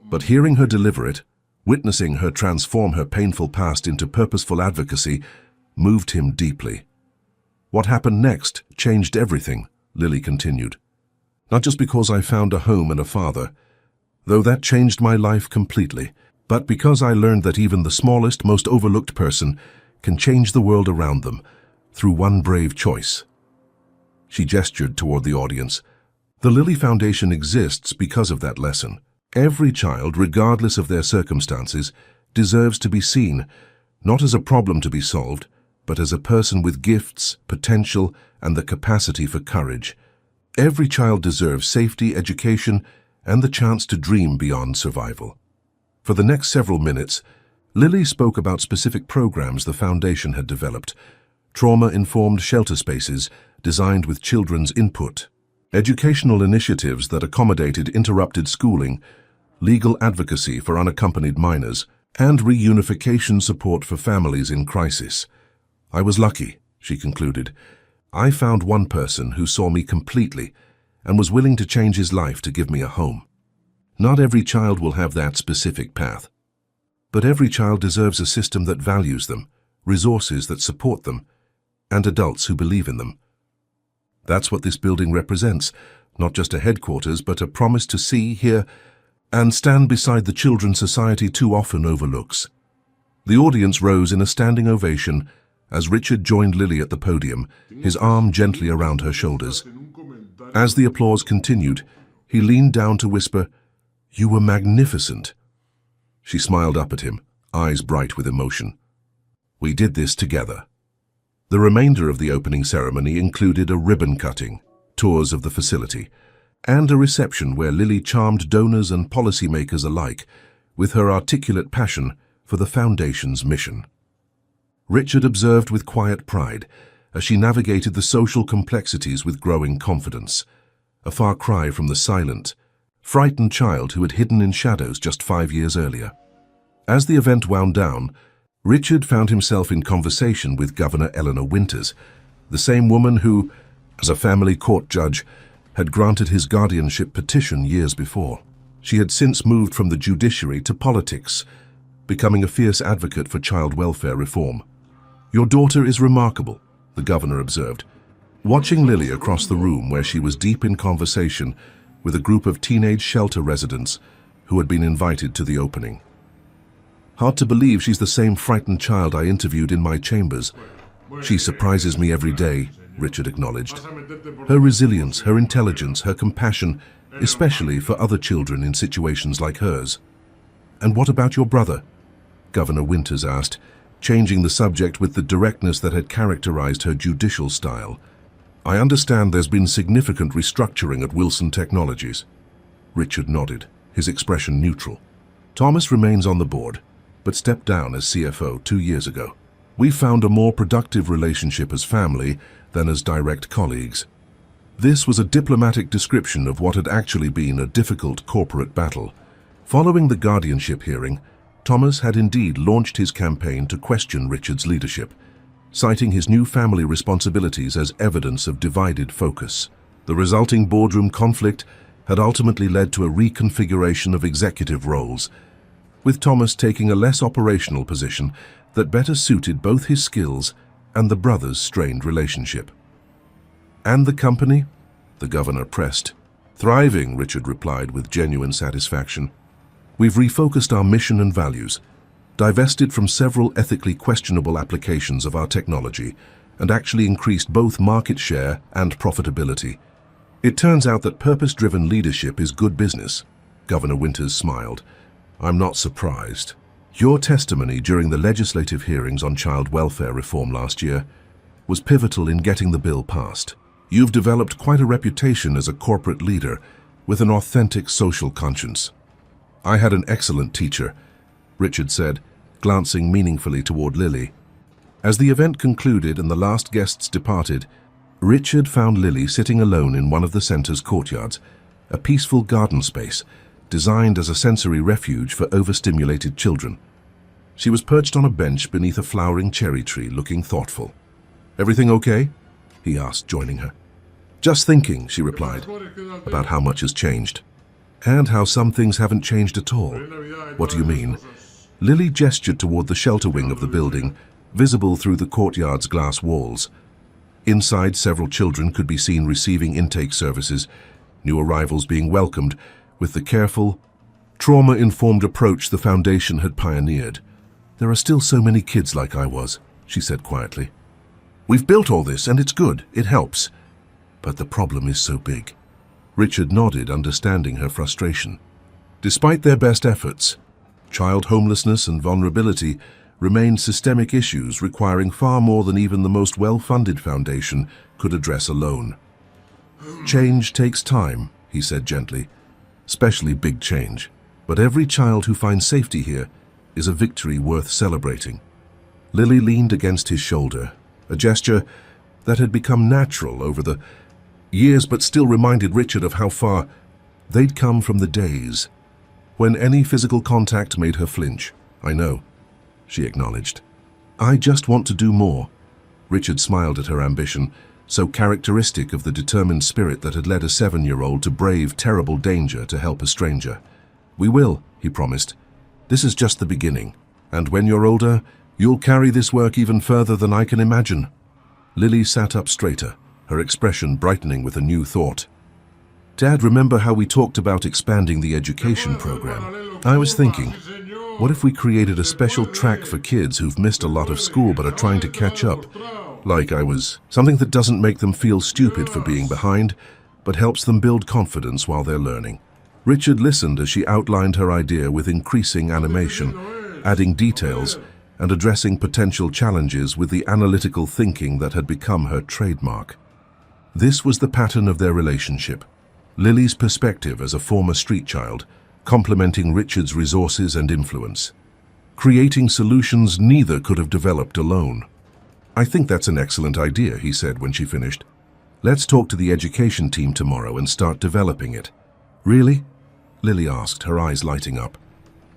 But hearing her deliver it, witnessing her transform her painful past into purposeful advocacy, moved him deeply. What happened next changed everything, Lily continued. Not just because I found a home and a father, though that changed my life completely, but because I learned that even the smallest, most overlooked person can change the world around them through one brave choice. She gestured toward the audience. The Lily Foundation exists because of that lesson. Every child, regardless of their circumstances, deserves to be seen, not as a problem to be solved, but as a person with gifts, potential, and the capacity for courage. Every child deserves safety, education, and the chance to dream beyond survival. For the next several minutes, Lily spoke about specific programs the Foundation had developed, trauma-informed shelter spaces designed with children's input, educational initiatives that accommodated interrupted schooling, legal advocacy for unaccompanied minors, and reunification support for families in crisis. I was lucky, she concluded. I found one person who saw me completely and was willing to change his life to give me a home. Not every child will have that specific path, but every child deserves a system that values them, resources that support them, and adults who believe in them. That's what this building represents, not just a headquarters, but a promise to see, hear, and stand beside the children society too often overlooks. The audience rose in a standing ovation as Richard joined Lily at the podium, his arm gently around her shoulders. As the applause continued, he leaned down to whisper, "You were magnificent." She smiled up at him, eyes bright with emotion. We did this together. The remainder of the opening ceremony included a ribbon cutting, tours of the facility, and a reception where Lily charmed donors and policymakers alike with her articulate passion for the Foundation's mission. Richard observed with quiet pride as she navigated the social complexities with growing confidence, a far cry from the silent, frightened child who had hidden in shadows just 5 years earlier. As the event wound down, Richard found himself in conversation with Governor Eleanor Winters, the same woman who, as a family court judge, had granted his guardianship petition years before. She had since moved from the judiciary to politics, becoming a fierce advocate for child welfare reform. "Your daughter is remarkable," the governor observed, watching Lily across the room where she was deep in conversation with a group of teenage shelter residents who had been invited to the opening. "Hard to believe she's the same frightened child I interviewed in my chambers. She surprises me every day," Richard acknowledged. "Her resilience, her intelligence, her compassion, especially for other children in situations like hers. "And what about your brother?" Governor Winters asked, changing the subject with the directness that had characterized her judicial style. "I understand there's been significant restructuring at Wilson Technologies." Richard nodded, his expression neutral. "Thomas remains on the board, but stepped down as CFO 2 years ago. We found a more productive relationship as family than as direct colleagues." This was a diplomatic description of what had actually been a difficult corporate battle. Following the guardianship hearing, Thomas had indeed launched his campaign to question Richard's leadership, citing his new family responsibilities as evidence of divided focus. The resulting boardroom conflict had ultimately led to a reconfiguration of executive roles, with Thomas taking a less operational position that better suited both his skills and the brothers' strained relationship. "And the company?" the governor pressed. "Thriving," Richard replied with genuine satisfaction. "We've refocused our mission and values, divested from several ethically questionable applications of our technology, and actually increased both market share and profitability. It turns out that purpose-driven leadership is good business." Governor Winters smiled. "I'm not surprised. Your testimony during the legislative hearings on child welfare reform last year was pivotal in getting the bill passed. You've developed quite a reputation as a corporate leader with an authentic social conscience." "I had an excellent teacher," Richard said, glancing meaningfully toward Lily. As the event concluded and the last guests departed, Richard found Lily sitting alone in one of the center's courtyards, a peaceful garden space designed as a sensory refuge for overstimulated children. She was perched on a bench beneath a flowering cherry tree, looking thoughtful. "Everything okay?" he asked, joining her. "Just thinking," she replied, "about how much has changed. And how some things haven't changed at all." "What do you mean?" Lily gestured toward the shelter wing of the building, visible through the courtyard's glass walls. Inside, several children could be seen receiving intake services, new arrivals being welcomed with the careful, trauma-informed approach the Foundation had pioneered. "There are still so many kids like I was," she said quietly. "We've built all this, and it's good. It helps. But the problem is so big." Richard nodded, understanding her frustration. Despite their best efforts, child homelessness and vulnerability remained systemic issues requiring far more than even the most well-funded foundation could address alone. "Change takes time," he said gently, "especially big change. But every child who finds safety here is a victory worth celebrating." Lily leaned against his shoulder, a gesture that had become natural over the years but still reminded Richard of how far they'd come from the days when any physical contact made her flinch. "I know," she acknowledged. "I just want to do more." Richard smiled at her ambition, so characteristic of the determined spirit that had led a 7-year-old to brave terrible danger to help a stranger. "We will," he promised. "This is just the beginning. And when you're older, you'll carry this work even further than I can imagine." Lily sat up straighter, her expression brightening with a new thought. "Dad, remember how we talked about expanding the education program? I was thinking, what if we created a special track for kids who've missed a lot of school but are trying to catch up? Like I was. Something that doesn't make them feel stupid for being behind, but helps them build confidence while they're learning." Richard listened as she outlined her idea with increasing animation, adding details and addressing potential challenges with the analytical thinking that had become her trademark. This was the pattern of their relationship. Lily's perspective as a former street child, complementing Richard's resources and influence, creating solutions neither could have developed alone. "I think that's an excellent idea," he said when she finished. "Let's talk to the education team tomorrow and start developing it." "Really?" Lily asked, her eyes lighting up.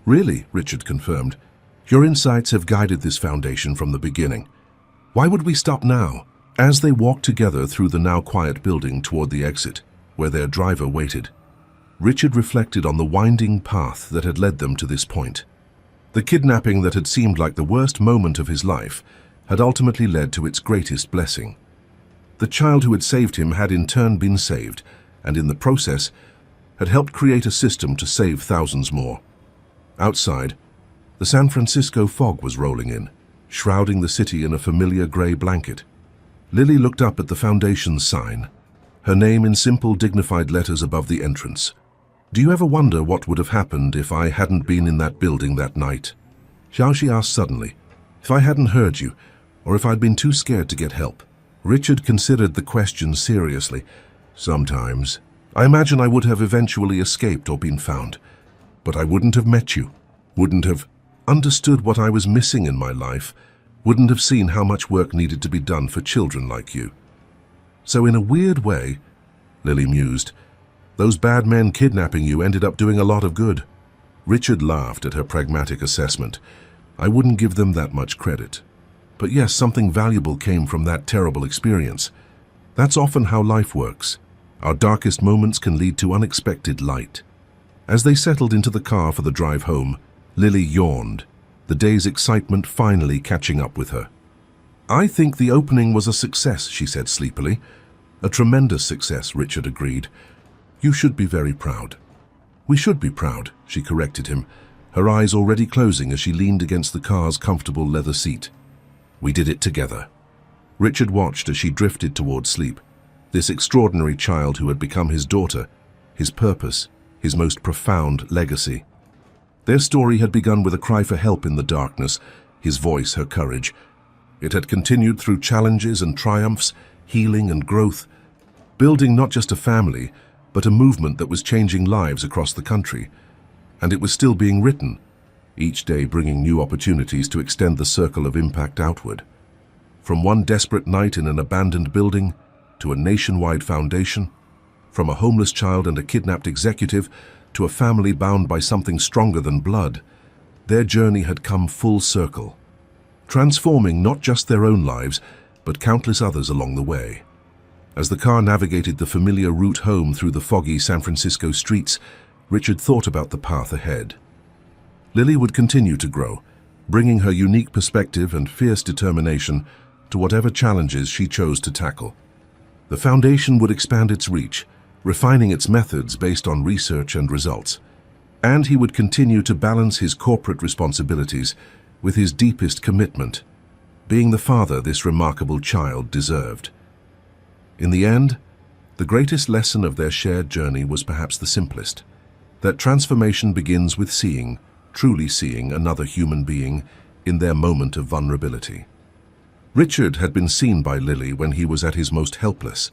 "Really," Richard confirmed. "Your insights have guided this foundation from the beginning. Why would we stop now?" As they walked together through the now quiet building toward the exit, where their driver waited, Richard reflected on the winding path that had led them to this point. The kidnapping that had seemed like the worst moment of his life had ultimately led to its greatest blessing. The child who had saved him had in turn been saved, and in the process had helped create a system to save thousands more. Outside, the San Francisco fog was rolling in, shrouding the city in a familiar gray blanket. Lily looked up at the Foundation's sign, her name in simple, dignified letters above the entrance. "Do you ever wonder what would have happened if I hadn't been in that building that night?" Xiaoxi asked suddenly. "If I hadn't heard you, or if I'd been too scared to get help?" Richard considered the question seriously. "Sometimes. I imagine I would have eventually escaped or been found. But I wouldn't have met you, wouldn't have understood what I was missing in my life, wouldn't have seen how much work needed to be done for children like you." "So in a weird way," Lily mused, "those bad men kidnapping you ended up doing a lot of good." Richard laughed at her pragmatic assessment. "I wouldn't give them that much credit. But yes, something valuable came from that terrible experience. That's often how life works. Our darkest moments can lead to unexpected light." As they settled into the car for the drive home, Lily yawned, the day's excitement finally catching up with her. "I think the opening was a success," she said sleepily. "A tremendous success," Richard agreed. "You should be very proud." "We should be proud," she corrected him, her eyes already closing as she leaned against the car's comfortable leather seat. "We did it together." Richard watched as she drifted towards sleep, this extraordinary child who had become his daughter, his purpose, his most profound legacy. Their story had begun with a cry for help in the darkness, his voice her courage. It had continued through challenges and triumphs, healing and growth, building not just a family, but a movement that was changing lives across the country. And it was still being written, each day bringing new opportunities to extend the circle of impact outward. From one desperate night in an abandoned building to a nationwide foundation, from a homeless child and a kidnapped executive to a family bound by something stronger than blood, their journey had come full circle, transforming not just their own lives, but countless others along the way. As the car navigated the familiar route home through the foggy San Francisco streets, Richard thought about the path ahead. Lily would continue to grow, bringing her unique perspective and fierce determination to whatever challenges she chose to tackle. The foundation would expand its reach, refining its methods based on research and results. And he would continue to balance his corporate responsibilities with his deepest commitment, being the father this remarkable child deserved. In the end, the greatest lesson of their shared journey was perhaps the simplest, that transformation begins with seeing, truly seeing another human being in their moment of vulnerability. Richard had been seen by Lily when he was at his most helpless.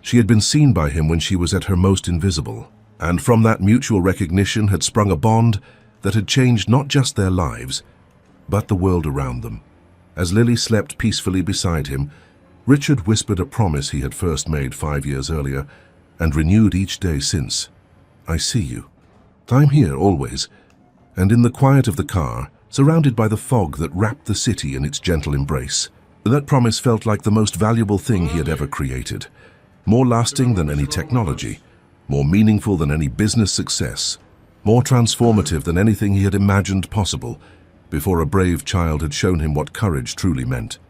She had been seen by him when she was at her most invisible. And from that mutual recognition had sprung a bond that had changed not just their lives, but the world around them. As Lily slept peacefully beside him, Richard whispered a promise he had first made 5 years earlier and renewed each day since. "I see you. I'm here always." And in the quiet of the car, surrounded by the fog that wrapped the city in its gentle embrace, that promise felt like the most valuable thing he had ever created. More lasting than any technology, more meaningful than any business success, more transformative than anything he had imagined possible before a brave child had shown him what courage truly meant.